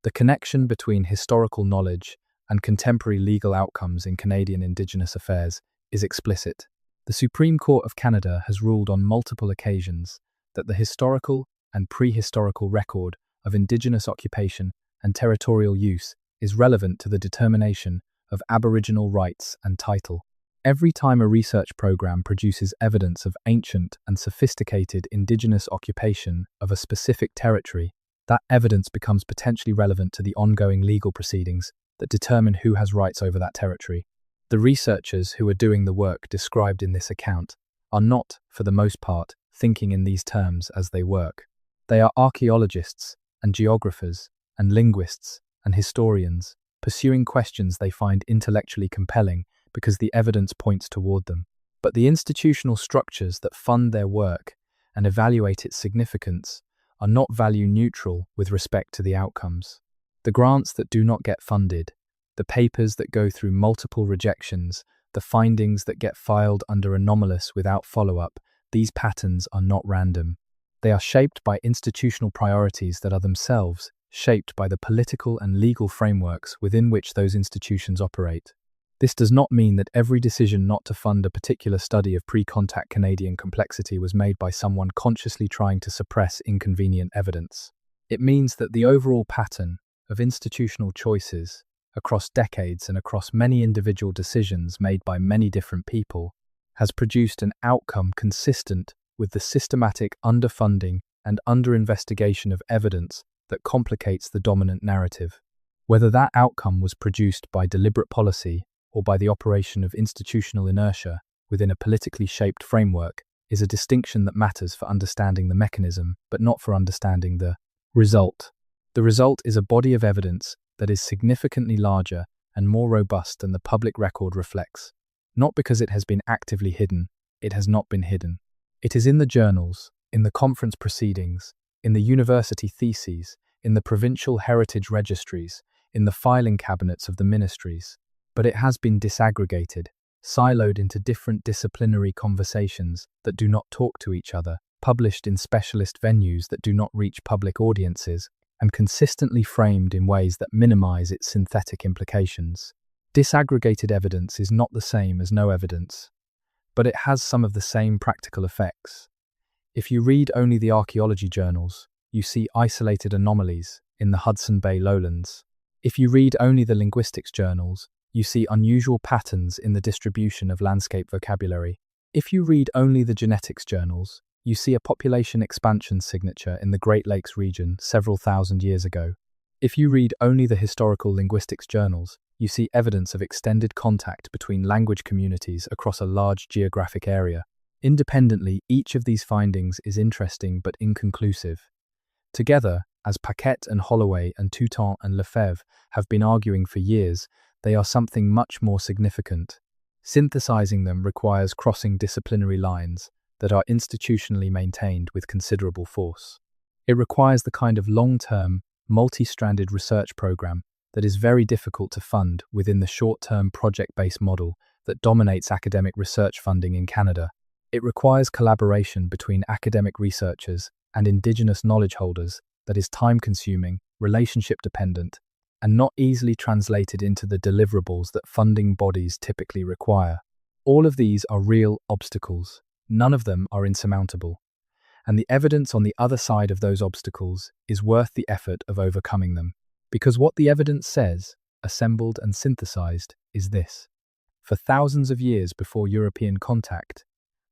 [SPEAKER 1] The connection between historical knowledge and contemporary legal outcomes in Canadian Indigenous affairs is explicit. The Supreme Court of Canada has ruled on multiple occasions that the historical and prehistorical record of Indigenous occupation and territorial use is relevant to the determination of Aboriginal rights and title. Every time a research program produces evidence of ancient and sophisticated Indigenous occupation of a specific territory, that evidence becomes potentially relevant to the ongoing legal proceedings that determine who has rights over that territory. The researchers who are doing the work described in this account are not, for the most part, thinking in these terms as they work. They are archaeologists and geographers and linguists and historians, pursuing questions they find intellectually compelling because the evidence points toward them. But the institutional structures that fund their work and evaluate its significance are not value neutral with respect to the outcomes. The grants that do not get funded, the papers that go through multiple rejections, the findings that get filed under anomalous without follow-up, these patterns are not random. They are shaped by institutional priorities that are themselves shaped by the political and legal frameworks within which those institutions operate. This does not mean that every decision not to fund a particular study of pre-contact Canadian complexity was made by someone consciously trying to suppress inconvenient evidence. It means that the overall pattern of institutional choices across decades and across many individual decisions made by many different people, has produced an outcome consistent with the systematic underfunding and underinvestigation of evidence that complicates the dominant narrative. Whether that outcome was produced by deliberate policy or by the operation of institutional inertia within a politically shaped framework is a distinction that matters for understanding the mechanism, but not for understanding the result. The result is a body of evidence that is significantly larger and more robust than the public record reflects. Not because it has been actively hidden, it has not been hidden. It is in the journals, in the conference proceedings, in the university theses, in the provincial heritage registries, in the filing cabinets of the ministries. But it has been disaggregated, siloed into different disciplinary conversations that do not talk to each other, published in specialist venues that do not reach public audiences, and consistently framed in ways that minimize its synthetic implications. Disaggregated evidence is not the same as no evidence, but it has some of the same practical effects. If you read only the archaeology journals, you see isolated anomalies in the Hudson Bay lowlands. If you read only the linguistics journals, you see unusual patterns in the distribution of landscape vocabulary. If you read only the genetics journals, you see a population expansion signature in the Great Lakes region several thousand years ago. If you read only the historical linguistics journals, you see evidence of extended contact between language communities across a large geographic area. Independently, each of these findings is interesting but inconclusive. Together, as Paquette and Holloway and Toutant and Lefebvre have been arguing for years, they are something much more significant. Synthesizing them requires crossing disciplinary lines that are institutionally maintained with considerable force. It requires the kind of long-term, multi-stranded research program that is very difficult to fund within the short-term project-based model that dominates academic research funding in Canada. It requires collaboration between academic researchers and Indigenous knowledge holders that is time-consuming, relationship-dependent, and not easily translated into the deliverables that funding bodies typically require. All of these are real obstacles. None of them are insurmountable. And the evidence on the other side of those obstacles is worth the effort of overcoming them. Because what the evidence says, assembled and synthesized, is this. For thousands of years before European contact,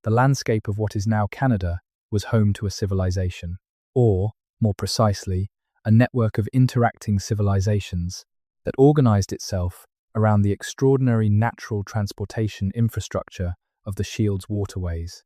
[SPEAKER 1] the landscape of what is now Canada was home to a civilization, or, more precisely, a network of interacting civilizations that organized itself around the extraordinary natural transportation infrastructure of the Shields waterways,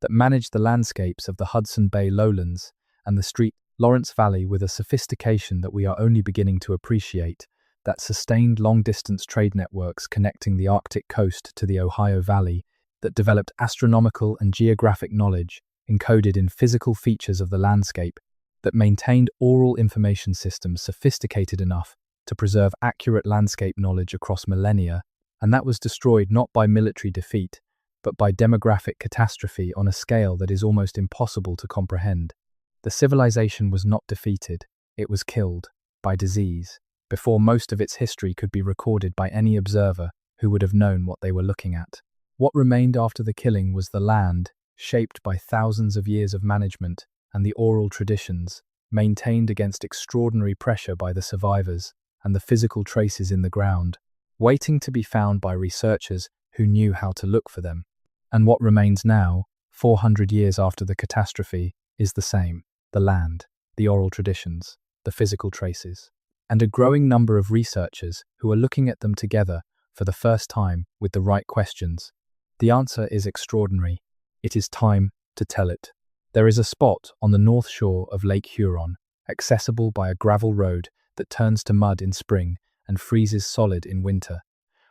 [SPEAKER 1] that managed the landscapes of the Hudson Bay lowlands and the St. Lawrence Valley with a sophistication that we are only beginning to appreciate, that sustained long-distance trade networks connecting the Arctic coast to the Ohio Valley, that developed astronomical and geographic knowledge encoded in physical features of the landscape, that maintained oral information systems sophisticated enough to preserve accurate landscape knowledge across millennia, and that was destroyed not by military defeat, but by demographic catastrophe on a scale that is almost impossible to comprehend. The civilization was not defeated, it was killed, by disease, before most of its history could be recorded by any observer who would have known what they were looking at. What remained after the killing was the land, shaped by thousands of years of management, and the oral traditions, maintained against extraordinary pressure by the survivors and the physical traces in the ground, waiting to be found by researchers who knew how to look for them. And what remains now, 400 years after the catastrophe, is the same: the land, the oral traditions, the physical traces, and a growing number of researchers who are looking at them together for the first time with the right questions. The answer is extraordinary. It is time to tell it. There is a spot on the north shore of Lake Huron, accessible by a gravel road that turns to mud in spring and freezes solid in winter,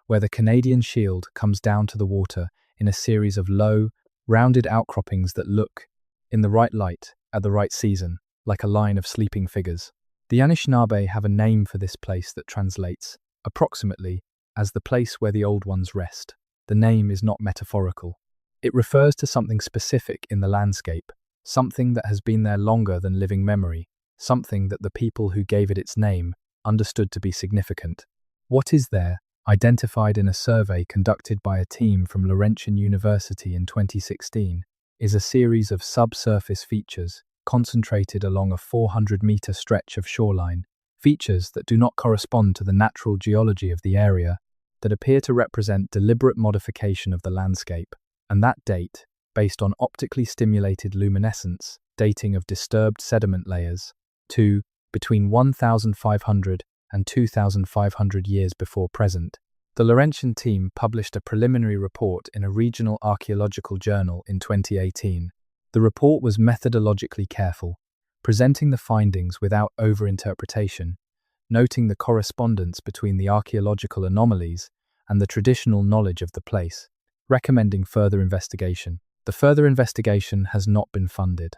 [SPEAKER 1] where the Canadian Shield comes down to the water in a series of low, rounded outcroppings that look, in the right light, at the right season, like a line of sleeping figures. The Anishinaabe have a name for this place that translates, approximately, as the place where the old ones rest. The name is not metaphorical. It refers to something specific in the landscape, something that has been there longer than living memory, something that the people who gave it its name understood to be significant. What is there, identified in a survey conducted by a team from Laurentian University in 2016, is a series of subsurface features concentrated along a 400-meter stretch of shoreline, features that do not correspond to the natural geology of the area, that appear to represent deliberate modification of the landscape, and that date, based on optically stimulated luminescence, dating of disturbed sediment layers, to between 1,500 and 2,500 years before present. The Laurentian team published a preliminary report in a regional archaeological journal in 2018. The report was methodologically careful, presenting the findings without over-interpretation, noting the correspondence between the archaeological anomalies and the traditional knowledge of the place, recommending further investigation. The further investigation has not been funded.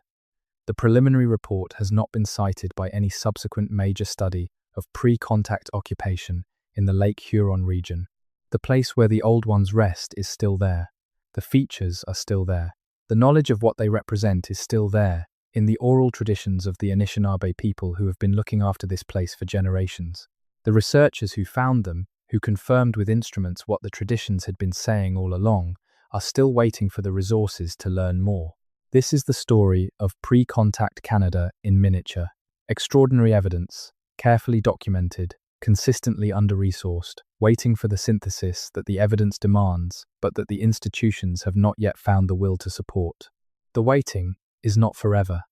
[SPEAKER 1] The preliminary report has not been cited by any subsequent major study of pre-contact occupation in the Lake Huron region. The place where the old ones rest is still there. The features are still there. The knowledge of what they represent is still there, in the oral traditions of the Anishinaabe people who have been looking after this place for generations. The researchers who found them, who confirmed with instruments what the traditions had been saying all along, are still waiting for the resources to learn more. This is the story of pre-contact Canada in miniature. Extraordinary evidence, carefully documented, consistently under-resourced, waiting for the synthesis that the evidence demands, but that the institutions have not yet found the will to support. The waiting is not forever.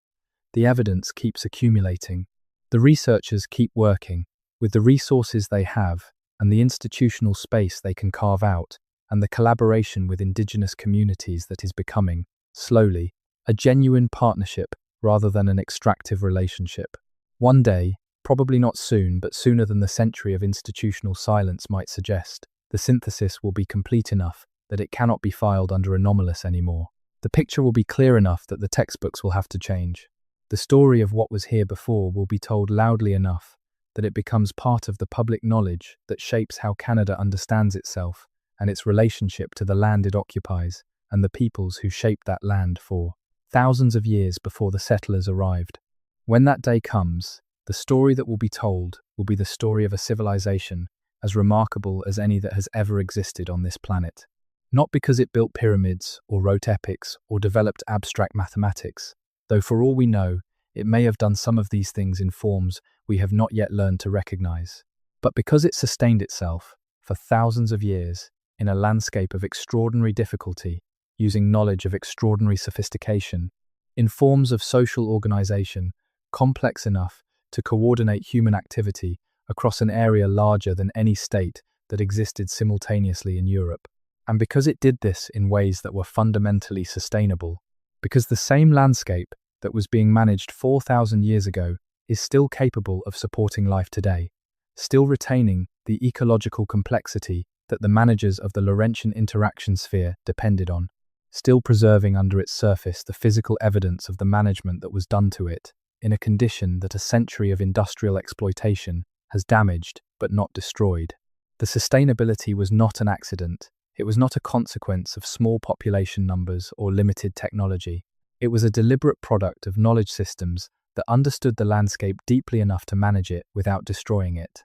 [SPEAKER 1] The evidence keeps accumulating. The researchers keep working, with the resources they have, and the institutional space they can carve out, and the collaboration with Indigenous communities that is becoming, slowly, a genuine partnership rather than an extractive relationship. One day, probably not soon, but sooner than the century of institutional silence might suggest, the synthesis will be complete enough that it cannot be filed under anomalous anymore. The picture will be clear enough that the textbooks will have to change. The story of what was here before will be told loudly enough that it becomes part of the public knowledge that shapes how Canada understands itself and its relationship to the land it occupies and the peoples who shaped that land for thousands of years before the settlers arrived. When that day comes, the story that will be told will be the story of a civilization as remarkable as any that has ever existed on this planet. Not because it built pyramids or wrote epics or developed abstract mathematics, though for all we know, it may have done some of these things in forms we have not yet learned to recognize, but because it sustained itself for thousands of years in a landscape of extraordinary difficulty, using knowledge of extraordinary sophistication, in forms of social organization complex enough to coordinate human activity across an area larger than any state that existed simultaneously in Europe. And because it did this in ways that were fundamentally sustainable, because the same landscape that was being managed 4,000 years ago is still capable of supporting life today, still retaining the ecological complexity that the managers of the Laurentian interaction sphere depended on, still preserving under its surface the physical evidence of the management that was done to it, in a condition that a century of industrial exploitation has damaged but not destroyed. The sustainability was not an accident. It was not a consequence of small population numbers or limited technology. It was a deliberate product of knowledge systems that understood the landscape deeply enough to manage it without destroying it.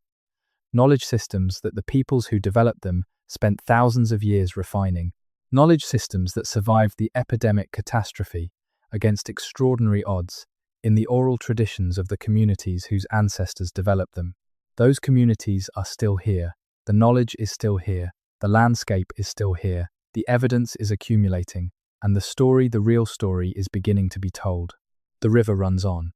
[SPEAKER 1] Knowledge systems that the peoples who developed them spent thousands of years refining. Knowledge systems that survived the epidemic catastrophe against extraordinary odds in the oral traditions of the communities whose ancestors developed them. Those communities are still here. The knowledge is still here. The landscape is still here, the evidence is accumulating, and the story, the real story, is beginning to be told. The river runs on.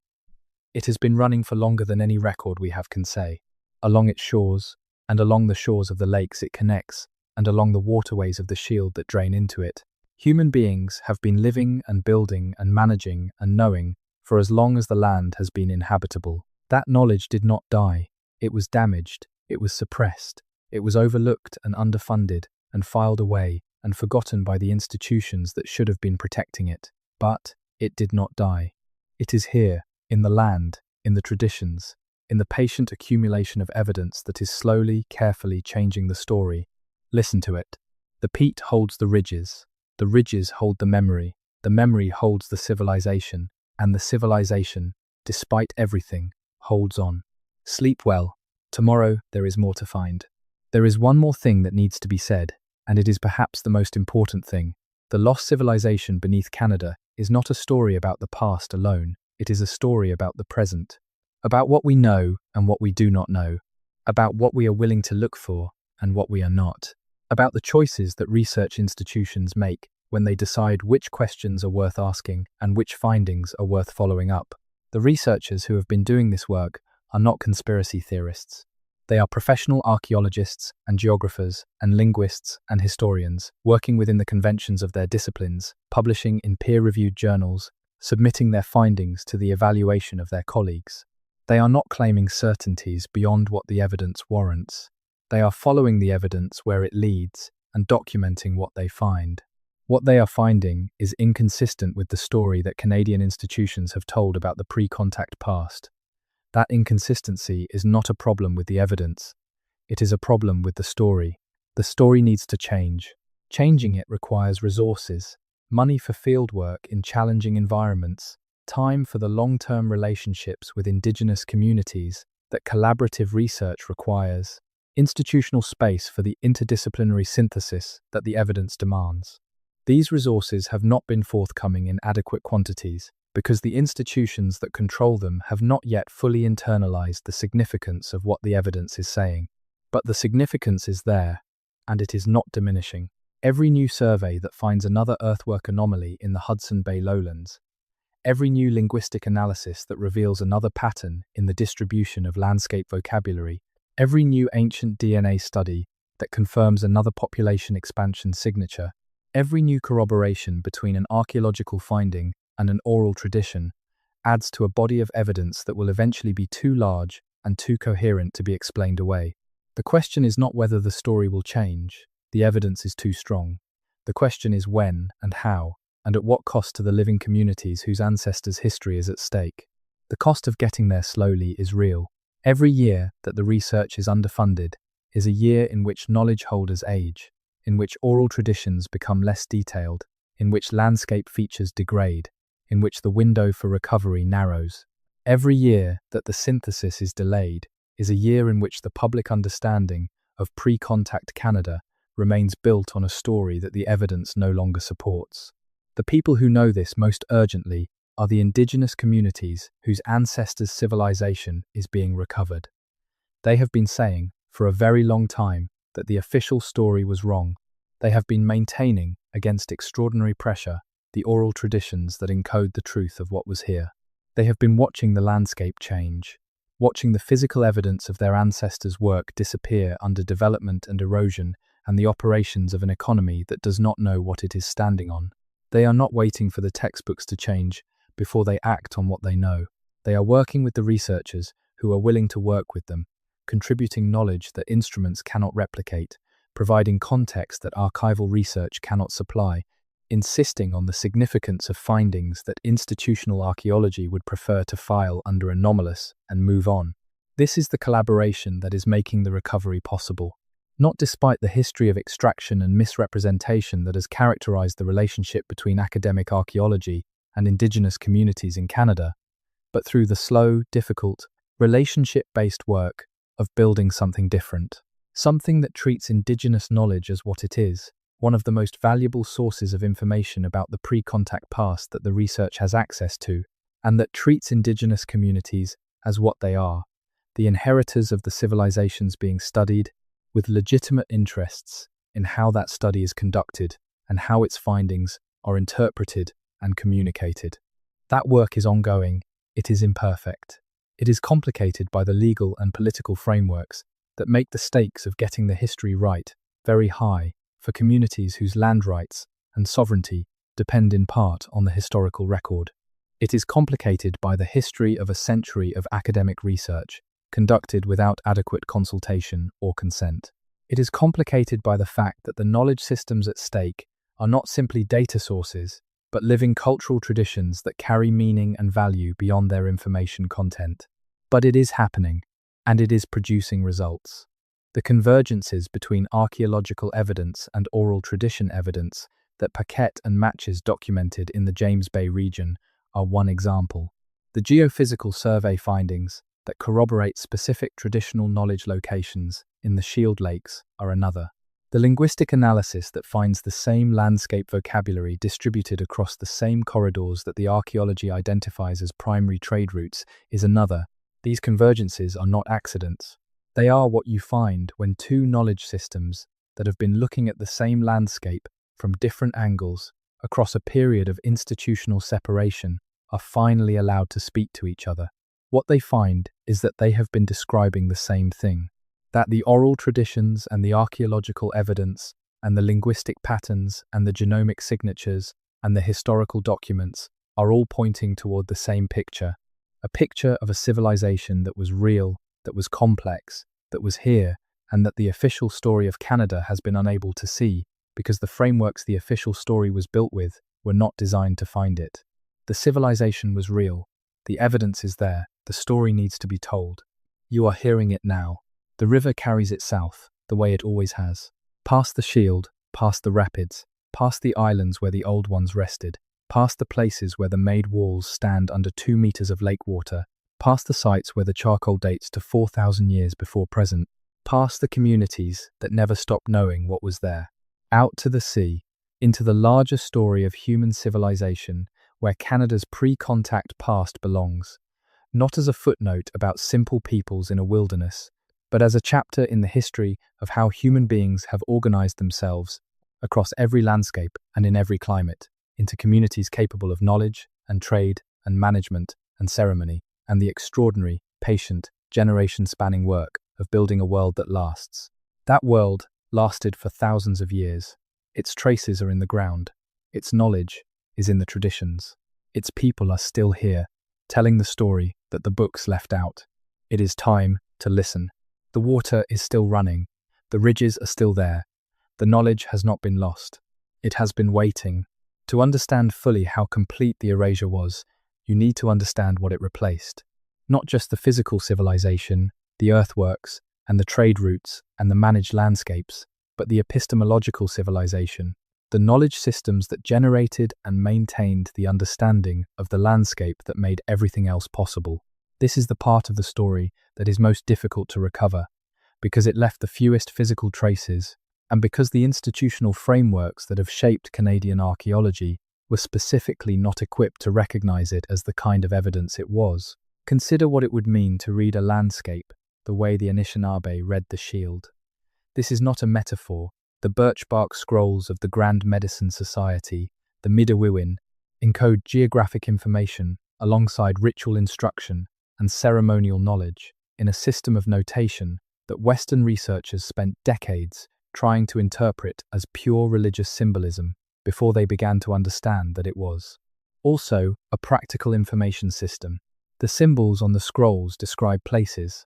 [SPEAKER 1] It has been running for longer than any record we have can say. Along its shores, and along the shores of the lakes it connects, and along the waterways of the shield that drain into it, human beings have been living and building and managing and knowing for as long as the land has been inhabitable. That knowledge did not die. It was damaged. It was suppressed. It was overlooked and underfunded and filed away and forgotten by the institutions that should have been protecting it. But it did not die. It is here, in the land, in the traditions, in the patient accumulation of evidence that is slowly, carefully changing the story. Listen to it. The peat holds the ridges hold the memory holds the civilization, and the civilization, despite everything, holds on. Sleep well. Tomorrow there is more to find. There is one more thing that needs to be said, and it is perhaps the most important thing. The lost civilization beneath Canada is not a story about the past alone, it is a story about the present. about what we know and what we do not know, about what we are willing to look for and what we are not, about the choices that research institutions make when they decide which questions are worth asking and which findings are worth following up. The researchers who have been doing this work are not conspiracy theorists. They are professional archaeologists and geographers and linguists and historians working within the conventions of their disciplines, publishing in peer-reviewed journals, submitting their findings to the evaluation of their colleagues. They are not claiming certainties beyond what the evidence warrants. They are following the evidence where it leads and documenting what they find. What they are finding is inconsistent with the story that Canadian institutions have told about the pre-contact past. That inconsistency is not a problem with the evidence. It is a problem with the story. The story needs to change. Changing it requires resources, money for fieldwork in challenging environments, time for the long-term relationships with Indigenous communities that collaborative research requires, institutional space for the interdisciplinary synthesis that the evidence demands. These resources have not been forthcoming in adequate quantities because the institutions that control them have not yet fully internalized the significance of what the evidence is saying. But the significance is there, and it is not diminishing. Every new survey that finds another earthwork anomaly in the Hudson Bay lowlands, every new linguistic analysis that reveals another pattern in the distribution of landscape vocabulary, every new ancient DNA study that confirms another population expansion signature, every new corroboration between an archaeological finding and an oral tradition adds to a body of evidence that will eventually be too large and too coherent to be explained away. The question is not whether the story will change. The evidence is too strong. The question is when and how, and at what cost to the living communities whose ancestors' history is at stake. The cost of getting there slowly is real. Every year that the research is underfunded is a year in which knowledge holders age, in which oral traditions become less detailed, in which landscape features degrade, in which the window for recovery narrows. Every year that the synthesis is delayed is a year in which the public understanding of pre-contact Canada remains built on a story that the evidence no longer supports. The people who know this most urgently are the Indigenous communities whose ancestors' civilization is being recovered. They have been saying, for a very long time, that the official story was wrong. They have been maintaining, against extraordinary pressure, the oral traditions that encode the truth of what was here. They have been watching the landscape change, watching the physical evidence of their ancestors' work disappear under development and erosion and the operations of an economy that does not know what it is standing on. They are not waiting for the textbooks to change before they act on what they know. They are working with the researchers who are willing to work with them, contributing knowledge that instruments cannot replicate, providing context that archival research cannot supply, insisting on the significance of findings that institutional archaeology would prefer to file under anomalous and move on. This is the collaboration that is making the recovery possible, not despite the history of extraction and misrepresentation that has characterized the relationship between academic archaeology and Indigenous communities in Canada, but through the slow, difficult, relationship-based work of building something different, something that treats Indigenous knowledge as what it is, one of the most valuable sources of information about the pre-contact past that the research has access to, and that treats Indigenous communities as what they are, the inheritors of the civilizations being studied, with legitimate interests in how that study is conducted and how its findings are interpreted and communicated. That work is ongoing, it is imperfect. It is complicated by the legal and political frameworks that make the stakes of getting the history right very high for communities whose land rights and sovereignty depend in part on the historical record. It is complicated by the history of a century of academic research conducted without adequate consultation or consent. It is complicated by the fact that the knowledge systems at stake are not simply data sources, but living cultural traditions that carry meaning and value beyond their information content. But it is happening, and it is producing results. The convergences between archaeological evidence and oral tradition evidence that Paquette and Matches documented in the James Bay region are one example. The geophysical survey findings that corroborate specific traditional knowledge locations in the Shield Lakes are another. The linguistic analysis that finds the same landscape vocabulary distributed across the same corridors that the archaeology identifies as primary trade routes is another, These convergences are not accidents. They are what you find when two knowledge systems that have been looking at the same landscape from different angles across a period of institutional separation are finally allowed to speak to each other. What they find is that they have been describing the same thing, that the oral traditions and the archaeological evidence and the linguistic patterns and the genomic signatures and the historical documents are all pointing toward the same picture, a picture of a civilization that was real, that was complex, that was here, and that the official story of Canada has been unable to see because the frameworks the official story was built with were not designed to find it. The civilization was real. The evidence is there. The story needs to be told. You are hearing it now. The river carries it south, the way it always has. Past the shield, past the rapids, past the islands where the old ones rested, past the places where the made walls stand under 2 meters of lake water, past the sites where the charcoal dates to 4,000 years before present, past the communities that never stopped knowing what was there, out to the sea, into the larger story of human civilization where Canada's pre-contact past belongs, not as a footnote about simple peoples in a wilderness, but as a chapter in the history of how human beings have organized themselves across every landscape and in every climate, into communities capable of knowledge and trade and management and ceremony, and the extraordinary, patient, generation-spanning work of building a world that lasts. That world lasted for thousands of years. Its traces are in the ground. Its knowledge is in the traditions. Its people are still here, telling the story that the books left out. It is time to listen. The water is still running. The ridges are still there. The knowledge has not been lost. It has been waiting. To understand fully how complete the erasure was, you need to understand what it replaced. Not just the physical civilization, the earthworks, and the trade routes, and the managed landscapes, but the epistemological civilization, the knowledge systems that generated and maintained the understanding of the landscape that made everything else possible. This is the part of the story that is most difficult to recover, because it left the fewest physical traces, and because the institutional frameworks that have shaped Canadian archaeology were specifically not equipped to recognize it as the kind of evidence it was. Consider what it would mean to read a landscape the way the Anishinaabe read the shield. This is not a metaphor. The birch bark scrolls of the Grand Medicine Society, the Midewiwin, encode geographic information alongside ritual instruction and ceremonial knowledge in a system of notation that Western researchers spent decades trying to interpret as pure religious symbolism before they began to understand that it was. Also, a practical information system. The symbols on the scrolls describe places.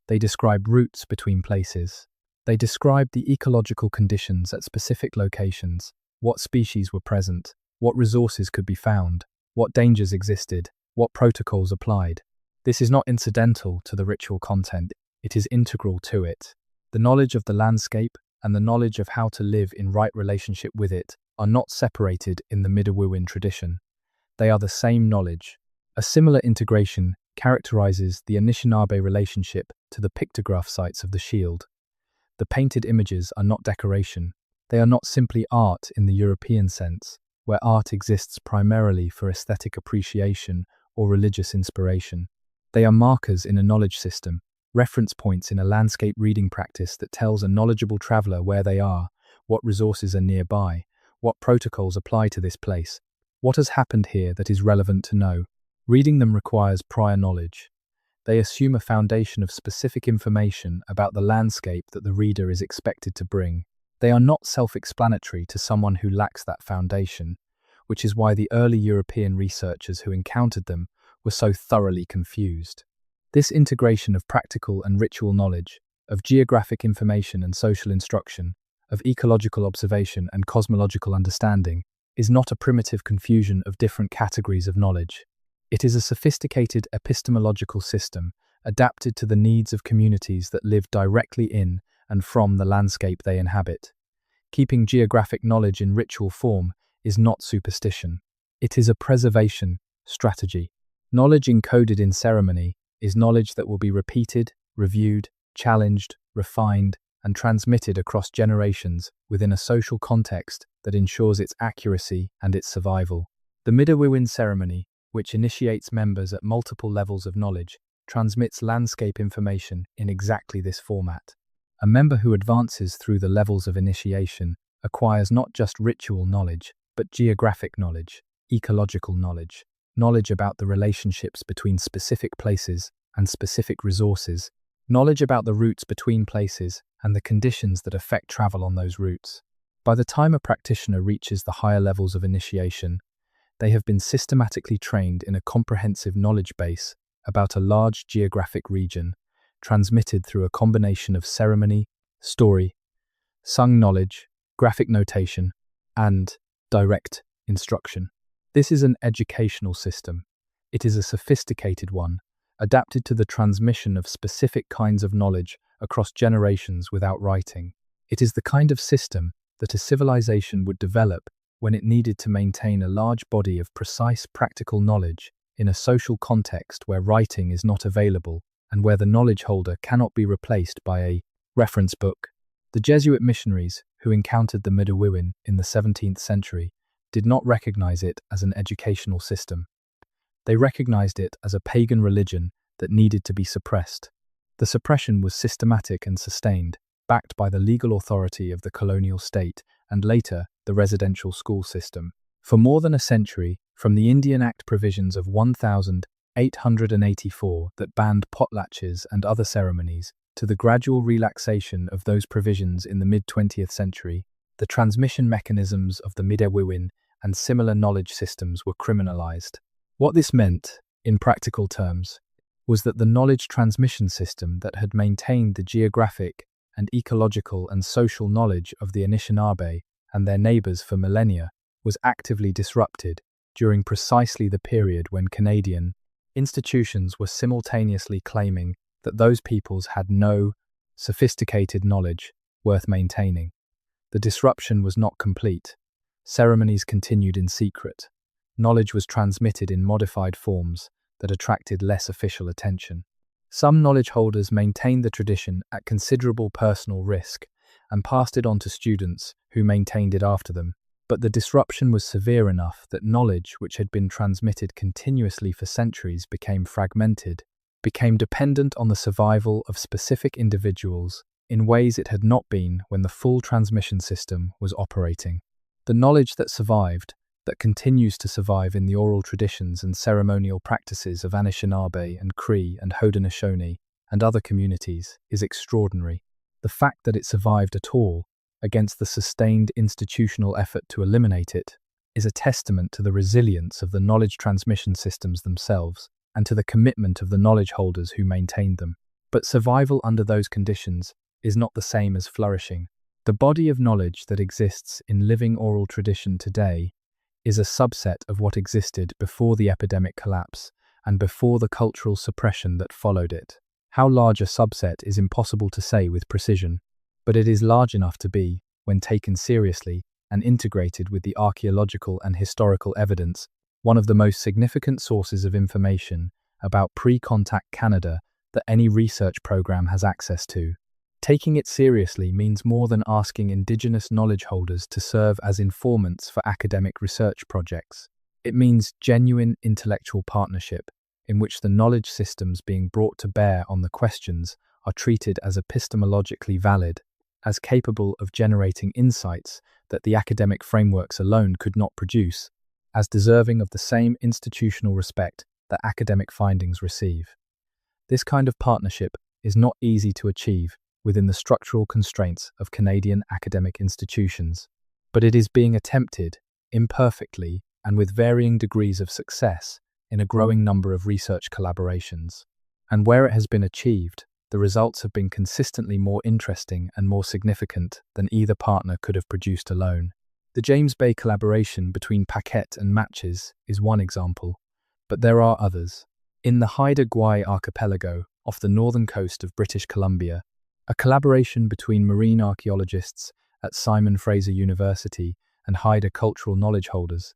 [SPEAKER 1] They describe routes between places. They describe the ecological conditions at specific locations, what species were present, what resources could be found, what dangers existed, what protocols applied. This is not incidental to the ritual content, it is integral to it. The knowledge of the landscape and the knowledge of how to live in right relationship with it are not separated in the Midewiwin tradition. They are the same knowledge. A similar integration characterizes the Anishinaabe relationship to the pictograph sites of the shield. The painted images are not decoration. They are not simply art in the European sense, where art exists primarily for aesthetic appreciation or religious inspiration. They are markers in a knowledge system, reference points in a landscape reading practice that tells a knowledgeable traveler where they are, what resources are nearby, what protocols apply to this place, what has happened here that is relevant to know. Reading them requires prior knowledge. They assume a foundation of specific information about the landscape that the reader is expected to bring. They are not self-explanatory to someone who lacks that foundation, which is why the early European researchers who encountered them were so thoroughly confused. This integration of practical and ritual knowledge, of geographic information and social instruction, of ecological observation and cosmological understanding, is not a primitive confusion of different categories of knowledge. It is a sophisticated epistemological system adapted to the needs of communities that live directly in and from the landscape they inhabit. Keeping geographic knowledge in ritual form is not superstition. It is a preservation strategy. Knowledge encoded in ceremony is knowledge that will be repeated, reviewed, challenged, refined, and transmitted across generations within a social context that ensures its accuracy and its survival. The Midewiwin ceremony, which initiates members at multiple levels of knowledge, transmits landscape information in exactly this format. A member who advances through the levels of initiation acquires not just ritual knowledge, but geographic knowledge, ecological knowledge, knowledge about the relationships between specific places and specific resources, knowledge about the routes between places and the conditions that affect travel on those routes. By the time a practitioner reaches the higher levels of initiation, they have been systematically trained in a comprehensive knowledge base about a large geographic region, transmitted through a combination of ceremony, story, sung knowledge, graphic notation, and direct instruction. This is an educational system. It is a sophisticated one, adapted to the transmission of specific kinds of knowledge across generations without writing. It is the kind of system that a civilization would develop when it needed to maintain a large body of precise practical knowledge in a social context where writing is not available and where the knowledge holder cannot be replaced by a reference book. The Jesuit missionaries who encountered the Midewiwin in the 17th century did not recognize it as an educational system. They recognized it as a pagan religion that needed to be suppressed. The suppression was systematic and sustained, backed by the legal authority of the colonial state and later the residential school system. For more than a century, from the Indian Act provisions of 1884 that banned potlatches and other ceremonies, to the gradual relaxation of those provisions in the mid-20th century, the transmission mechanisms of the Midewiwin and similar knowledge systems were criminalized. What this meant, in practical terms, was that the knowledge transmission system that had maintained the geographic and ecological and social knowledge of the Anishinaabe and their neighbors for millennia was actively disrupted during precisely the period when Canadian institutions were simultaneously claiming that those peoples had no sophisticated knowledge worth maintaining. The disruption was not complete. Ceremonies continued in secret. Knowledge was transmitted in modified forms that attracted less official attention. Some knowledge holders maintained the tradition at considerable personal risk and passed it on to students who maintained it after them. But the disruption was severe enough that knowledge which had been transmitted continuously for centuries became fragmented, became dependent on the survival of specific individuals in ways it had not been when the full transmission system was operating. The knowledge that survived, that continues to survive in the oral traditions and ceremonial practices of Anishinaabe and Cree and Haudenosaunee and other communities, is extraordinary. The fact that it survived at all, against the sustained institutional effort to eliminate it, is a testament to the resilience of the knowledge transmission systems themselves and to the commitment of the knowledge holders who maintained them. But survival under those conditions is not the same as flourishing. The body of knowledge that exists in living oral tradition today is a subset of what existed before the epidemic collapse and before the cultural suppression that followed it. How large a subset is impossible to say with precision, but it is large enough to be, when taken seriously and integrated with the archaeological and historical evidence, one of the most significant sources of information about pre-contact Canada that any research program has access to. Taking it seriously means more than asking Indigenous knowledge holders to serve as informants for academic research projects. It means genuine intellectual partnership, in which the knowledge systems being brought to bear on the questions are treated as epistemologically valid, as capable of generating insights that the academic frameworks alone could not produce, as deserving of the same institutional respect that academic findings receive. This kind of partnership is not easy to achieve within the structural constraints of Canadian academic institutions, but it is being attempted, imperfectly and with varying degrees of success, in a growing number of research collaborations. And where it has been achieved, the results have been consistently more interesting and more significant than either partner could have produced alone. The James Bay collaboration between Paquette and Matches is one example, but there are others. In the Haida Gwaii archipelago, off the northern coast of British Columbia, a collaboration between marine archaeologists at Simon Fraser University and Haida cultural knowledge holders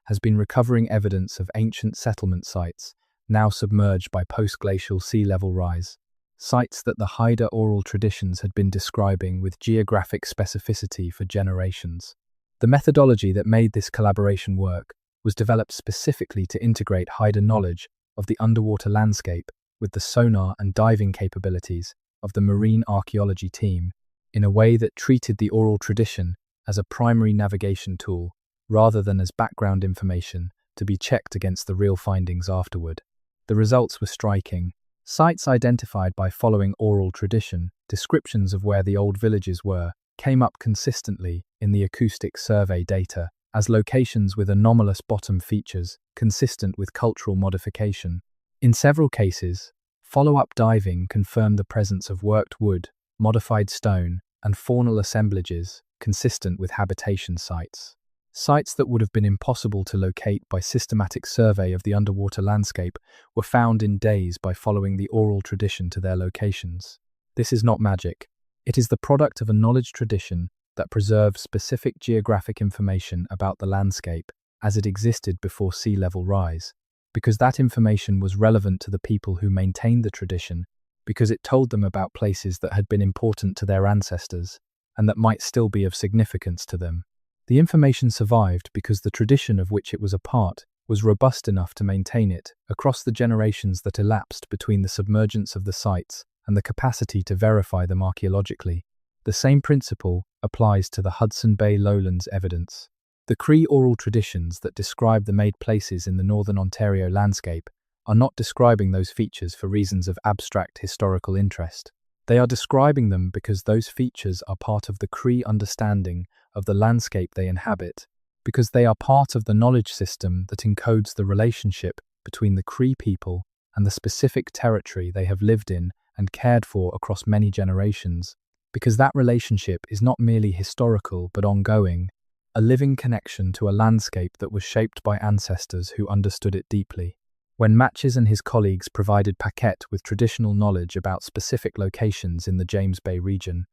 [SPEAKER 1] has been recovering evidence of ancient settlement sites now submerged by post-glacial sea level rise, sites that the Haida oral traditions had been describing with geographic specificity for generations. The methodology that made this collaboration work was developed specifically to integrate Haida knowledge of the underwater landscape with the sonar and diving capabilities of the marine archaeology team in a way that treated the oral tradition as a primary navigation tool rather than as background information to be checked against the real findings afterward. The results were striking. Sites identified by following oral tradition, descriptions of where the old villages were, came up consistently in the acoustic survey data as locations with anomalous bottom features consistent with cultural modification. In several cases, follow-up diving confirmed the presence of worked wood, modified stone, and faunal assemblages consistent with habitation sites. Sites that would have been impossible to locate by systematic survey of the underwater landscape were found in days by following the oral tradition to their locations. This is not magic. It is the product of a knowledge tradition that preserves specific geographic information about the landscape as it existed before sea level rise, because that information was relevant to the people who maintained the tradition, because it told them about places that had been important to their ancestors and that might still be of significance to them. The information survived because the tradition of which it was a part was robust enough to maintain it across the generations that elapsed between the submergence of the sites and the capacity to verify them archaeologically. The same principle applies to the Hudson Bay lowlands evidence. The Cree oral traditions that describe the made places in the northern Ontario landscape are not describing those features for reasons of abstract historical interest. They are describing them because those features are part of the Cree understanding of the landscape they inhabit, because they are part of the knowledge system that encodes the relationship between the Cree people and the specific territory they have lived in and cared for across many generations, because that relationship is not merely historical but ongoing, a living connection to a landscape that was shaped by ancestors who understood it deeply. When Matches and his colleagues provided Paquette with traditional knowledge about specific locations in the James Bay region,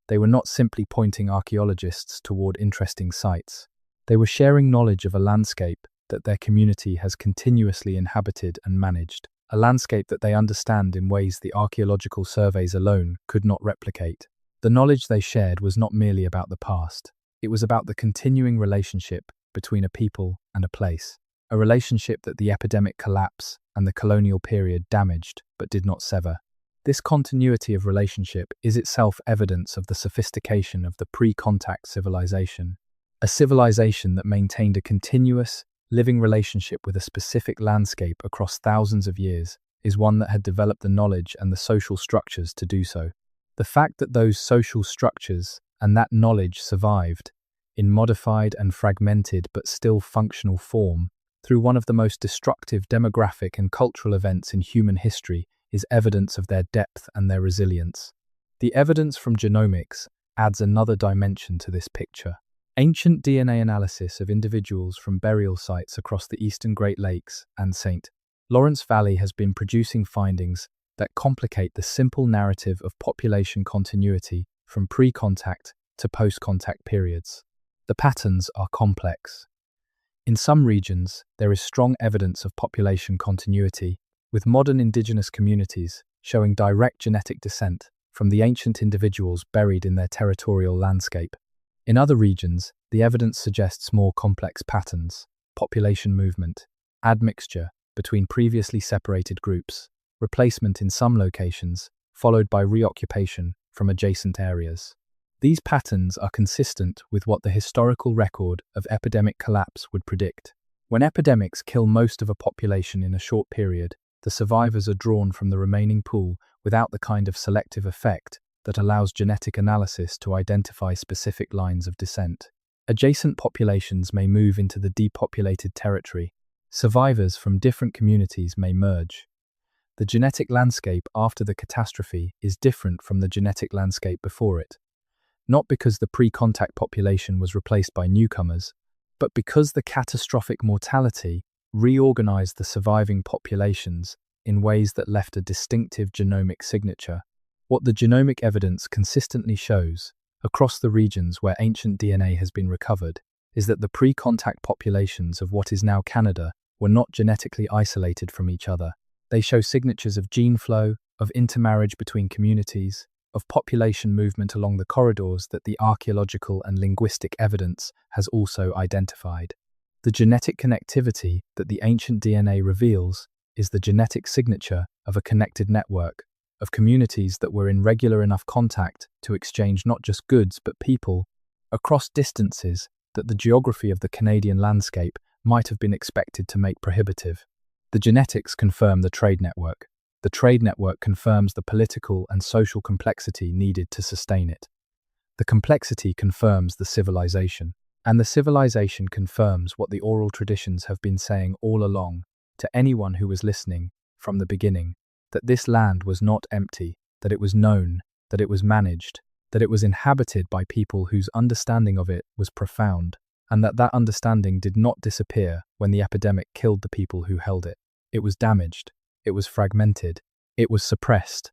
[SPEAKER 1] they were not simply pointing archaeologists toward interesting sites. They were sharing knowledge of a landscape that their community has continuously inhabited and managed, a landscape that they understand in ways the archaeological surveys alone could not replicate. The knowledge they shared was not merely about the past. It was about the continuing relationship between a people and a place, a relationship that the epidemic collapse and the colonial period damaged but did not sever. This continuity of relationship is itself evidence of the sophistication of the pre-contact civilization, a civilization that maintained a continuous, living relationship with a specific landscape across thousands of years is one that had developed the knowledge and the social structures to do so. The fact that those social structures and that knowledge survived, in modified and fragmented but still functional form, through one of the most destructive demographic and cultural events in human history, is evidence of their depth and their resilience. The evidence from genomics adds another dimension to this picture. Ancient DNA analysis of individuals from burial sites across the eastern Great Lakes and St. Lawrence Valley has been producing findings that complicate the simple narrative of population continuity from pre-contact to post-contact periods. The patterns are complex. In some regions, there is strong evidence of population continuity, with modern Indigenous communities showing direct genetic descent from the ancient individuals buried in their territorial landscape. In other regions, the evidence suggests more complex patterns: population movement, admixture between previously separated groups, replacement in some locations, followed by reoccupation from adjacent areas. These patterns are consistent with what the historical record of epidemic collapse would predict. When epidemics kill most of a population in a short period, the survivors are drawn from the remaining pool without the kind of selective effect that allows genetic analysis to identify specific lines of descent. Adjacent populations may move into the depopulated territory. Survivors from different communities may merge. The genetic landscape after the catastrophe is different from the genetic landscape before it, not because the pre-contact population was replaced by newcomers, but because the catastrophic mortality reorganized the surviving populations in ways that left a distinctive genomic signature. What the genomic evidence consistently shows, across the regions where ancient DNA has been recovered, is that the pre-contact populations of what is now Canada were not genetically isolated from each other. They show signatures of gene flow, of intermarriage between communities, of population movement along the corridors that the archaeological and linguistic evidence has also identified. The genetic connectivity that the ancient DNA reveals is the genetic signature of a connected network, of communities that were in regular enough contact to exchange not just goods but people, across distances that the geography of the Canadian landscape might have been expected to make prohibitive. The genetics confirm the trade network. The trade network confirms the political and social complexity needed to sustain it. The complexity confirms the civilization, and the civilization confirms what the oral traditions have been saying all along, to anyone who was listening from the beginning, that this land was not empty, that it was known, that it was managed, that it was inhabited by people whose understanding of it was profound, and that that understanding did not disappear when the epidemic killed the people who held it. It was damaged, it was fragmented, it was suppressed.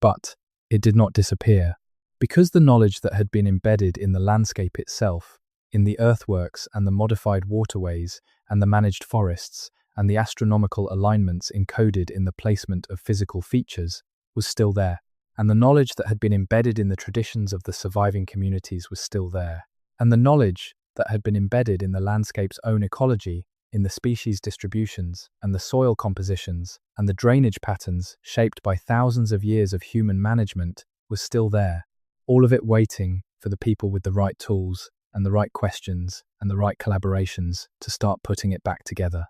[SPEAKER 1] But it did not disappear, because the knowledge that had been embedded in the landscape itself, in the earthworks and the modified waterways and the managed forests and the astronomical alignments encoded in the placement of physical features, was still there. And the knowledge that had been embedded in the traditions of the surviving communities was still there. And the knowledge that had been embedded in the landscape's own ecology, in the species distributions and the soil compositions and the drainage patterns shaped by thousands of years of human management, was still there. All of it waiting for the people with the right tools and the right questions and the right collaborations to start putting it back together.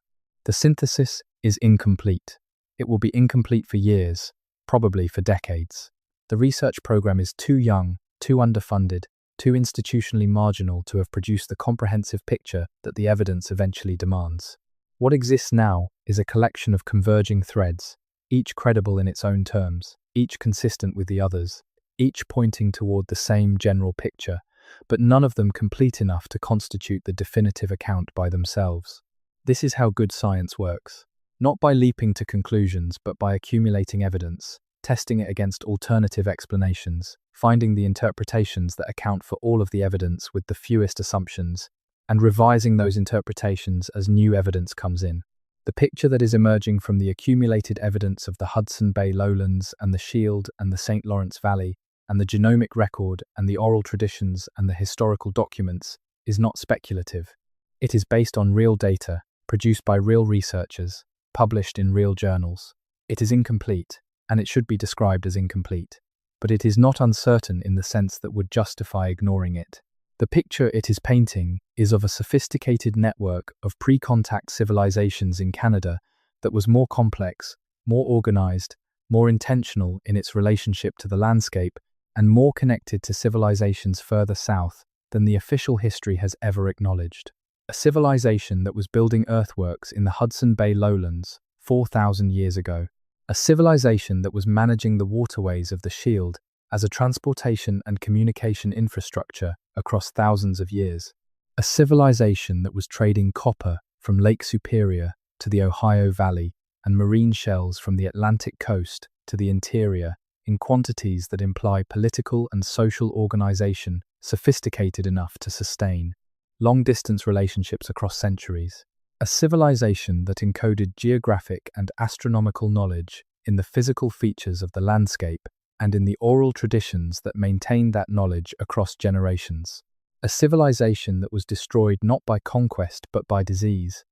[SPEAKER 1] The synthesis is incomplete. It will be incomplete for years, probably for decades. The research program is too young, too underfunded, too institutionally marginal to have produced the comprehensive picture that the evidence eventually demands. What exists now is a collection of converging threads, each credible in its own terms, each consistent with the others, each pointing toward the same general picture, but none of them complete enough to constitute the definitive account by themselves. This is how good science works, not by leaping to conclusions, but by accumulating evidence, testing it against alternative explanations, finding the interpretations that account for all of the evidence with the fewest assumptions, and revising those interpretations as new evidence comes in. The picture that is emerging from the accumulated evidence of the Hudson Bay lowlands and the Shield and the St. Lawrence Valley, and the genomic record and the oral traditions and the historical documents, is not speculative. It is based on real data, produced by real researchers, published in real journals. It is incomplete, and it should be described as incomplete, but it is not uncertain in the sense that would justify ignoring it. The picture it is painting is of a sophisticated network of pre-contact civilizations in Canada that was more complex, more organized, more intentional in its relationship to the landscape, and more connected to civilizations further south than the official history has ever acknowledged. A civilization that was building earthworks in the Hudson Bay lowlands 4,000 years ago. A civilization that was managing the waterways of the Shield as a transportation and communication infrastructure across thousands of years. A civilization that was trading copper from Lake Superior to the Ohio Valley and marine shells from the Atlantic coast to the interior in quantities that imply political and social organization sophisticated enough to sustain long-distance relationships across centuries. A civilization that encoded geographic and astronomical knowledge in the physical features of the landscape and in the oral traditions that maintained that knowledge across generations. A civilization that was destroyed not by conquest but by disease,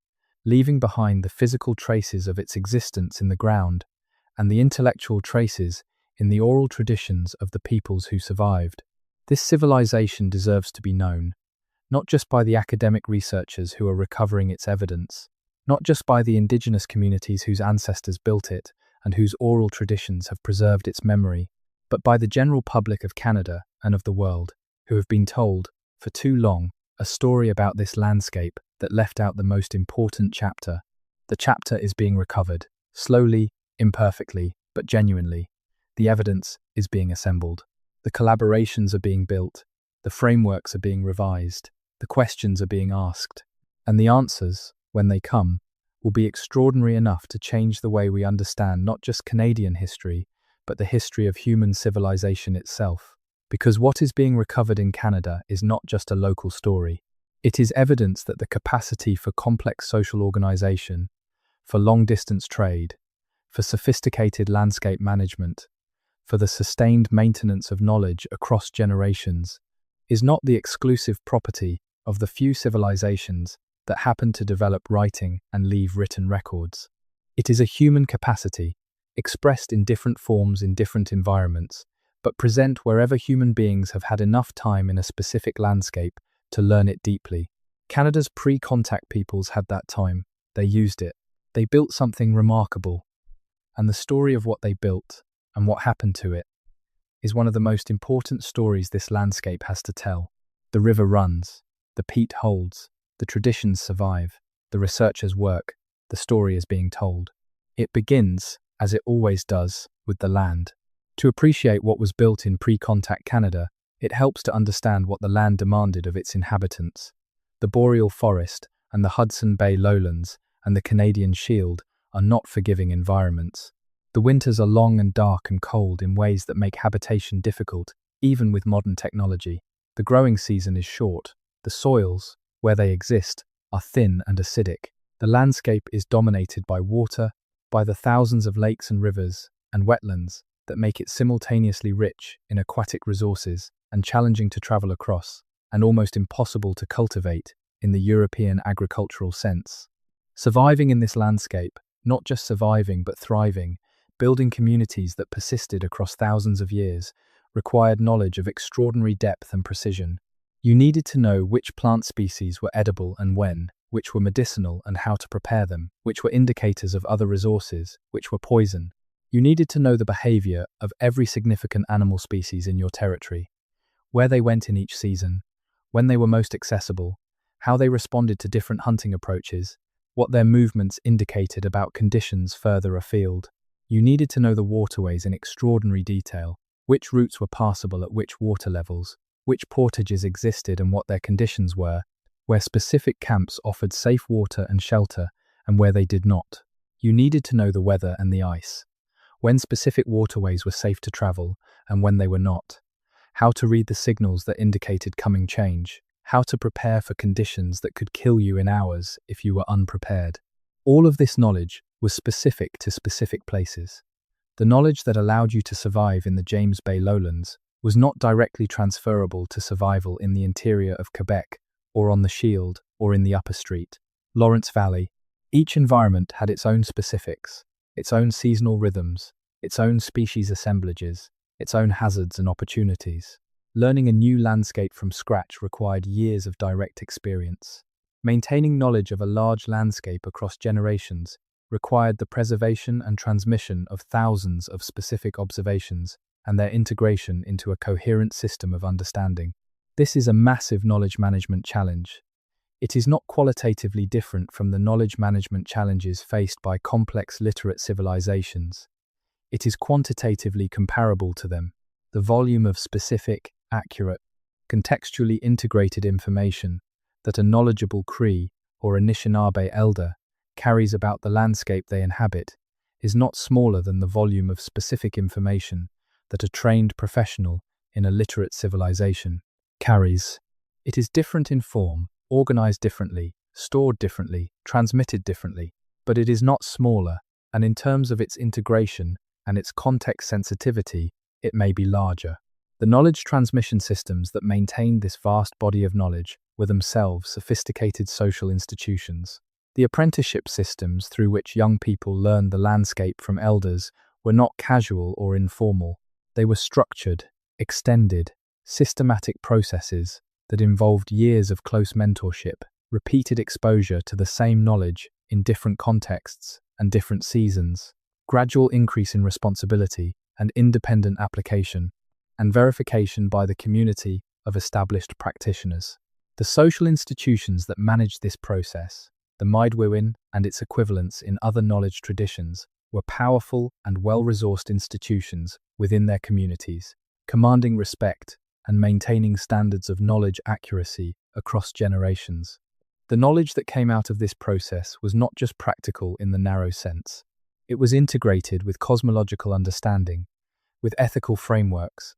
[SPEAKER 1] leaving behind the physical traces of its existence in the ground and the intellectual traces in the oral traditions of the peoples who survived. This civilization deserves to be known, not just by the academic researchers who are recovering its evidence, not just by the Indigenous communities whose ancestors built it and whose oral traditions have preserved its memory, but by the general public of Canada and of the world, who have been told, for too long, a story about this landscape that left out the most important chapter. The chapter is being recovered, slowly, imperfectly, but genuinely. The evidence is being assembled. The collaborations are being built. The frameworks are being revised. The questions are being asked. And the answers, when they come, will be extraordinary enough to change the way we understand not just Canadian history, but the history of human civilization itself. Because what is being recovered in Canada is not just a local story. It is evidence that the capacity for complex social organization, for long-distance trade, for sophisticated landscape management, for the sustained maintenance of knowledge across generations, is not the exclusive property of the few civilizations that happen to develop writing and leave written records. It is a human capacity. expressed in different forms in different environments, but present wherever human beings have had enough time in a specific landscape to learn it deeply. Canada's pre-contact peoples had that time. They used it. They built something remarkable. And the story of what they built and what happened to it is one of the most important stories this landscape has to tell. The river runs, the peat holds, the traditions survive, the researchers work, the story is being told. It begins, as it always does, with the land. To appreciate what was built in pre-contact Canada, it helps to understand what the land demanded of its inhabitants. The boreal forest and the Hudson Bay lowlands and the Canadian Shield are not forgiving environments. The winters are long and dark and cold in ways that make habitation difficult, even with modern technology. The growing season is short. The soils, where they exist, are thin and acidic. The landscape is dominated by water, by the thousands of lakes and rivers and wetlands that make it simultaneously rich in aquatic resources and challenging to travel across, and almost impossible to cultivate in the European agricultural sense. Surviving in this landscape, not just surviving but thriving, building communities that persisted across thousands of years, required knowledge of extraordinary depth and precision. You needed to know which plant species were edible and when, which were medicinal and how to prepare them, which were indicators of other resources, which were poison. You needed to know the behavior of every significant animal species in your territory, where they went in each season, when they were most accessible, how they responded to different hunting approaches, what their movements indicated about conditions further afield. You needed to know the waterways in extraordinary detail, which routes were passable at which water levels, which portages existed and what their conditions were, where specific camps offered safe water and shelter and where they did not. You needed to know the weather and the ice, when specific waterways were safe to travel and when they were not, how to read the signals that indicated coming change, how to prepare for conditions that could kill you in hours if you were unprepared. All of this knowledge was specific to specific places. The knowledge that allowed you to survive in the James Bay lowlands was not directly transferable to survival in the interior of Quebec or on the Shield or in the Upper Street, Lawrence Valley. Each environment had its own specifics, its own seasonal rhythms, its own species assemblages, its own hazards and opportunities. Learning a new landscape from scratch required years of direct experience. Maintaining knowledge of a large landscape across generations required the preservation and transmission of thousands of specific observations and their integration into a coherent system of understanding. This is a massive knowledge management challenge. It is not qualitatively different from the knowledge management challenges faced by complex literate civilizations. It is quantitatively comparable to them. The volume of specific, accurate, contextually integrated information that a knowledgeable Cree or Anishinaabe elder carries about the landscape they inhabit is not smaller than the volume of specific information that a trained professional in a literate civilization carries. It is different in form, organized differently, stored differently, transmitted differently, but it is not smaller, and in terms of its integration and its context sensitivity, it may be larger. The knowledge transmission systems that maintained this vast body of knowledge were themselves sophisticated social institutions. The apprenticeship systems through which young people learned the landscape from elders were not casual or informal. They were structured, extended, systematic processes that involved years of close mentorship, repeated exposure to the same knowledge in different contexts and different seasons, gradual increase in responsibility and independent application, and verification by the community of established practitioners. The social institutions that managed this process, the Maidwiwin and its equivalents in other knowledge traditions, were powerful and well-resourced institutions within their communities, commanding respect and maintaining standards of knowledge accuracy across generations. The knowledge that came out of this process was not just practical in the narrow sense. It was integrated with cosmological understanding, with ethical frameworks,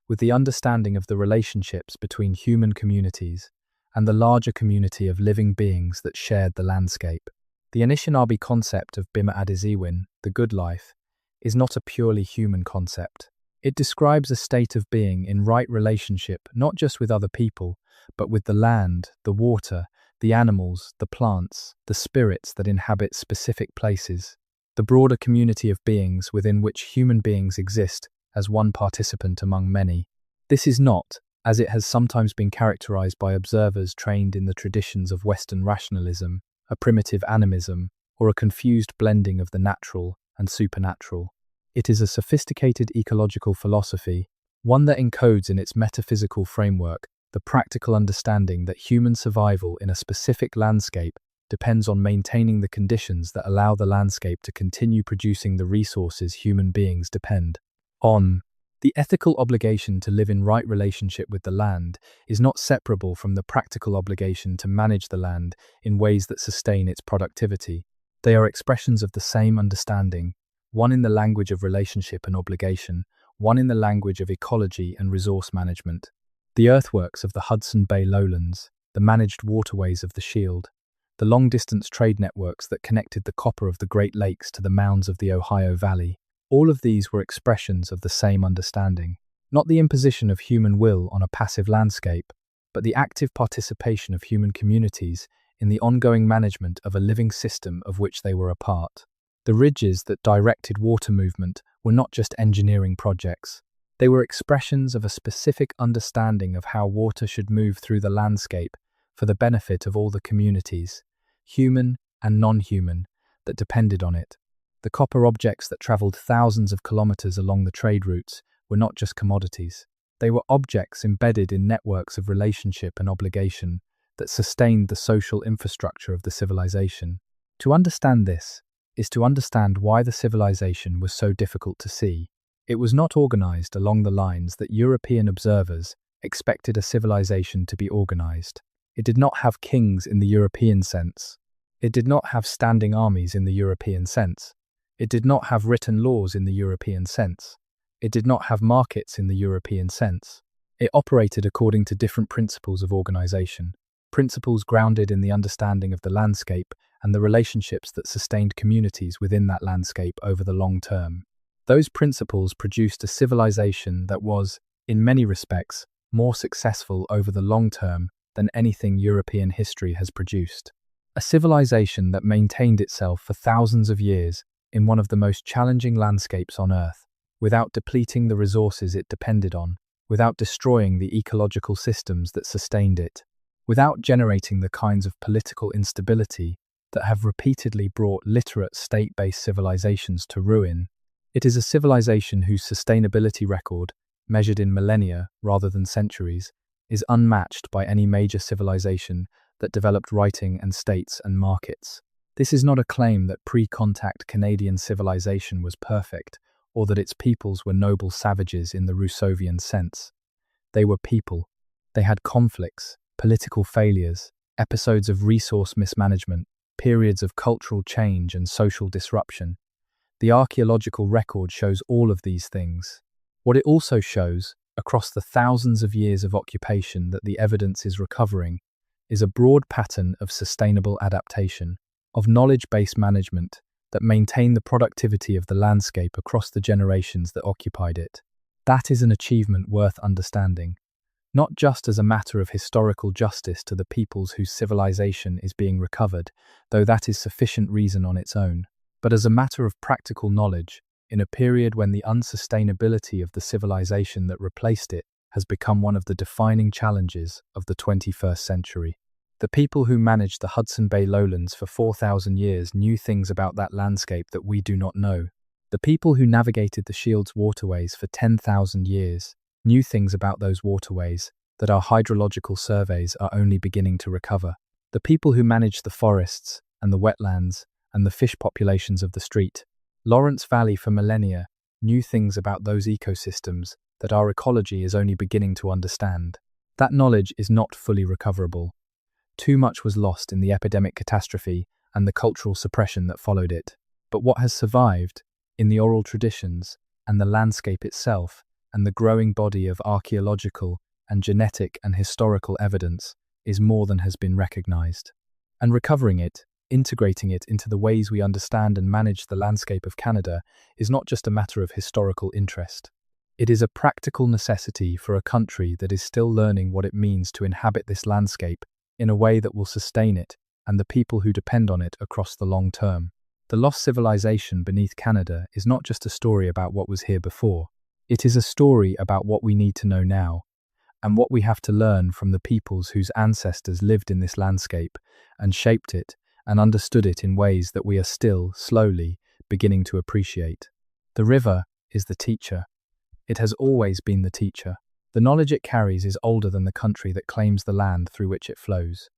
[SPEAKER 1] with the understanding of the relationships between human communities and the larger community of living beings that shared the landscape. The Anishinaabe concept of Bima Adiziwin, the good life, is not a purely human concept. It describes a state of being in right relationship not just with other people, but with the land, the water, the animals, the plants, the spirits that inhabit specific places. The the broader community of beings within which human beings exist as one participant among many. This is not, as it has sometimes been characterized by observers trained in the traditions of Western rationalism, a primitive animism, or a confused blending of the natural and supernatural. It is a sophisticated ecological philosophy, one that encodes in its metaphysical framework the practical understanding that human survival in a specific landscape depends on maintaining the conditions that allow the landscape to continue producing the resources human beings depend on. The ethical obligation to live in right relationship with the land is not separable from the practical obligation to manage the land in ways that sustain its productivity. They are expressions of the same understanding, one in the language of relationship and obligation, one in the language of ecology and resource management. The earthworks of the Hudson Bay lowlands, the managed waterways of the Shield, the long-distance trade networks that connected the copper of the Great Lakes to the mounds of the Ohio Valley, all of these were expressions of the same understanding, not the imposition of human will on a passive landscape, but the active participation of human communities in the ongoing management of a living system of which they were a part. The ridges that directed water movement were not just engineering projects. They were expressions of a specific understanding of how water should move through the landscape for the benefit of all the communities, human and non-human, that depended on it. The copper objects that travelled thousands of kilometres along the trade routes were not just commodities. They were objects embedded in networks of relationship and obligation that sustained the social infrastructure of the civilization. To understand this is to understand why the civilization was so difficult to see. It was not organized along the lines that European observers expected a civilization to be organized. It did not have kings in the European sense. It did not have standing armies in the European sense. It did not have written laws in the European sense. It did not have markets in the European sense. It operated according to different principles of organization, principles grounded in the understanding of the landscape and the relationships that sustained communities within that landscape over the long term. Those principles produced a civilization that was, in many respects, more successful over the long term than anything European history has produced. A civilization that maintained itself for thousands of years in one of the most challenging landscapes on Earth, without depleting the resources it depended on, without destroying the ecological systems that sustained it, without generating the kinds of political instability that have repeatedly brought literate state-based civilizations to ruin. It is a civilization whose sustainability record, measured in millennia rather than centuries, is unmatched by any major civilization that developed writing and states and markets. This is not a claim that pre-contact Canadian civilization was perfect, or that its peoples were noble savages in the Rousseauvian sense. They were people. They had conflicts, political failures, episodes of resource mismanagement, periods of cultural change and social disruption. The archaeological record shows all of these things. What it also shows, across the thousands of years of occupation that the evidence is recovering, is a broad pattern of sustainable adaptation, of knowledge-based management that maintain the productivity of the landscape across the generations that occupied it. That is an achievement worth understanding, not just as a matter of historical justice to the peoples whose civilization is being recovered, though that is sufficient reason on its own, but as a matter of practical knowledge in a period when the unsustainability of the civilization that replaced it has become one of the defining challenges of the 21st century. The people who managed the Hudson Bay lowlands for 4,000 years knew things about that landscape that we do not know. The people who navigated the Shield's waterways for 10,000 years knew things about those waterways that our hydrological surveys are only beginning to recover. The people who managed the forests and the wetlands and the fish populations of the Street, Lawrence Valley for millennia, knew things about those ecosystems that our ecology is only beginning to understand. That knowledge is not fully recoverable. Too much was lost in the epidemic catastrophe and the cultural suppression that followed it. But what has survived, in the oral traditions and the landscape itself, and the growing body of archaeological and genetic and historical evidence, is more than has been recognized. And recovering it, integrating it into the ways we understand and manage the landscape of Canada, is not just a matter of historical interest. It is a practical necessity for a country that is still learning what it means to inhabit this landscape in a way that will sustain it and the people who depend on it across the long term. The lost civilization beneath Canada is not just a story about what was here before. It is a story about what we need to know now, and what we have to learn from the peoples whose ancestors lived in this landscape and shaped it and understood it in ways that we are still, slowly, beginning to appreciate. The river is the teacher. It has always been the teacher. The knowledge it carries is older than the country that claims the land through which it flows.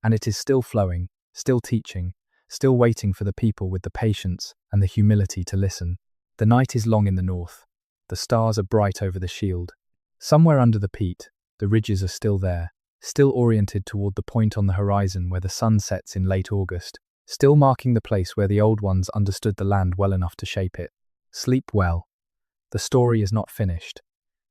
[SPEAKER 1] And it is still flowing, still teaching, still waiting for the people with the patience and the humility to listen. The night is long in the north. The stars are bright over the shield. Somewhere under the peat, the ridges are still there, still oriented toward the point on the horizon where the sun sets in late August, still marking the place where the old ones understood the land well enough to shape it. Sleep well. The story is not finished.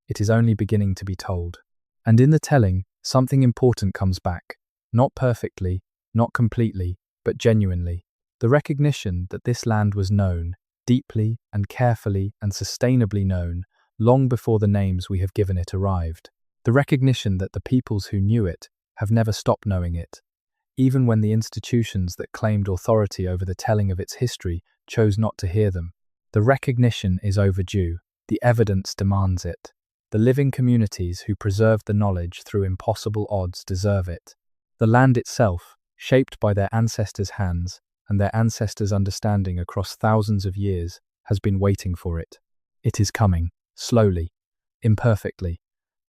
[SPEAKER 1] It is only beginning to be told. And in the telling, something important comes back. Not perfectly, not completely, but genuinely. The recognition that this land was known, deeply and carefully and sustainably known, long before the names we have given it arrived. The recognition that the peoples who knew it have never stopped knowing it, even when the institutions that claimed authority over the telling of its history chose not to hear them. The recognition is overdue. The evidence demands it. The living communities who preserved the knowledge through impossible odds deserve it. The land itself, shaped by their ancestors' hands and their ancestors' understanding across thousands of years, has been waiting for it. It is coming, slowly, imperfectly,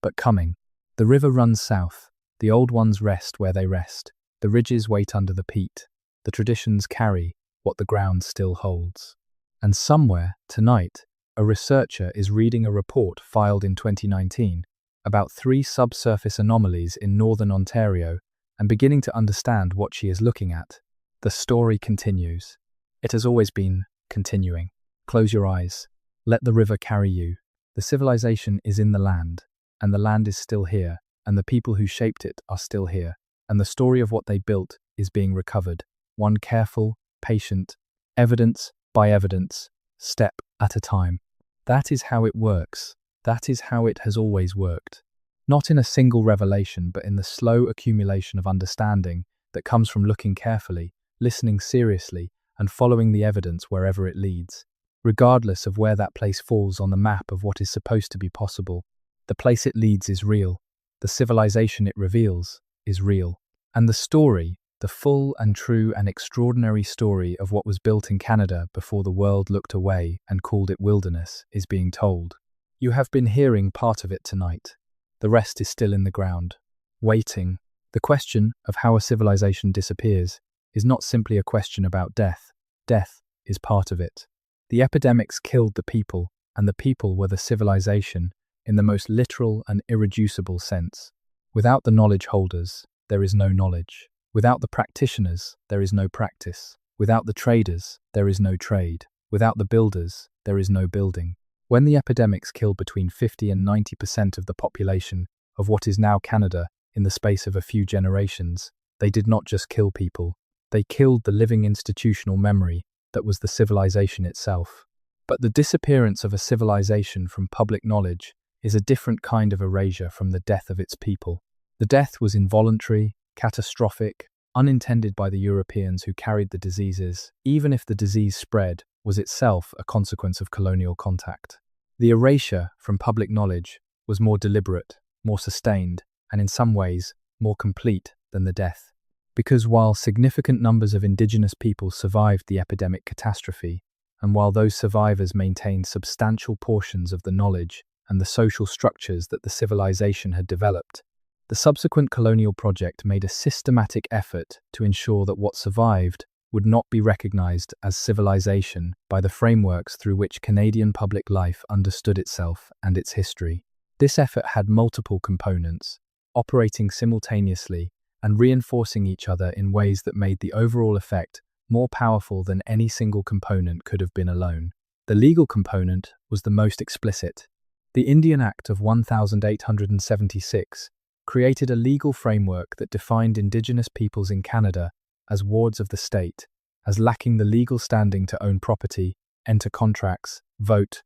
[SPEAKER 1] but coming. The river runs south. The old ones rest where they rest. The ridges wait under the peat. The traditions carry what the ground still holds. And somewhere, tonight, a researcher is reading a report filed in 2019 about 3 subsurface anomalies in northern Ontario and beginning to understand what she is looking at. The story continues. It has always been continuing. Close your eyes. Let the river carry you. The civilization is in the land, and the land is still here, and the people who shaped it are still here, and the story of what they built is being recovered, one careful, patient, evidence by evidence, step at a time. That is how it works. That is how it has always worked. Not in a single revelation, but in the slow accumulation of understanding that comes from looking carefully, listening seriously, and following the evidence wherever it leads. Regardless of where that place falls on the map of what is supposed to be possible, the place it leads is real. The civilization it reveals is real. And the story, the full and true and extraordinary story of what was built in Canada before the world looked away and called it wilderness, is being told. You have been hearing part of it tonight. The rest is still in the ground, waiting. The question of how a civilization disappears is not simply a question about death. Death is part of it. The epidemics killed the people, and the people were the civilization in the most literal and irreducible sense. Without the knowledge holders, there is no knowledge. Without the practitioners, there is no practice. Without the traders, there is no trade. Without the builders, there is no building. When the epidemics killed between 50 and 90% of the population of what is now Canada in the space of a few generations, they did not just kill people, they killed the living institutional memory that was the civilization itself. But the disappearance of a civilization from public knowledge is a different kind of erasure from the death of its people. The death was involuntary, catastrophic, unintended by the Europeans who carried the diseases, even if the disease spread was itself a consequence of colonial contact. The erasure from public knowledge was more deliberate, more sustained, and in some ways more complete than the death. Because while significant numbers of Indigenous people survived the epidemic catastrophe, and while those survivors maintained substantial portions of the knowledge and the social structures that the civilization had developed, the subsequent colonial project made a systematic effort to ensure that what survived would not be recognized as civilization by the frameworks through which Canadian public life understood itself and its history. This effort had multiple components, operating simultaneously and reinforcing each other in ways that made the overall effect more powerful than any single component could have been alone. The legal component was the most explicit. The Indian Act of 1876 created a legal framework that defined Indigenous peoples in Canada as wards of the state, as lacking the legal standing to own property, enter contracts, vote,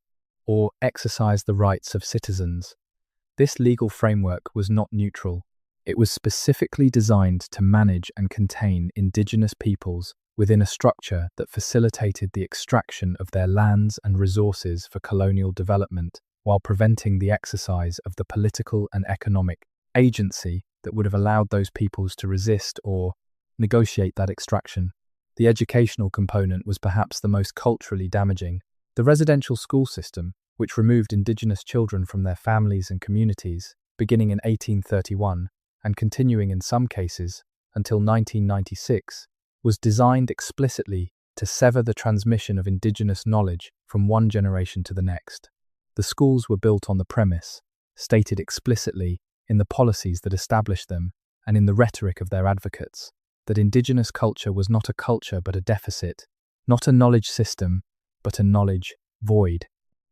[SPEAKER 1] or exercise the rights of citizens. This legal framework was not neutral. It was specifically designed to manage and contain Indigenous peoples within a structure that facilitated the extraction of their lands and resources for colonial development, while preventing the exercise of the political and economic agency that would have allowed those peoples to resist or negotiate that extraction. The educational component was perhaps the most culturally damaging. The residential school system, which removed Indigenous children from their families and communities, beginning in 1831 and continuing in some cases until 1996, was designed explicitly to sever the transmission of Indigenous knowledge from one generation to the next. The schools were built on the premise, stated explicitly in the policies that established them and in the rhetoric of their advocates, that Indigenous culture was not a culture but a deficit, not a knowledge system but a knowledge void,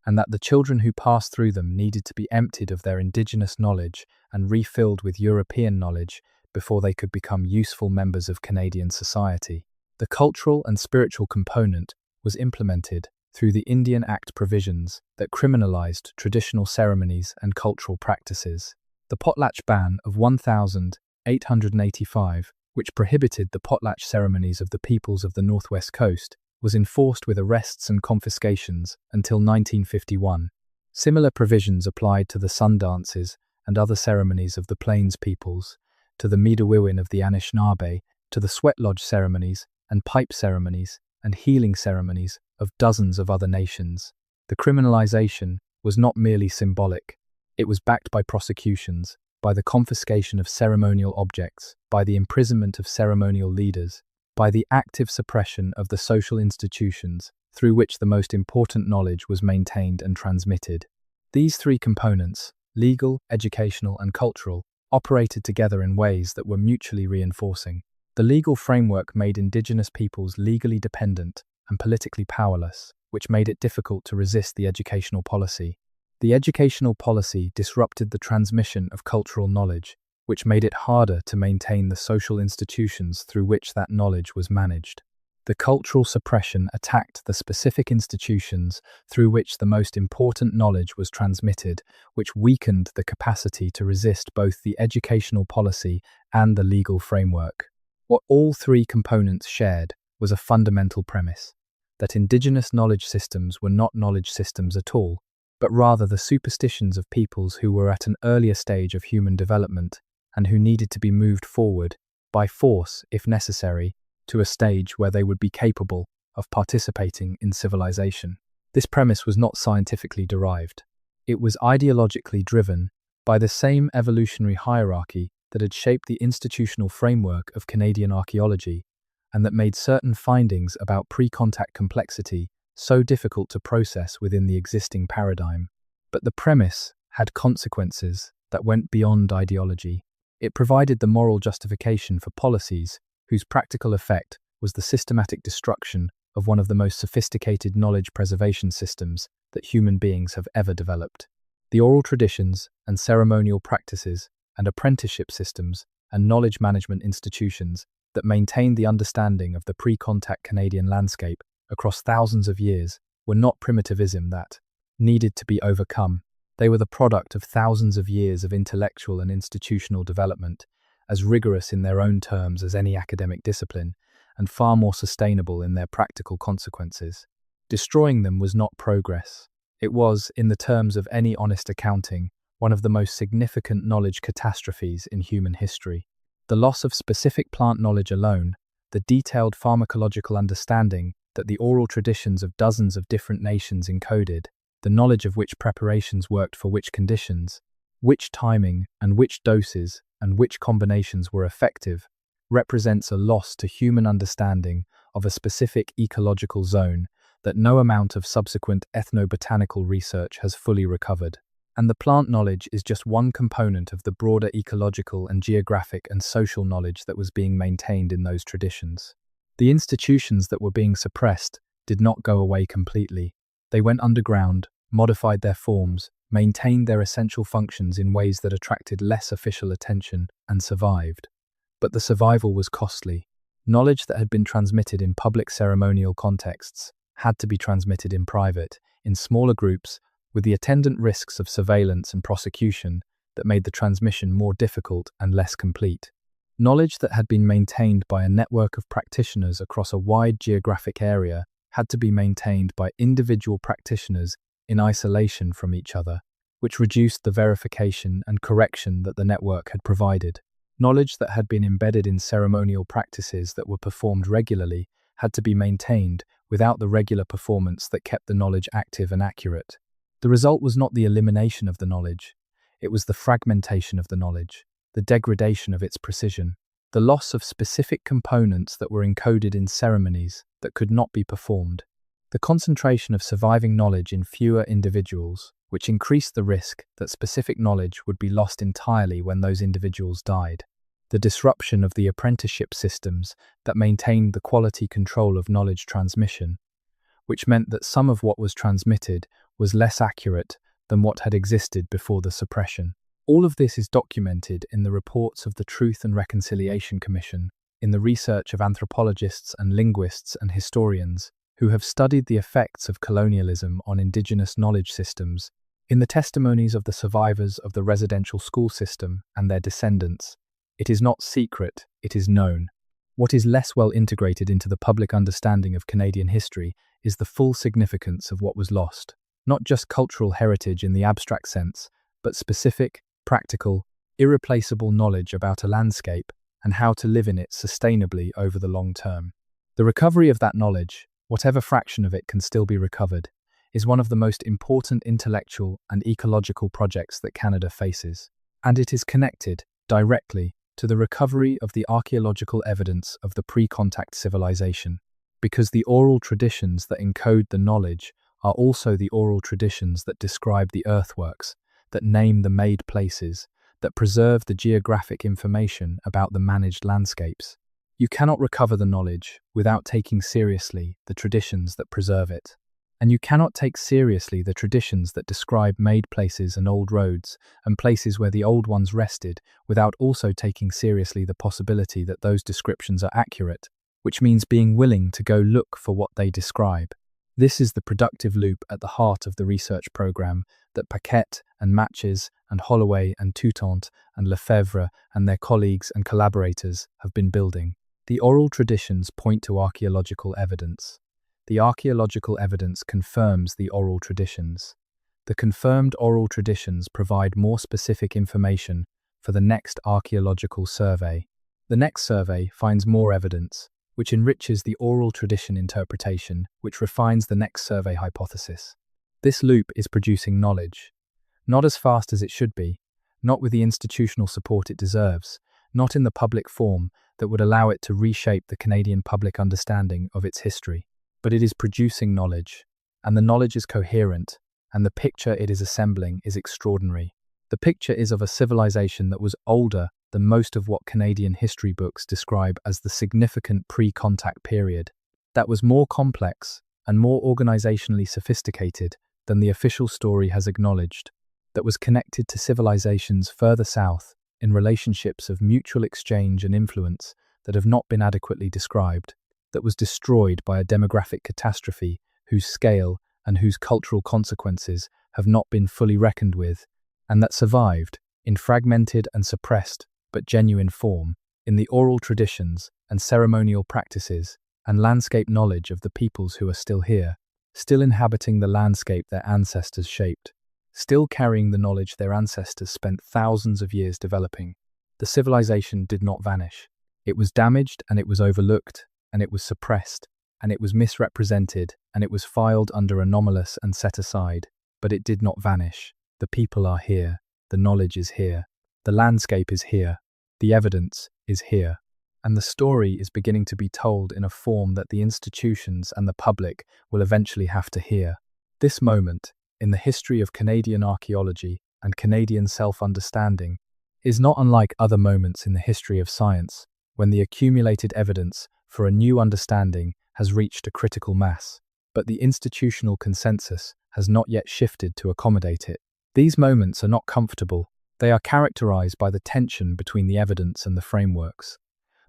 [SPEAKER 1] and that the children who passed through them needed to be emptied of their Indigenous knowledge and refilled with European knowledge before they could become useful members of Canadian society. The cultural and spiritual component was implemented through the Indian Act provisions that criminalized traditional ceremonies and cultural practices. The potlatch ban of 1885, which prohibited the potlatch ceremonies of the peoples of the Northwest Coast, was enforced with arrests and confiscations until 1951. Similar provisions applied to the sun dances and other ceremonies of the Plains peoples, to the Midewiwin of the Anishinaabe, to the sweat lodge ceremonies and pipe ceremonies and healing ceremonies of dozens of other nations. The criminalization was not merely symbolic. It was backed by prosecutions, by the confiscation of ceremonial objects, by the imprisonment of ceremonial leaders, by the active suppression of the social institutions through which the most important knowledge was maintained and transmitted. These three components, legal, educational, and cultural, operated together in ways that were mutually reinforcing. The legal framework made Indigenous peoples legally dependent and politically powerless, which made it difficult to resist the educational policy. The educational policy disrupted the transmission of cultural knowledge, which made it harder to maintain the social institutions through which that knowledge was managed. The cultural suppression attacked the specific institutions through which the most important knowledge was transmitted, which weakened the capacity to resist both the educational policy and the legal framework. What all three components shared was a fundamental premise, that Indigenous knowledge systems were not knowledge systems at all, but rather the superstitions of peoples who were at an earlier stage of human development and who needed to be moved forward, by force if necessary, to a stage where they would be capable of participating in civilization. This premise was not scientifically derived. It was ideologically driven by the same evolutionary hierarchy that had shaped the institutional framework of Canadian archaeology and that made certain findings about pre-contact complexity so difficult to process within the existing paradigm. But the premise had consequences that went beyond ideology. It provided the moral justification for policies whose practical effect was the systematic destruction of one of the most sophisticated knowledge preservation systems that human beings have ever developed. The oral traditions and ceremonial practices and apprenticeship systems and knowledge management institutions that maintained the understanding of the pre-contact Canadian landscape across thousands of years were not primitivism that needed to be overcome. They were the product of thousands of years of intellectual and institutional development, as rigorous in their own terms as any academic discipline, and far more sustainable in their practical consequences. Destroying them was not progress. It was, in the terms of any honest accounting, one of the most significant knowledge catastrophes in human history. The loss of specific plant knowledge alone, the detailed pharmacological understanding that the oral traditions of dozens of different nations encoded, the knowledge of which preparations worked for which conditions, which timing and which doses and which combinations were effective, represents a loss to human understanding of a specific ecological zone that no amount of subsequent ethnobotanical research has fully recovered. And the plant knowledge is just one component of the broader ecological and geographic and social knowledge that was being maintained in those traditions. The institutions that were being suppressed did not go away completely. They went underground, modified their forms, maintained their essential functions in ways that attracted less official attention, and survived. But the survival was costly. Knowledge that had been transmitted in public ceremonial contexts had to be transmitted in private, in smaller groups, with the attendant risks of surveillance and prosecution that made the transmission more difficult and less complete. Knowledge that had been maintained by a network of practitioners across a wide geographic area had to be maintained by individual practitioners in isolation from each other, which reduced the verification and correction that the network had provided. Knowledge that had been embedded in ceremonial practices that were performed regularly had to be maintained without the regular performance that kept the knowledge active and accurate. The result was not the elimination of the knowledge, it was the fragmentation of the knowledge, the degradation of its precision, the loss of specific components that were encoded in ceremonies that could not be performed, the concentration of surviving knowledge in fewer individuals, which increased the risk that specific knowledge would be lost entirely when those individuals died, the disruption of the apprenticeship systems that maintained the quality control of knowledge transmission, which meant that some of what was transmitted was less accurate than what had existed before the suppression. All of this is documented in the reports of the Truth and Reconciliation Commission, in the research of anthropologists and linguists and historians who have studied the effects of colonialism on indigenous knowledge systems, in the testimonies of the survivors of the residential school system and their descendants. It is not secret, it is known. What is less well integrated into the public understanding of Canadian history is the full significance of what was lost, not just cultural heritage in the abstract sense, but specific, practical, irreplaceable knowledge about a landscape and how to live in it sustainably over the long term. The recovery of that knowledge, whatever fraction of it can still be recovered, is one of the most important intellectual and ecological projects that Canada faces, and it is connected directly to the recovery of the archaeological evidence of the pre-contact civilization, because the oral traditions that encode the knowledge are also the oral traditions that describe the earthworks, that name the made places, that preserve the geographic information about the managed landscapes. You cannot recover the knowledge without taking seriously the traditions that preserve it. And you cannot take seriously the traditions that describe made places and old roads and places where the old ones rested without also taking seriously the possibility that those descriptions are accurate, which means being willing to go look for what they describe. This is the productive loop at the heart of the research program that Paquette and Matches and Holloway and Toutant and Lefebvre and their colleagues and collaborators have been building. The oral traditions point to archaeological evidence. The archaeological evidence confirms the oral traditions. The confirmed oral traditions provide more specific information for the next archaeological survey. The next survey finds more evidence, which enriches the oral tradition interpretation, which refines the next survey hypothesis. This loop is producing knowledge, not as fast as it should be, not with the institutional support it deserves, not in the public form that would allow it to reshape the Canadian public understanding of its history. But it is producing knowledge, and the knowledge is coherent, and the picture it is assembling is extraordinary. The picture is of a civilization that was older than most of what Canadian history books describe as the significant pre-contact period, that was more complex and more organizationally sophisticated than the official story has acknowledged, that was connected to civilizations further south in relationships of mutual exchange and influence that have not been adequately described, that was destroyed by a demographic catastrophe whose scale and whose cultural consequences have not been fully reckoned with, and that survived, in fragmented and suppressed but genuine form, in the oral traditions and ceremonial practices and landscape knowledge of the peoples who are still here, still inhabiting the landscape their ancestors shaped, still carrying the knowledge their ancestors spent thousands of years developing. The civilization did not vanish. It was damaged and it was overlooked, and it was suppressed, and it was misrepresented, and it was filed under anomalous and set aside, but it did not vanish. The people are here, the knowledge is here, the landscape is here, the evidence is here, and the story is beginning to be told in a form that the institutions and the public will eventually have to hear. This moment, in the history of Canadian archaeology and Canadian self-understanding, is not unlike other moments in the history of science, when the accumulated evidence for a new understanding has reached a critical mass, but the institutional consensus has not yet shifted to accommodate it. These moments are not comfortable. They are characterized by the tension between the evidence and the frameworks,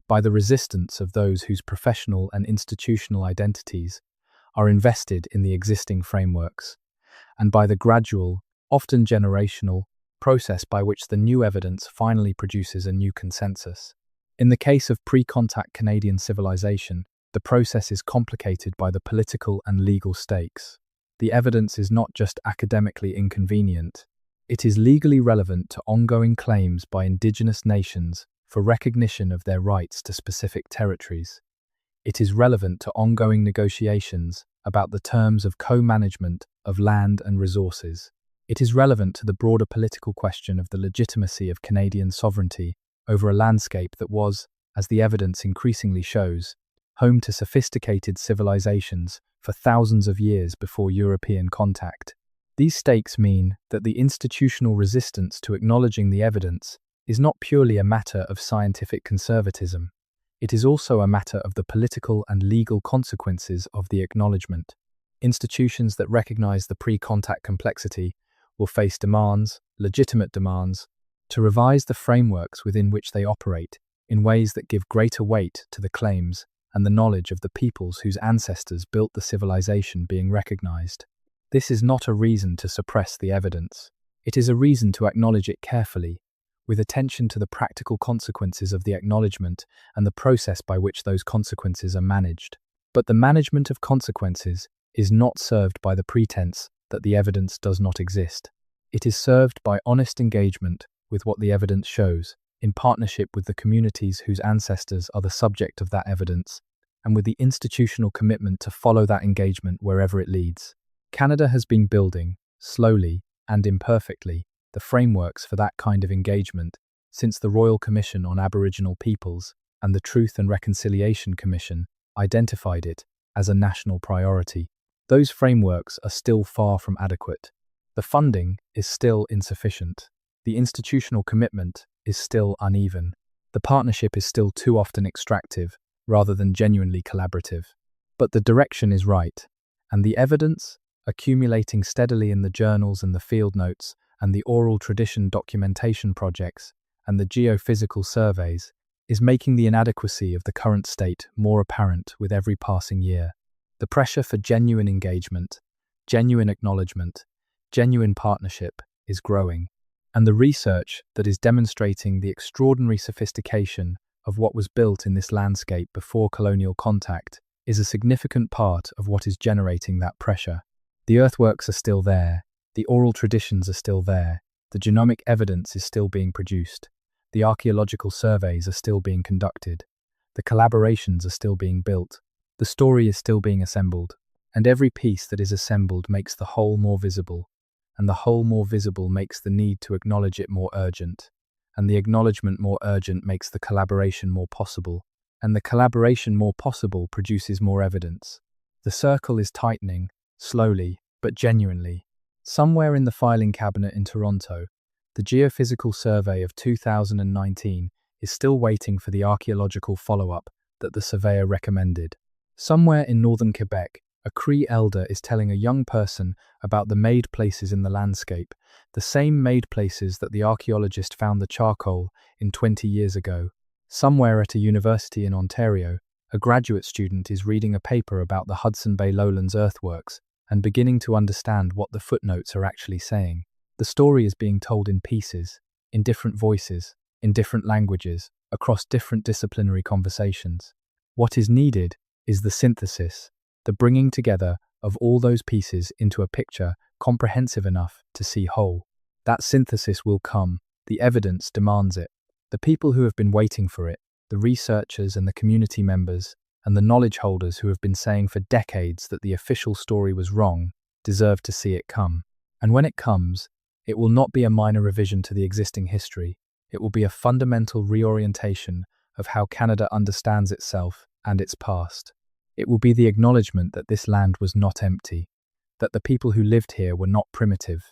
[SPEAKER 1] by the resistance of those whose professional and institutional identities are invested in the existing frameworks, and by the gradual, often generational, process by which the new evidence finally produces a new consensus. In the case of pre-contact Canadian civilization, the process is complicated by the political and legal stakes. The evidence is not just academically inconvenient, it is legally relevant to ongoing claims by Indigenous nations for recognition of their rights to specific territories. It is relevant to ongoing negotiations about the terms of co-management of land and resources. It is relevant to the broader political question of the legitimacy of Canadian sovereignty over a landscape that was, as the evidence increasingly shows, home to sophisticated civilizations for thousands of years before European contact. These stakes mean that the institutional resistance to acknowledging the evidence is not purely a matter of scientific conservatism. It is also a matter of the political and legal consequences of the acknowledgement. Institutions that recognize the pre-contact complexity will face demands, legitimate demands, to revise the frameworks within which they operate in ways that give greater weight to the claims and the knowledge of the peoples whose ancestors built the civilization being recognized. This is not a reason to suppress the evidence. It is a reason to acknowledge it carefully, with attention to the practical consequences of the acknowledgement and the process by which those consequences are managed. But the management of consequences is not served by the pretense that the evidence does not exist. It is served by honest engagement with what the evidence shows, in partnership with the communities whose ancestors are the subject of that evidence, and with the institutional commitment to follow that engagement wherever it leads. Canada has been building, slowly and imperfectly, the frameworks for that kind of engagement since the Royal Commission on Aboriginal Peoples and the Truth and Reconciliation Commission identified it as a national priority. Those frameworks are still far from adequate. The funding is still insufficient. The institutional commitment is still uneven. The partnership is still too often extractive rather than genuinely collaborative. But the direction is right, and the evidence, accumulating steadily in the journals and the field notes and the oral tradition documentation projects and the geophysical surveys, is making the inadequacy of the current state more apparent with every passing year. The pressure for genuine engagement, genuine acknowledgement, genuine partnership is growing, and the research that is demonstrating the extraordinary sophistication of what was built in this landscape before colonial contact is a significant part of what is generating that pressure. The earthworks are still there, the oral traditions are still there, the genomic evidence is still being produced, the archaeological surveys are still being conducted, the collaborations are still being built, the story is still being assembled, and every piece that is assembled makes the whole more visible, and the whole more visible makes the need to acknowledge it more urgent, and the acknowledgement more urgent makes the collaboration more possible, and the collaboration more possible produces more evidence. The circle is tightening, slowly, but genuinely. Somewhere in the filing cabinet in Toronto, the geophysical survey of 2019 is still waiting for the archaeological follow-up that the surveyor recommended. Somewhere in northern Quebec, a Cree elder is telling a young person about the made places in the landscape, the same made places that the archaeologist found the charcoal in 20 years ago. Somewhere at a university in Ontario, a graduate student is reading a paper about the Hudson Bay Lowlands earthworks and beginning to understand what the footnotes are actually saying. The story is being told in pieces, in different voices, in different languages, across different disciplinary conversations. What is needed is the synthesis, the bringing together of all those pieces into a picture comprehensive enough to see whole. That synthesis will come, the evidence demands it. The people who have been waiting for it, the researchers and the community members, and the knowledge holders who have been saying for decades that the official story was wrong, deserve to see it come. And when it comes, it will not be a minor revision to the existing history. It will be a fundamental reorientation of how Canada understands itself and its past. It will be the acknowledgement that this land was not empty, that the people who lived here were not primitive,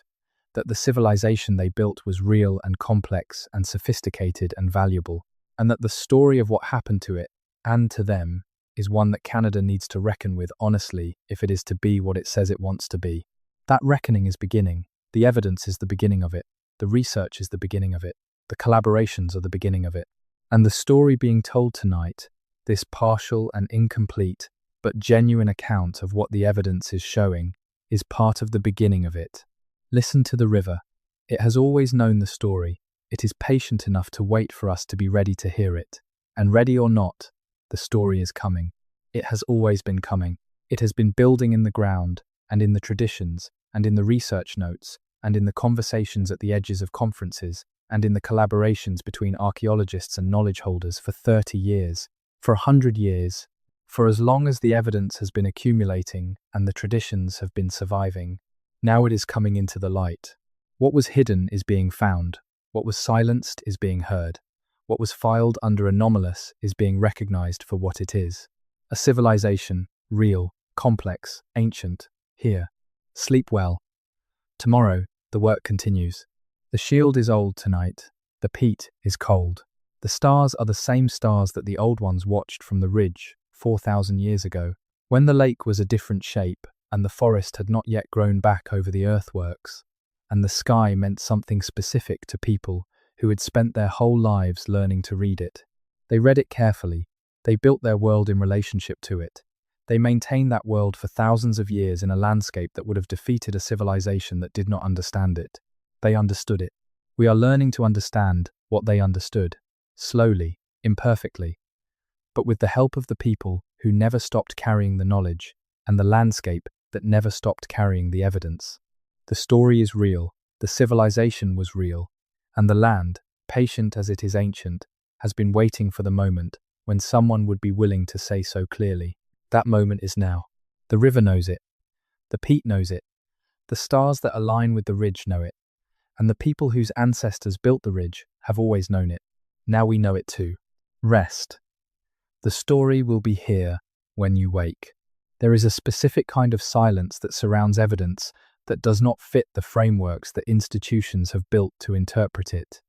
[SPEAKER 1] that the civilization they built was real and complex and sophisticated and valuable, and that the story of what happened to it and to them is one that Canada needs to reckon with honestly if it is to be what it says it wants to be. That reckoning is beginning. The evidence is the beginning of it. The research is the beginning of it. The collaborations are the beginning of it. And the story being told tonight, this partial and incomplete but genuine account of what the evidence is showing, is part of the beginning of it. Listen to the river. It has always known the story. It is patient enough to wait for us to be ready to hear it. And ready or not, the story is coming. It has always been coming. It has been building in the ground, and in the traditions, and in the research notes, and in the conversations at the edges of conferences, and in the collaborations between archaeologists and knowledge holders for 30 years, for 100 years, for as long as the evidence has been accumulating and the traditions have been surviving. Now it is coming into the light. What was hidden is being found. What was silenced is being heard. What was filed under anomalous is being recognized for what it is. A civilization, real, complex, ancient, here. Sleep well. Tomorrow, the work continues. The shield is old tonight. The peat is cold. The stars are the same stars that the old ones watched from the ridge 4,000 years ago, when the lake was a different shape and the forest had not yet grown back over the earthworks, and the sky meant something specific to people who had spent their whole lives learning to read it. They read it carefully. They built their world in relationship to it. They maintained that world for thousands of years in a landscape that would have defeated a civilization that did not understand it. They understood it. We are learning to understand what they understood, slowly, imperfectly, but with the help of the people who never stopped carrying the knowledge and the landscape that never stopped carrying the evidence. The story is real, the civilization was real, and the land, patient as it is ancient, has been waiting for the moment when someone would be willing to say so clearly. That moment is now. The river knows it. The peat knows it. The stars that align with the ridge know it. And the people whose ancestors built the ridge have always known it. Now we know it too. Rest. The story will be here when you wake. There is a specific kind of silence that surrounds evidence that does not fit the frameworks that institutions have built to interpret it.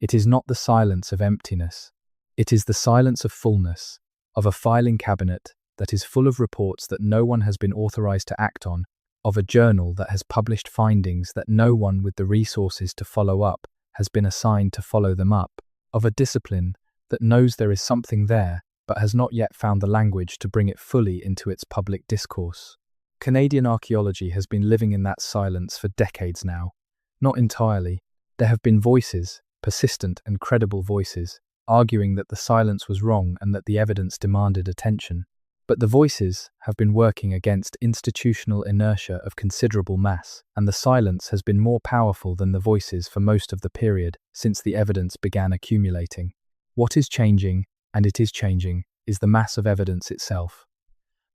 [SPEAKER 1] It is not the silence of emptiness. It is the silence of fullness, of a filing cabinet that is full of reports that no one has been authorized to act on, of a journal that has published findings that no one with the resources to follow up has been assigned to follow them up, of a discipline that knows there is something there but has not yet found the language to bring it fully into its public discourse. Canadian archaeology has been living in that silence for decades now. Not entirely. There have been voices, persistent and credible voices, arguing that the silence was wrong and that the evidence demanded attention. But the voices have been working against institutional inertia of considerable mass, and the silence has been more powerful than the voices for most of the period since the evidence began accumulating. What is changing, and it is changing, is the mass of evidence itself.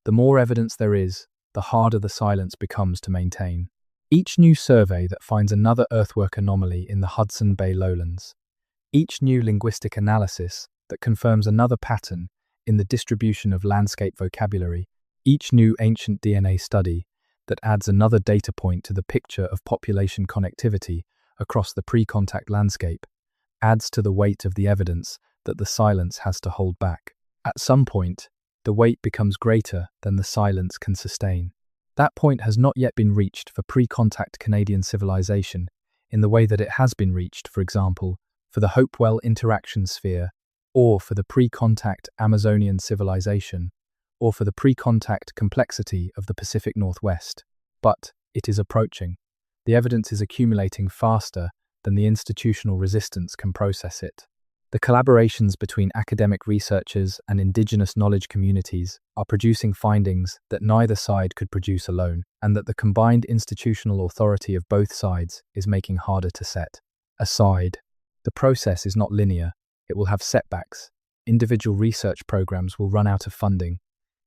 [SPEAKER 1] The more evidence there is, the harder the silence becomes to maintain. Each new survey that finds another earthwork anomaly in the Hudson Bay lowlands, each new linguistic analysis that confirms another pattern in the distribution of landscape vocabulary, each new ancient DNA study that adds another data point to the picture of population connectivity across the pre-contact landscape, adds to the weight of the evidence that the silence has to hold back. At some point, the weight becomes greater than the silence can sustain. That point has not yet been reached for pre-contact Canadian civilization in the way that it has been reached, for example, for the Hopewell interaction sphere, or for the pre-contact Amazonian civilization, or for the pre-contact complexity of the Pacific Northwest. But it is approaching. The evidence is accumulating faster than the institutional resistance can process it. The collaborations between academic researchers and Indigenous knowledge communities are producing findings that neither side could produce alone, and that the combined institutional authority of both sides is making harder to set aside. The process is not linear. It will have setbacks. Individual research programs will run out of funding.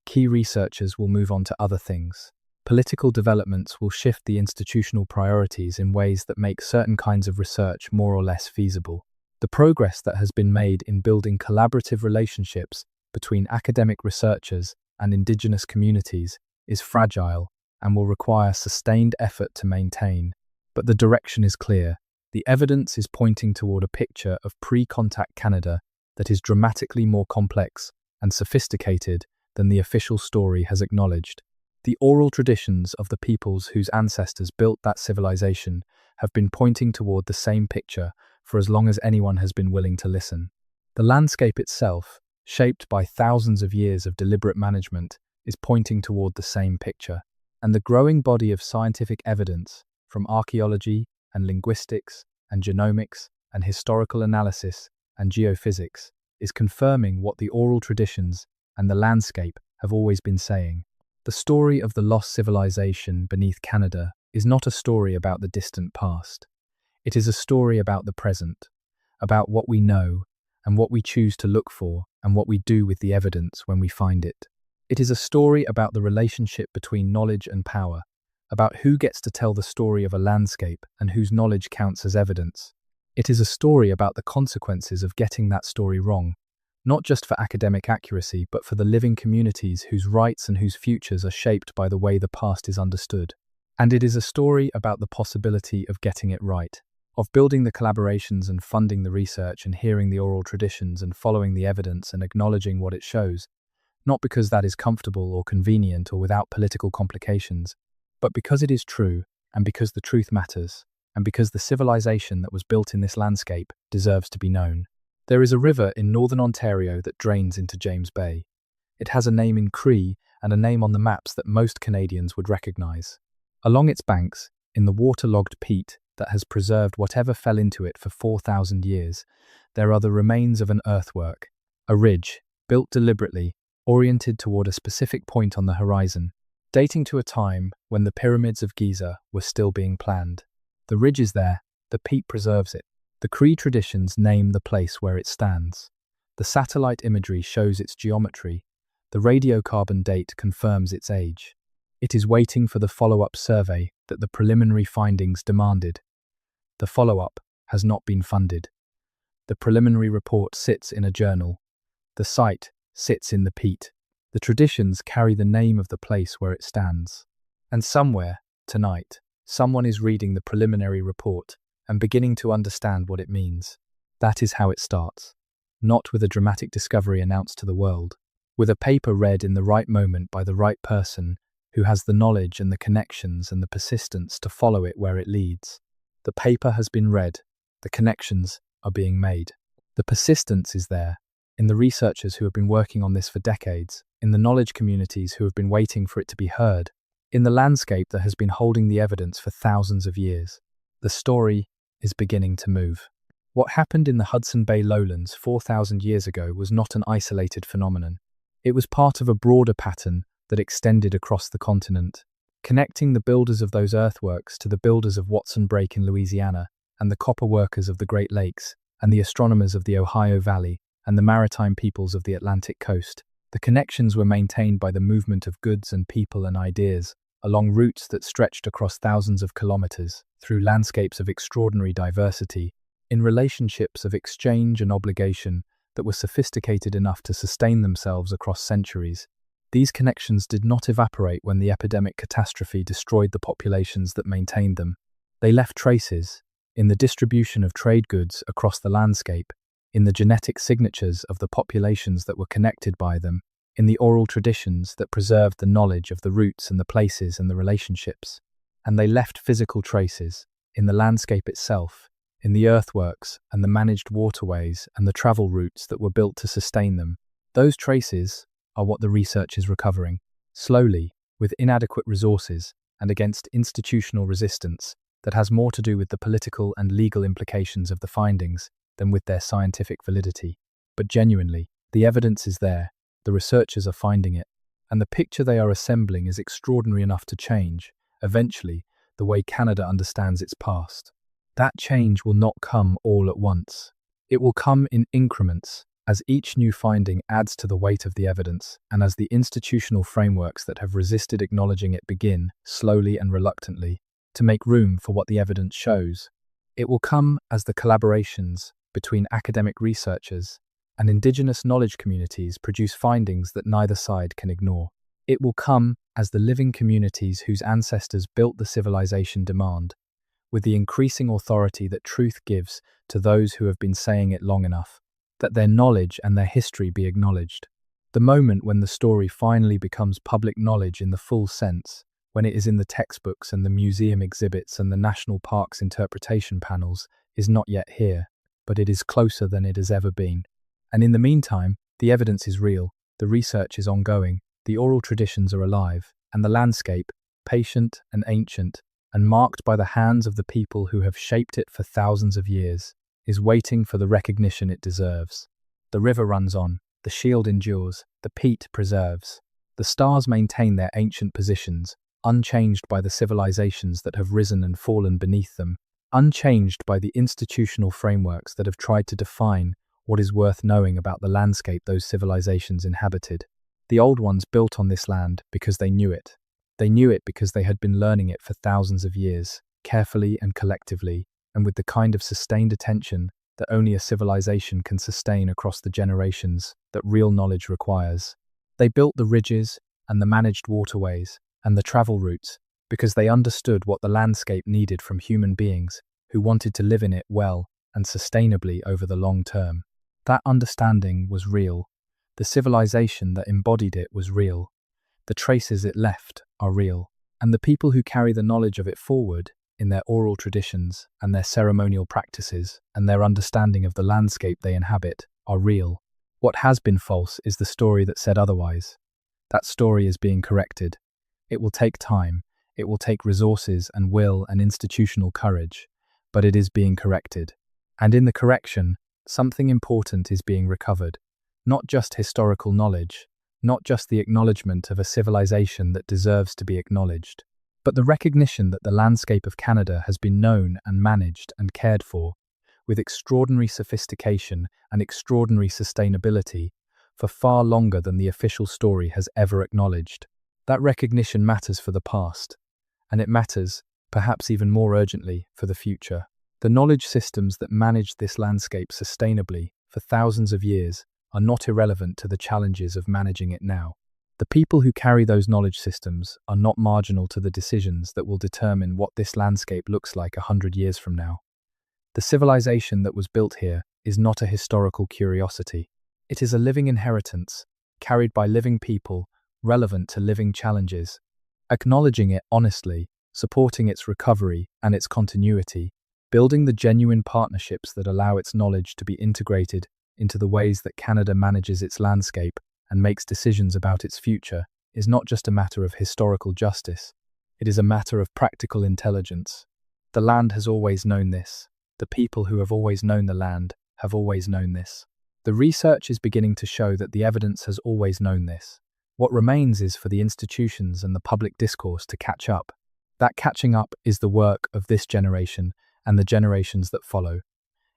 [SPEAKER 1] Key researchers will move on to other things. Political developments will shift the institutional priorities in ways that make certain kinds of research more or less feasible. The progress that has been made in building collaborative relationships between academic researchers and Indigenous communities is fragile and will require sustained effort to maintain. But the direction is clear. The evidence is pointing toward a picture of pre-contact Canada that is dramatically more complex and sophisticated than the official story has acknowledged. The oral traditions of the peoples whose ancestors built that civilization have been pointing toward the same picture for as long as anyone has been willing to listen. The landscape itself, shaped by thousands of years of deliberate management, is pointing toward the same picture. And the growing body of scientific evidence, from archaeology and linguistics and genomics and historical analysis and geophysics, is confirming what the oral traditions and the landscape have always been saying. The story of the lost civilization beneath Canada is not a story about the distant past. It is a story about the present, about what we know and what we choose to look for and what we do with the evidence when we find it. It is a story about the relationship between knowledge and power, about who gets to tell the story of a landscape and whose knowledge counts as evidence. It is a story about the consequences of getting that story wrong, not just for academic accuracy, but for the living communities whose rights and whose futures are shaped by the way the past is understood. And it is a story about the possibility of getting it right, of building the collaborations and funding the research and hearing the oral traditions and following the evidence and acknowledging what it shows, not because that is comfortable or convenient or without political complications, but because it is true and because the truth matters, and because the civilization that was built in this landscape deserves to be known. There is a river in northern Ontario that drains into James Bay. It has a name in Cree and a name on the maps that most Canadians would recognise. Along its banks, in the waterlogged peat that has preserved whatever fell into it for 4,000 years, there are the remains of an earthwork, a ridge, built deliberately, oriented toward a specific point on the horizon, dating to a time when the pyramids of Giza were still being planned. The ridge is there, the peat preserves it. The Cree traditions name the place where it stands. The satellite imagery shows its geometry. The radiocarbon date confirms its age. It is waiting for the follow-up survey that the preliminary findings demanded. The follow-up has not been funded. The preliminary report sits in a journal. The site sits in the peat. The traditions carry the name of the place where it stands. And somewhere, tonight, someone is reading the preliminary report and beginning to understand what it means. That is how it starts. Not with a dramatic discovery announced to the world, with a paper read in the right moment by the right person who has the knowledge and the connections and the persistence to follow it where it leads. The paper has been read. The connections are being made. The persistence is there, in the researchers who have been working on this for decades, in the knowledge communities who have been waiting for it to be heard, in the landscape that has been holding the evidence for thousands of years. The story is beginning to move. What happened in the Hudson Bay lowlands 4,000 years ago was not an isolated phenomenon. It was part of a broader pattern that extended across the continent, connecting the builders of those earthworks to the builders of Watson Brake in Louisiana, and the copper workers of the Great Lakes, and the astronomers of the Ohio Valley, and the maritime peoples of the Atlantic coast. The connections were maintained by the movement of goods and people and ideas, along routes that stretched across thousands of kilometers, through landscapes of extraordinary diversity, in relationships of exchange and obligation that were sophisticated enough to sustain themselves across centuries. These connections did not evaporate when the epidemic catastrophe destroyed the populations that maintained them. They left traces in the distribution of trade goods across the landscape, in the genetic signatures of the populations that were connected by them, in the oral traditions that preserved the knowledge of the roots and the places and the relationships. And they left physical traces in the landscape itself, in the earthworks and the managed waterways and the travel routes that were built to sustain them. Those traces are what the research is recovering, slowly, with inadequate resources and against institutional resistance that has more to do with the political and legal implications of the findings than with their scientific validity. But genuinely, the evidence is there, the researchers are finding it, and the picture they are assembling is extraordinary enough to change, eventually, the way Canada understands its past. That change will not come all at once. It will come in increments, as each new finding adds to the weight of the evidence, and as the institutional frameworks that have resisted acknowledging it begin, slowly and reluctantly, to make room for what the evidence shows. It will come as the collaborations between academic researchers and Indigenous knowledge communities produce findings that neither side can ignore. It will come as the living communities whose ancestors built the civilization demand, with the increasing authority that truth gives to those who have been saying it long enough, that their knowledge and their history be acknowledged. The moment when the story finally becomes public knowledge in the full sense, when it is in the textbooks and the museum exhibits and the national parks interpretation panels, is not yet here, but it is closer than it has ever been. And in the meantime, the evidence is real, the research is ongoing, the oral traditions are alive, and the landscape, patient and ancient, and marked by the hands of the people who have shaped it for thousands of years, is waiting for the recognition it deserves. The river runs on, the shield endures, the peat preserves. The stars maintain their ancient positions, unchanged by the civilizations that have risen and fallen beneath them, unchanged by the institutional frameworks that have tried to define what is worth knowing about the landscape those civilizations inhabited. The old ones built on this land because they knew it. They knew it because they had been learning it for thousands of years, carefully and collectively, and with the kind of sustained attention that only a civilization can sustain across the generations that real knowledge requires. They built the ridges and the managed waterways and the travel routes because they understood what the landscape needed from human beings who wanted to live in it well and sustainably over the long term. That understanding was real. The civilization that embodied it was real. The traces it left are real. And the people who carry the knowledge of it forward in their oral traditions and their ceremonial practices and their understanding of the landscape they inhabit are real. What has been false is the story that said otherwise. That story is being corrected. It will take time. It will take resources and will and institutional courage, but it is being corrected. And in the correction, something important is being recovered. Not just historical knowledge, not just the acknowledgement of a civilization that deserves to be acknowledged, but the recognition that the landscape of Canada has been known and managed and cared for, with extraordinary sophistication and extraordinary sustainability, for far longer than the official story has ever acknowledged. That recognition matters for the past, and it matters, perhaps even more urgently, for the future. The knowledge systems that managed this landscape sustainably for thousands of years are not irrelevant to the challenges of managing it now. The people who carry those knowledge systems are not marginal to the decisions that will determine what this landscape looks like 100 years from now. The civilization that was built here is not a historical curiosity. It is a living inheritance, carried by living people, relevant to living challenges. Acknowledging it honestly, supporting its recovery and its continuity, building the genuine partnerships that allow its knowledge to be integrated into the ways that Canada manages its landscape and makes decisions about its future is not just a matter of historical justice. It is a matter of practical intelligence. The land has always known this. The people who have always known the land have always known this. The research is beginning to show that the evidence has always known this. What remains is for the institutions and the public discourse to catch up. That catching up is the work of this generation and the generations that follow.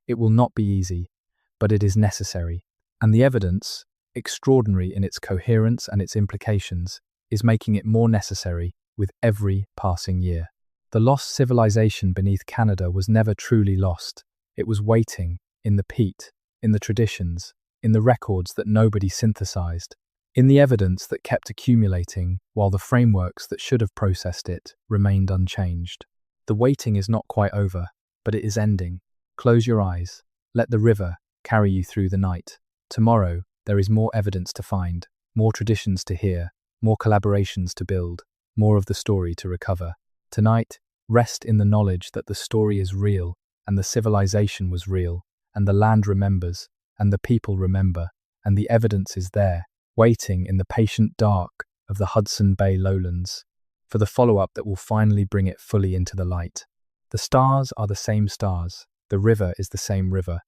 [SPEAKER 1] It will not be easy, but it is necessary. And the evidence, extraordinary in its coherence and its implications, is making it more necessary with every passing year. The lost civilization beneath Canada was never truly lost. It was waiting, in the peat, in the traditions, in the records that nobody synthesized, in the evidence that kept accumulating while the frameworks that should have processed it remained unchanged. The waiting is not quite over, but it is ending. Close your eyes. Let the river carry you through the night. Tomorrow, there is more evidence to find, more traditions to hear, more collaborations to build, more of the story to recover. Tonight, rest in the knowledge that the story is real, and the civilization was real, and the land remembers, and the people remember, and the evidence is there, waiting in the patient dark of the Hudson Bay lowlands, for the follow-up that will finally bring it fully into the light. The stars are the same stars, the river is the same river.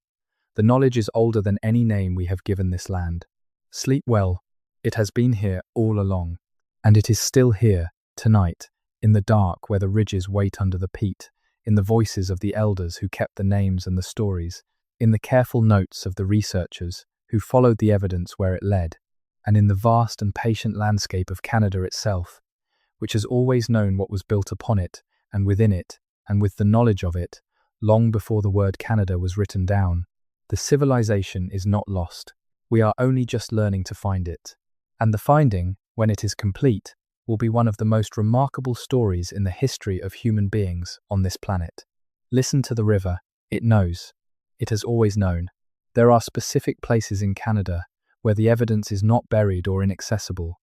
[SPEAKER 1] The knowledge is older than any name we have given this land. Sleep well, it has been here all along, and it is still here, tonight, in the dark where the ridges wait under the peat, in the voices of the elders who kept the names and the stories, in the careful notes of the researchers who followed the evidence where it led, and in the vast and patient landscape of Canada itself, which has always known what was built upon it, and within it, and with the knowledge of it, long before the word Canada was written down. The civilization is not lost. We are only just learning to find it. And the finding, when it is complete, will be one of the most remarkable stories in the history of human beings on this planet. Listen to the river. It knows. It has always known. There are specific places in Canada where the evidence is not buried or inaccessible,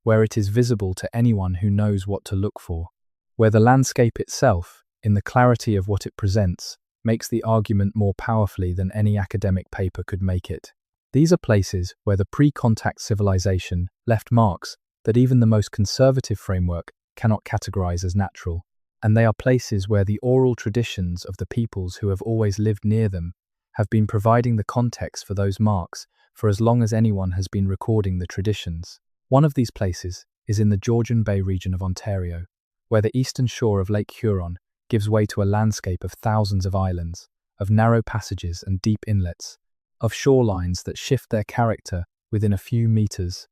[SPEAKER 1] where it is visible to anyone who knows what to look for, where the landscape itself, in the clarity of what it presents, makes the argument more powerfully than any academic paper could make it. These are places where the pre-contact civilization left marks that even the most conservative framework cannot categorize as natural, and they are places where the oral traditions of the peoples who have always lived near them have been providing the context for those marks for as long as anyone has been recording the traditions. One of these places is in the Georgian Bay region of Ontario, where the eastern shore of Lake Huron gives way to a landscape of thousands of islands, of narrow passages and deep inlets, of shorelines that shift their character within a few meters.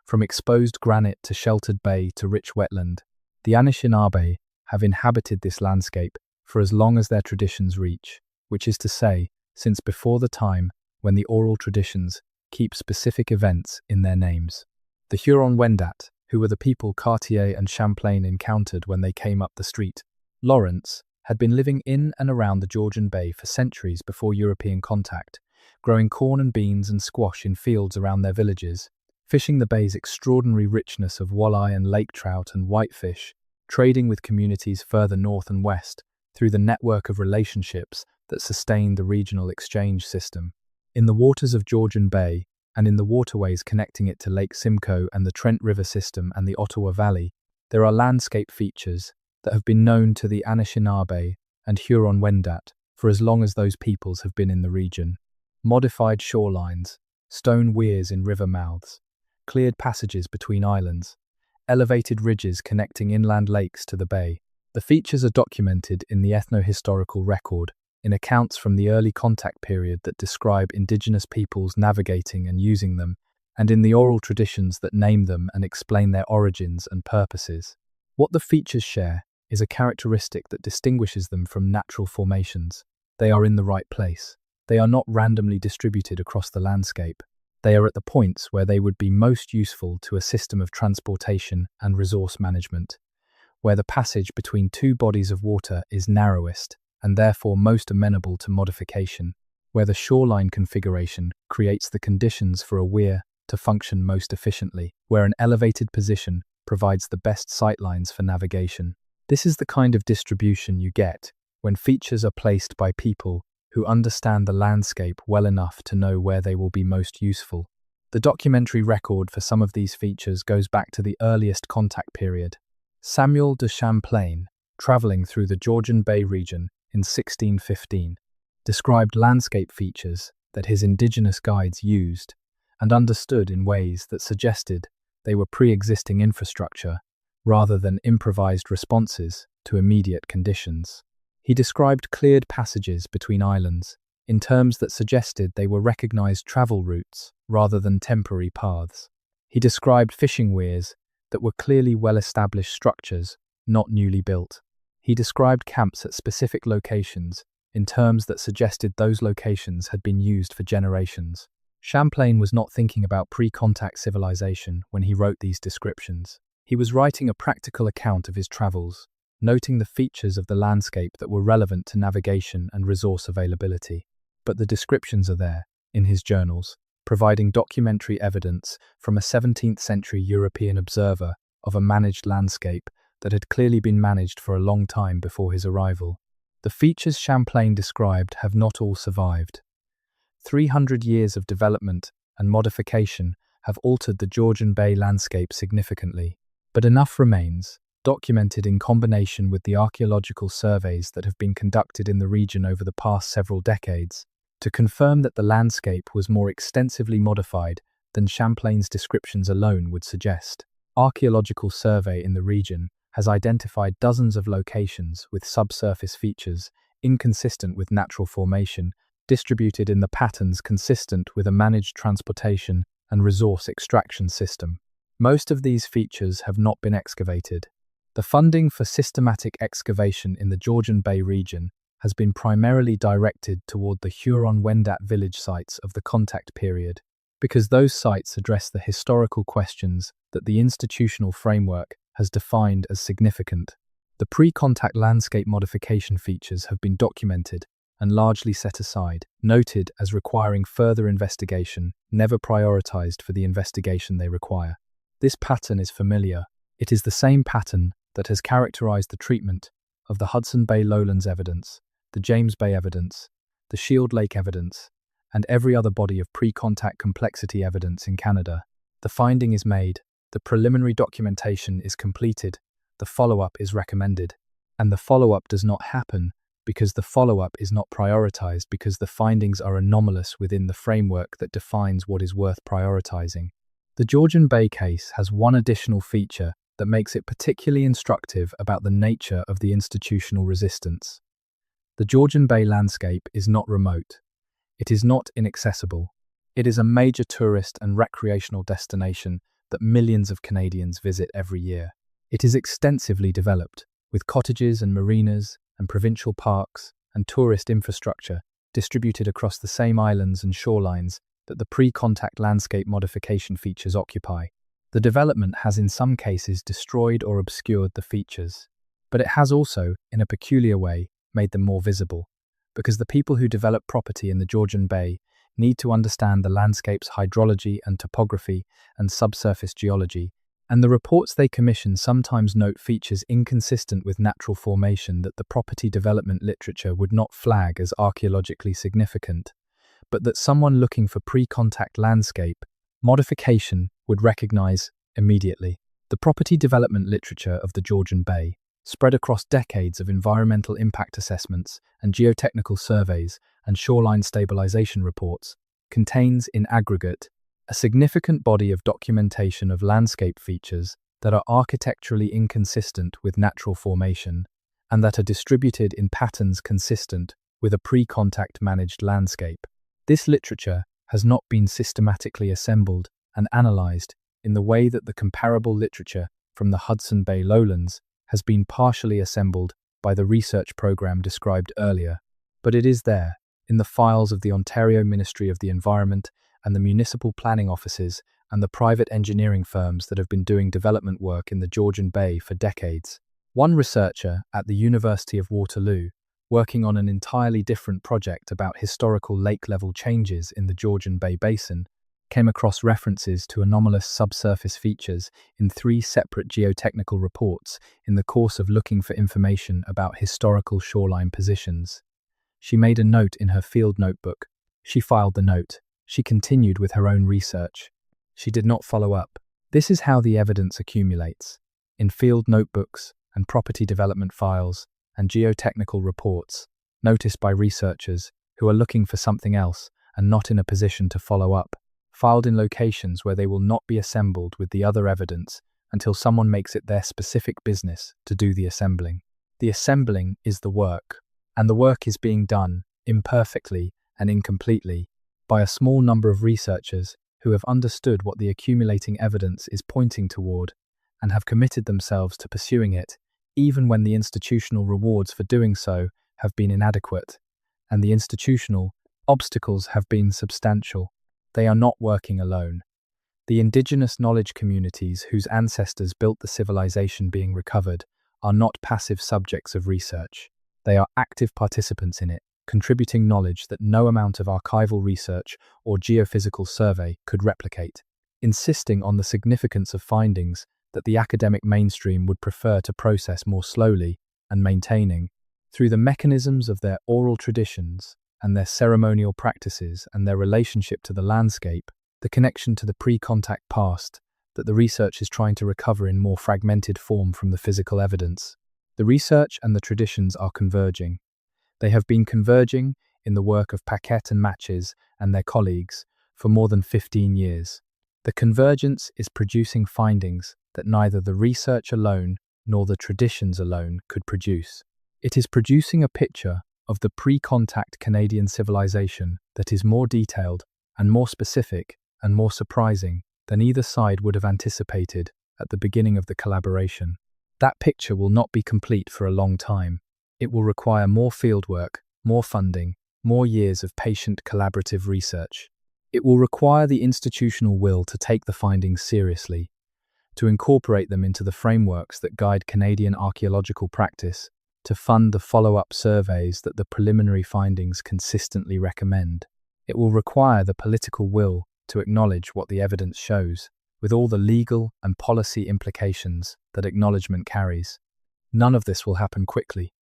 [SPEAKER 1] From exposed granite to sheltered bay to rich wetland, the Anishinaabe have inhabited this landscape for as long as their traditions reach, which is to say, since before the time when the oral traditions keep specific events in their names. The Huron-Wendat, who were the people Cartier and Champlain encountered when they came up the street, Lawrence, had been living in and around the Georgian Bay for centuries before European contact, growing corn and beans and squash in fields around their villages, fishing the bay's extraordinary richness of walleye and lake trout and whitefish, trading with communities further north and west through the network of relationships that sustained the regional exchange system. In the waters of Georgian Bay, and in the waterways connecting it to Lake Simcoe and the Trent River system and the Ottawa Valley, there are landscape features that have been known to the Anishinaabe and Huron-Wendat for as long as those peoples have been in the region. Modified shorelines, stone weirs in river mouths, cleared passages between islands, elevated ridges connecting inland lakes to the bay. The features are documented in the ethno-historical record, in accounts from the early contact period that describe Indigenous peoples navigating and using them, and in the oral traditions that name them and explain their origins and purposes. What the features share is a characteristic that distinguishes them from natural formations. They are in the right place. They are not randomly distributed across the landscape. They are at the points where they would be most useful to a system of transportation and resource management, where the passage between two bodies of water is narrowest and therefore most amenable to modification, where the shoreline configuration creates the conditions for a weir to function most efficiently, where an elevated position provides the best sightlines for navigation. This is the kind of distribution you get when features are placed by people who understand the landscape well enough to know where they will be most useful. The documentary record for some of these features goes back to the earliest contact period. Samuel de Champlain, travelling through the Georgian Bay region in 1615, described landscape features that his indigenous guides used and understood in ways that suggested they were pre-existing infrastructure rather than improvised responses to immediate conditions. He described cleared passages between islands in terms that suggested they were recognized travel routes rather than temporary paths. He described fishing weirs that were clearly well-established structures, not newly built. He described camps at specific locations in terms that suggested those locations had been used for generations. Champlain was not thinking about pre-contact civilization when he wrote these descriptions. He was writing a practical account of his travels, noting the features of the landscape that were relevant to navigation and resource availability. But the descriptions are there, in his journals, providing documentary evidence from a 17th century European observer of a managed landscape that had clearly been managed for a long time before his arrival. The features Champlain described have not all survived. 300 years of development and modification have altered the Georgian Bay landscape significantly, but enough remains, documented in combination with the archaeological surveys that have been conducted in the region over the past several decades, to confirm that the landscape was more extensively modified than Champlain's descriptions alone would suggest. Archaeological survey in the region has identified dozens of locations with subsurface features inconsistent with natural formation, distributed in the patterns consistent with a managed transportation and resource extraction system. Most of these features have not been excavated. The funding for systematic excavation in the Georgian Bay region has been primarily directed toward the Huron-Wendat village sites of the contact period, because those sites address the historical questions that the institutional framework has defined as significant. The pre-contact landscape modification features have been documented and largely set aside, noted as requiring further investigation, never prioritized for the investigation they require. This pattern is familiar. It is the same pattern that has characterized the treatment of the Hudson Bay lowlands evidence, the James Bay evidence, the Shield Lake evidence, and every other body of pre-contact complexity evidence in Canada. The finding is made, the preliminary documentation is completed, the follow-up is recommended, and the follow-up does not happen because the follow-up is not prioritized, because the findings are anomalous within the framework that defines what is worth prioritizing. The Georgian Bay case has one additional feature that makes it particularly instructive about the nature of the institutional resistance. The Georgian Bay landscape is not remote. It is not inaccessible. It is a major tourist and recreational destination that millions of Canadians visit every year. It is extensively developed, with cottages and marinas and provincial parks and tourist infrastructure distributed across the same islands and shorelines that the pre-contact landscape modification features occupy. The development has in some cases destroyed or obscured the features, but it has also, in a peculiar way, made them more visible, because the people who develop property in the Georgian Bay need to understand the landscape's hydrology and topography and subsurface geology, and the reports they commission sometimes note features inconsistent with natural formation that the property development literature would not flag as archaeologically significant, but that someone looking for pre-contact landscape modification would recognize immediately. The property development literature of the Georgian Bay, spread across decades of environmental impact assessments and geotechnical surveys and shoreline stabilization reports, contains in aggregate a significant body of documentation of landscape features that are architecturally inconsistent with natural formation and that are distributed in patterns consistent with a pre-contact managed landscape. This literature has not been systematically assembled and analyzed in the way that the comparable literature from the Hudson Bay lowlands has been partially assembled by the research program described earlier, but it is there, in the files of the Ontario Ministry of the Environment and the municipal planning offices and the private engineering firms that have been doing development work in the Georgian Bay for decades. One researcher at the University of Waterloo, working on an entirely different project about historical lake-level changes in the Georgian Bay Basin, came across references to anomalous subsurface features in 3 separate geotechnical reports in the course of looking for information about historical shoreline positions. She made a note in her field notebook. She filed the note. She continued with her own research. She did not follow up. This is how the evidence accumulates. In field notebooks and property development files and geotechnical reports, noticed by researchers who are looking for something else and not in a position to follow up, filed in locations where they will not be assembled with the other evidence until someone makes it their specific business to do the assembling. The assembling is the work, and the work is being done, imperfectly and incompletely, by a small number of researchers who have understood what the accumulating evidence is pointing toward and have committed themselves to pursuing it, even when the institutional rewards for doing so have been inadequate, and the institutional obstacles have been substantial. They are not working alone. The Indigenous knowledge communities whose ancestors built the civilization being recovered are not passive subjects of research. They are active participants in it, contributing knowledge that no amount of archival research or geophysical survey could replicate, insisting on the significance of findings that the academic mainstream would prefer to process more slowly, and maintaining, through the mechanisms of their oral traditions and their ceremonial practices and their relationship to the landscape, the connection to the pre-contact past that the research is trying to recover in more fragmented form from the physical evidence. The research and the traditions are converging. They have been converging in the work of Paquette and Matches and their colleagues for more than 15 years. The convergence is producing findings that neither the research alone nor the traditions alone could produce. It is producing a picture of the pre-contact Canadian civilization that is more detailed and more specific and more surprising than either side would have anticipated at the beginning of the collaboration. That picture will not be complete for a long time. It will require more fieldwork, more funding, more years of patient collaborative research. It will require the institutional will to take the findings seriously, to incorporate them into the frameworks that guide Canadian archaeological practice, to fund the follow-up surveys that the preliminary findings consistently recommend. It will require the political will to acknowledge what the evidence shows, with all the legal and policy implications that acknowledgement carries. None of this will happen quickly,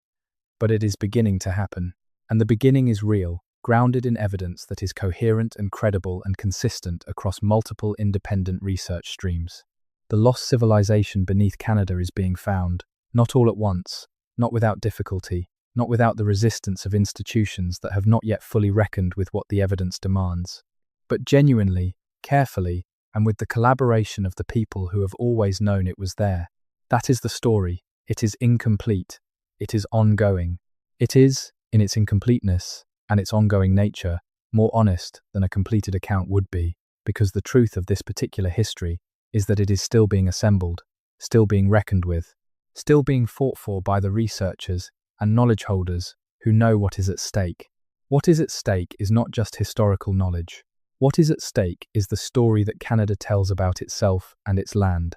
[SPEAKER 1] but it is beginning to happen, and the beginning is real, grounded in evidence that is coherent and credible and consistent across multiple independent research streams. The lost civilization beneath Canada is being found, not all at once, not without difficulty, not without the resistance of institutions that have not yet fully reckoned with what the evidence demands, but genuinely, carefully, and with the collaboration of the people who have always known it was there. That is the story. It is incomplete. It is ongoing. It is, in its incompleteness and its ongoing nature, more honest than a completed account would be, because the truth of this particular history is that it is still being assembled, still being reckoned with, still being fought for by the researchers and knowledge holders who know what is at stake. What is at stake is not just historical knowledge. What is at stake is the story that Canada tells about itself and its land.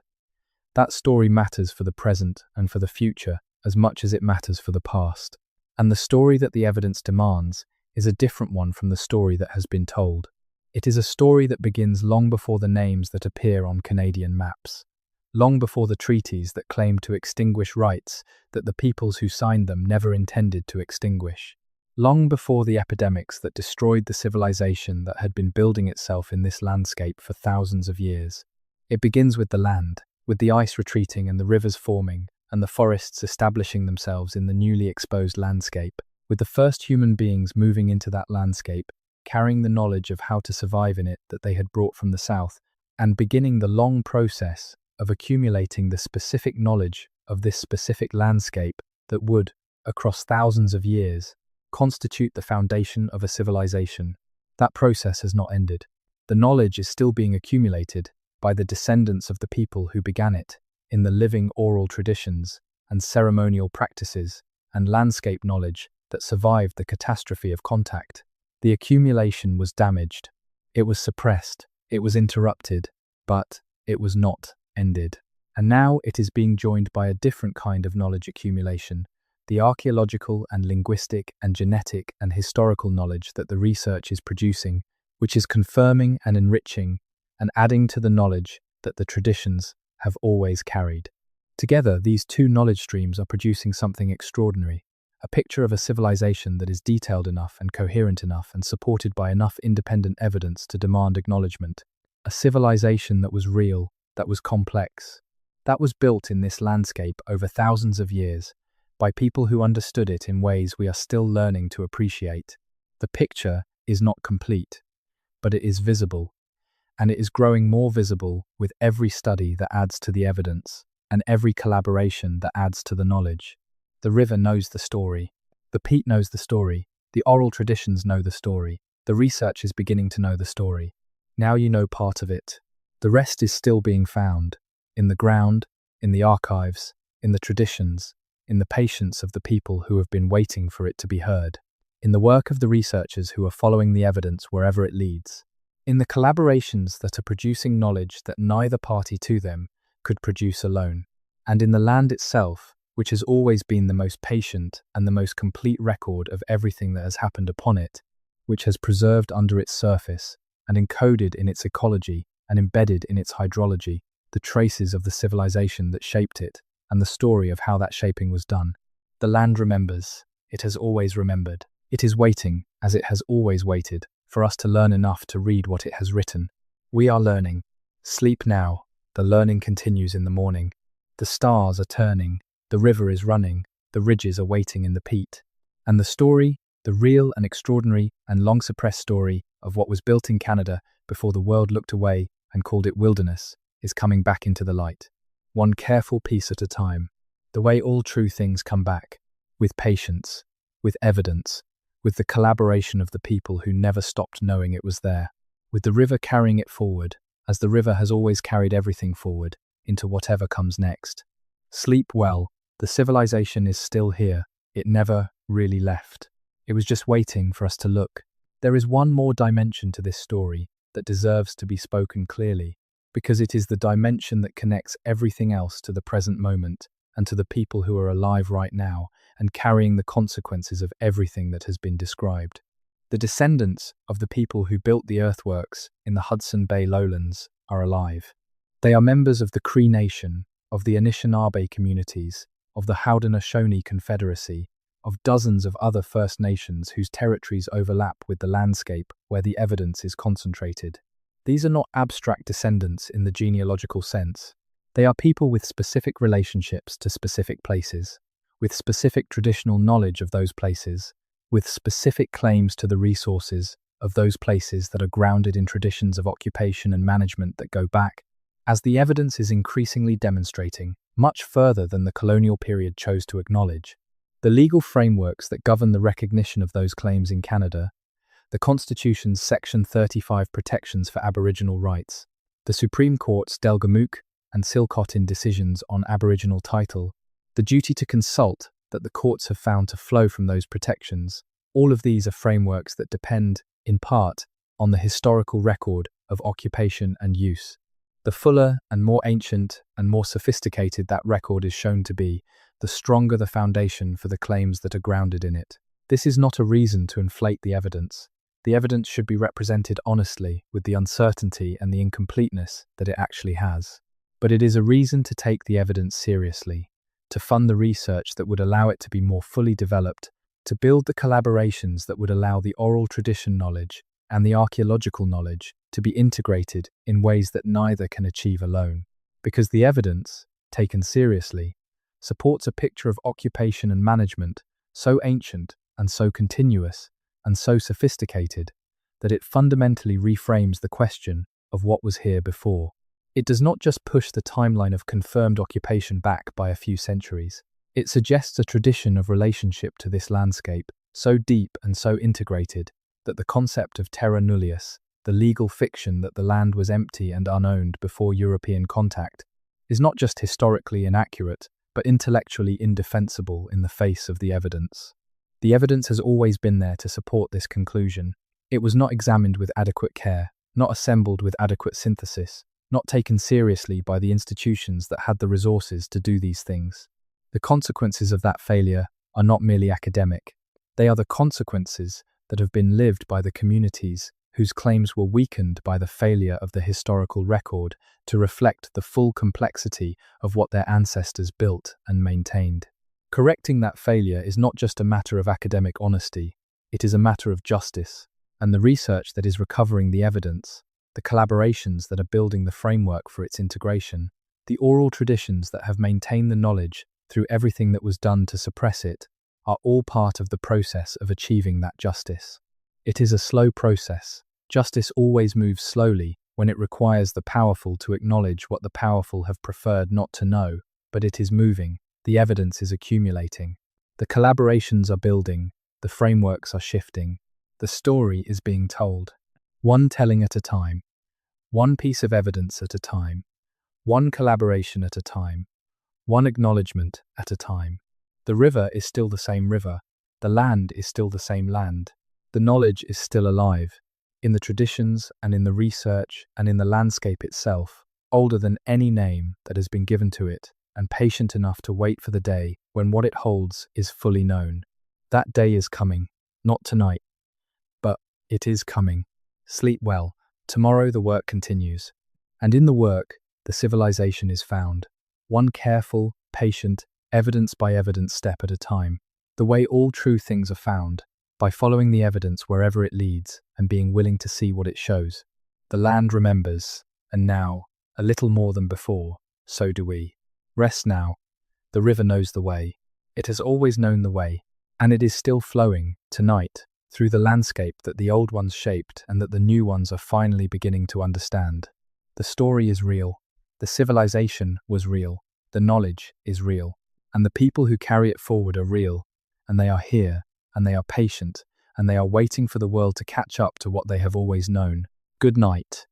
[SPEAKER 1] That story matters for the present and for the future as much as it matters for the past. And the story that the evidence demands is a different one from the story that has been told. It is a story that begins long before the names that appear on Canadian maps, long before the treaties that claim to extinguish rights that the peoples who signed them never intended to extinguish, long before the epidemics that destroyed the civilization that had been building itself in this landscape for thousands of years. It begins with the land, with the ice retreating and the rivers forming, and the forests establishing themselves in the newly exposed landscape, with the first human beings moving into that landscape, carrying the knowledge of how to survive in it that they had brought from the south, and beginning the long process of accumulating the specific knowledge of this specific landscape that would, across thousands of years, constitute the foundation of a civilization. That process has not ended. The knowledge is still being accumulated by the descendants of the people who began it, in the living oral traditions and ceremonial practices and landscape knowledge that survived the catastrophe of contact. The accumulation was damaged. It was suppressed. It was interrupted. But it was not ended. And now it is being joined by a different kind of knowledge accumulation, the archaeological and linguistic and genetic and historical knowledge that the research is producing, which is confirming and enriching and adding to the knowledge that the traditions have always carried. Together, these two knowledge streams are producing something extraordinary, a picture of a civilization that is detailed enough and coherent enough and supported by enough independent evidence to demand acknowledgement. A civilization that was real, that was complex, that was built in this landscape over thousands of years by people who understood it in ways we are still learning to appreciate. The picture is not complete, but it is visible, and it is growing more visible with every study that adds to the evidence and every collaboration that adds to the knowledge. The river knows the story. The peat knows the story. The oral traditions know the story. The research is beginning to know the story. Now you know part of it. The rest is still being found. In the ground, in the archives, in the traditions, in the patience of the people who have been waiting for it to be heard. In the work of the researchers who are following the evidence wherever it leads. In the collaborations that are producing knowledge that neither party to them could produce alone. And in the land itself, which has always been the most patient and the most complete record of everything that has happened upon it, which has preserved under its surface and encoded in its ecology and embedded in its hydrology the traces of the civilization that shaped it and the story of how that shaping was done. The land remembers. It has always remembered. It is waiting, as it has always waited, for us to learn enough to read what it has written. We are learning. Sleep now. The learning continues in the morning. The stars are turning. The river is running, the ridges are waiting in the peat. And the story, the real and extraordinary and long-suppressed story of what was built in Canada before the world looked away and called it wilderness, is coming back into the light. One careful piece at a time, the way all true things come back, with patience, with evidence, with the collaboration of the people who never stopped knowing it was there, with the river carrying it forward, as the river has always carried everything forward, into whatever comes next. Sleep well. The civilization is still here. It never really left. It was just waiting for us to look. There is one more dimension to this story that deserves to be spoken clearly, because it is the dimension that connects everything else to the present moment and to the people who are alive right now and carrying the consequences of everything that has been described. The descendants of the people who built the earthworks in the Hudson Bay lowlands are alive. They are members of the Cree Nation, of the Anishinaabe communities, of the Haudenosaunee Confederacy, of dozens of other First Nations whose territories overlap with the landscape where the evidence is concentrated. These are not abstract descendants in the genealogical sense. They are people with specific relationships to specific places, with specific traditional knowledge of those places, with specific claims to the resources of those places that are grounded in traditions of occupation and management that go back, as the evidence is increasingly demonstrating, much further than the colonial period chose to acknowledge. The legal frameworks that govern the recognition of those claims in Canada, the Constitution's Section 35 protections for Aboriginal rights, the Supreme Court's Delgamuukw and Silcotin decisions on Aboriginal title, the duty to consult that the courts have found to flow from those protections, all of these are frameworks that depend, in part, on the historical record of occupation and use. The fuller and more ancient and more sophisticated that record is shown to be, the stronger the foundation for the claims that are grounded in it. This is not a reason to inflate the evidence. The evidence should be represented honestly with the uncertainty and the incompleteness that it actually has. But it is a reason to take the evidence seriously, to fund the research that would allow it to be more fully developed, to build the collaborations that would allow the oral tradition knowledge and the archaeological knowledge to be integrated in ways that neither can achieve alone. Because the evidence, taken seriously, supports a picture of occupation and management so ancient and so continuous and so sophisticated that it fundamentally reframes the question of what was here before. It does not just push the timeline of confirmed occupation back by a few centuries. It suggests a tradition of relationship to this landscape so deep and so integrated that the concept of terra nullius, the legal fiction that the land was empty and unowned before European contact, is not just historically inaccurate, but intellectually indefensible in the face of the evidence. The evidence has always been there to support this conclusion. It was not examined with adequate care, not assembled with adequate synthesis, not taken seriously by the institutions that had the resources to do these things. The consequences of that failure are not merely academic. They are the consequences that have been lived by the communities whose claims were weakened by the failure of the historical record to reflect the full complexity of what their ancestors built and maintained. Correcting that failure is not just a matter of academic honesty, it is a matter of justice, and the research that is recovering the evidence, the collaborations that are building the framework for its integration, the oral traditions that have maintained the knowledge through everything that was done to suppress it, are all part of the process of achieving that justice. It is a slow process. Justice always moves slowly when it requires the powerful to acknowledge what the powerful have preferred not to know, but it is moving, the evidence is accumulating, the collaborations are building, the frameworks are shifting, the story is being told, one telling at a time, one piece of evidence at a time, one collaboration at a time, one acknowledgement at a time. The river is still the same river, the land is still the same land, the knowledge is still alive, in the traditions and in the research and in the landscape itself, older than any name that has been given to it, and patient enough to wait for the day when what it holds is fully known. That day is coming, not tonight, but it is coming. Sleep well, tomorrow the work continues, and in the work, the civilization is found, one careful, patient, evidence by evidence step at a time, the way all true things are found, by following the evidence wherever it leads and being willing to see what it shows. The land remembers, and now, a little more than before, so do we. Rest now. The river knows the way. It has always known the way, and it is still flowing, tonight, through the landscape that the old ones shaped and that the new ones are finally beginning to understand. The story is real. The civilization was real. The knowledge is real. And the people who carry it forward are real, and they are here, and they are patient, and they are waiting for the world to catch up to what they have always known. Good night.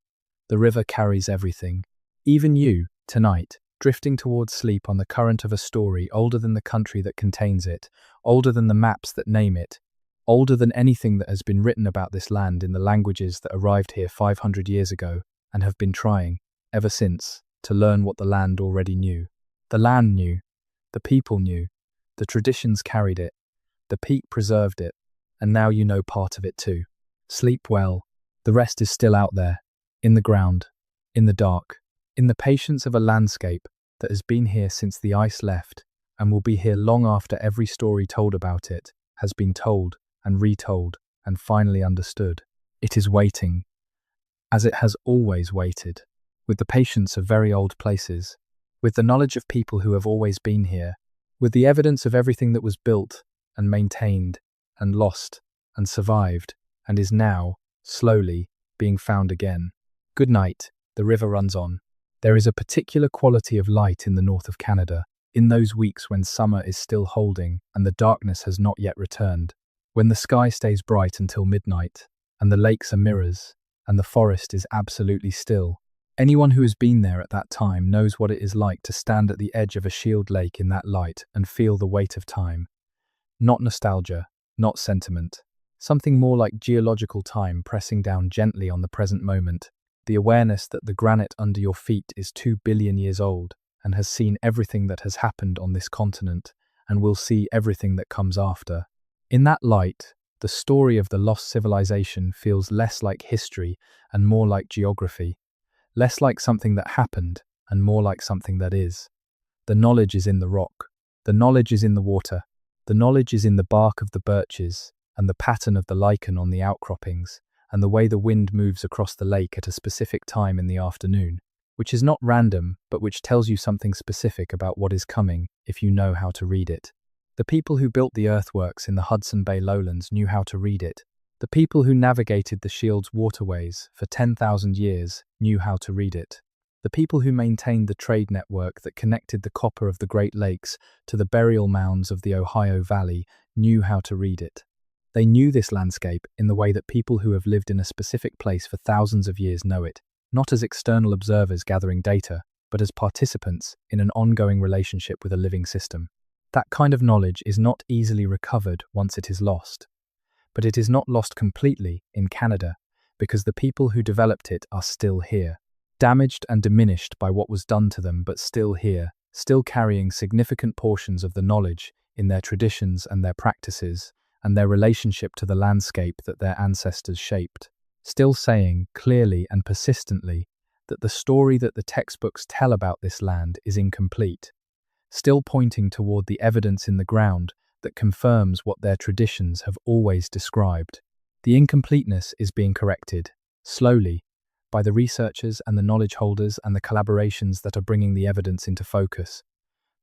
[SPEAKER 1] The river carries everything. Even you, tonight, drifting towards sleep on the current of a story older than the country that contains it, older than the maps that name it, older than anything that has been written about this land in the languages that arrived here 500 years ago and have been trying, ever since, to learn what the land already knew. The land knew. The people knew, the traditions carried it, the peak preserved it, and now you know part of it too. Sleep well, the rest is still out there, in the ground, in the dark, in the patience of a landscape that has been here since the ice left and will be here long after every story told about it has been told and retold and finally understood. It is waiting, as it has always waited, with the patience of very old places, with the knowledge of people who have always been here, with the evidence of everything that was built and maintained and lost and survived and is now, slowly, being found again. Good night, the river runs on. There is a particular quality of light in the north of Canada, in those weeks when summer is still holding and the darkness has not yet returned, when the sky stays bright until midnight, and the lakes are mirrors, and the forest is absolutely still. Anyone who has been there at that time knows what it is like to stand at the edge of a shield lake in that light and feel the weight of time. Not nostalgia, not sentiment. Something more like geological time pressing down gently on the present moment, the awareness that the granite under your feet is 2 billion years old and has seen everything that has happened on this continent and will see everything that comes after. In that light, the story of the lost civilization feels less like history and more like geography, less like something that happened and more like something that is. The knowledge is in the rock, the knowledge is in the water, the knowledge is in the bark of the birches and the pattern of the lichen on the outcroppings and the way the wind moves across the lake at a specific time in the afternoon, which is not random but which tells you something specific about what is coming if you know how to read it. The people who built the earthworks in the Hudson Bay lowlands knew how to read it. The people who navigated the shield's waterways for 10,000 years knew how to read it. The people who maintained the trade network that connected the copper of the Great Lakes to the burial mounds of the Ohio Valley knew how to read it. They knew this landscape in the way that people who have lived in a specific place for thousands of years know it, not as external observers gathering data, but as participants in an ongoing relationship with a living system. That kind of knowledge is not easily recovered once it is lost. But it is not lost completely in Canada, because the people who developed it are still here, damaged and diminished by what was done to them, but still here, still carrying significant portions of the knowledge in their traditions and their practices, and their relationship to the landscape that their ancestors shaped, still saying clearly and persistently that the story that the textbooks tell about this land is incomplete, still pointing toward the evidence in the ground that confirms what their traditions have always described. The incompleteness is being corrected, slowly, by the researchers and the knowledge holders and the collaborations that are bringing the evidence into focus,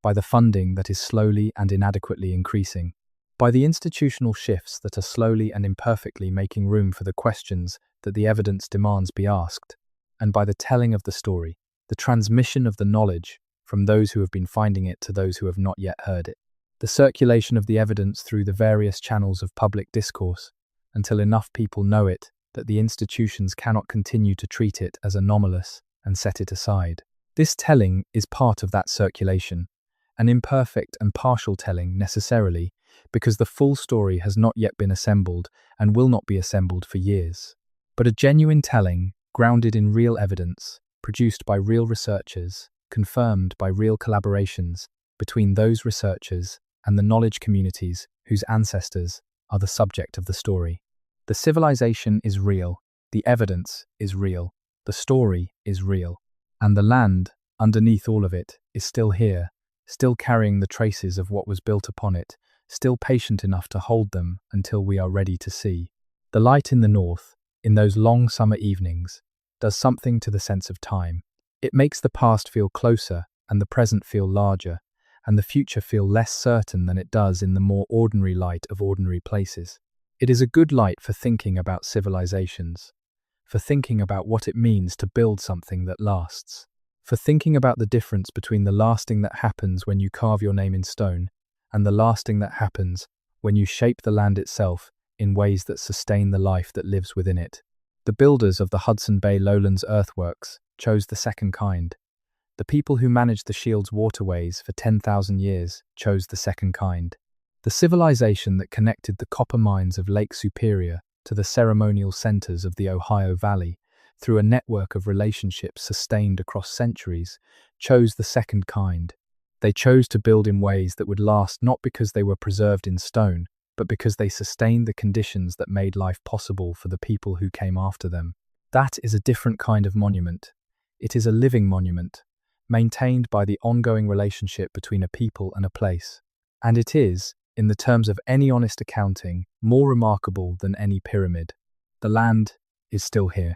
[SPEAKER 1] by the funding that is slowly and inadequately increasing, by the institutional shifts that are slowly and imperfectly making room for the questions that the evidence demands be asked, and by the telling of the story, the transmission of the knowledge from those who have been finding it to those who have not yet heard it, the circulation of the evidence through the various channels of public discourse, until enough people know it that the institutions cannot continue to treat it as anomalous and set it aside. This telling is part of that circulation, an imperfect and partial telling necessarily, because the full story has not yet been assembled and will not be assembled for years. But a genuine telling, grounded in real evidence, produced by real researchers, confirmed by real collaborations between those researchers and the knowledge communities whose ancestors are the subject of the story. The civilization is real, the evidence is real, the story is real, and the land, underneath all of it, is still here, still carrying the traces of what was built upon it, still patient enough to hold them until we are ready to see. The light in the north, in those long summer evenings, does something to the sense of time. It makes the past feel closer and the present feel larger, and the future feel less certain than it does in the more ordinary light of ordinary places. It is a good light for thinking about civilizations, for thinking about what it means to build something that lasts, for thinking about the difference between the lasting that happens when you carve your name in stone and the lasting that happens when you shape the land itself in ways that sustain the life that lives within it. The builders of the Hudson Bay lowlands earthworks chose the second kind. The people who managed the shield's waterways for 10,000 years chose the second kind. The civilization that connected the copper mines of Lake Superior to the ceremonial centers of the Ohio Valley through a network of relationships sustained across centuries chose the second kind. They chose to build in ways that would last not because they were preserved in stone, but because they sustained the conditions that made life possible for the people who came after them. That is a different kind of monument. It is a living monument, maintained by the ongoing relationship between a people and a place. And it is, in the terms of any honest accounting, more remarkable than any pyramid. The land is still here.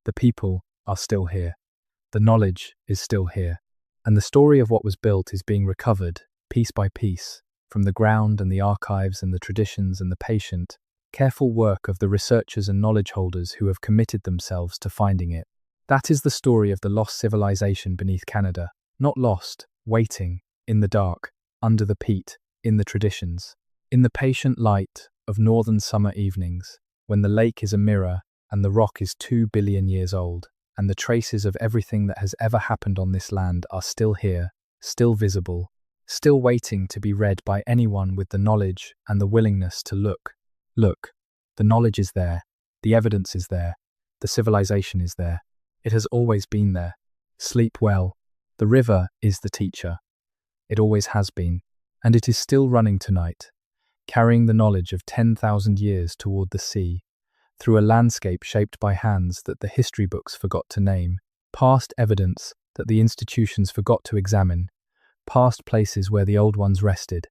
[SPEAKER 1] The people are still here. The knowledge is still here. And the story of what was built is being recovered, piece by piece, from the ground and the archives and the traditions and the patient, careful work of the researchers and knowledge holders who have committed themselves to finding it. That is the story of the lost civilization beneath Canada. Not lost, waiting, in the dark, under the peat, in the traditions, in the patient light of northern summer evenings, when the lake is a mirror and the rock is 2 billion years old, and the traces of everything that has ever happened on this land are still here, still visible, still waiting to be read by anyone with the knowledge and the willingness to look. Look, the knowledge is there, the evidence is there, the civilization is there. It has always been there. Sleep well. The river is the teacher. It always has been, and it is still running tonight, carrying the knowledge of 10,000 years toward the sea, through a landscape shaped by hands that the history books forgot to name, past evidence that the institutions forgot to examine, past places where the old ones rested,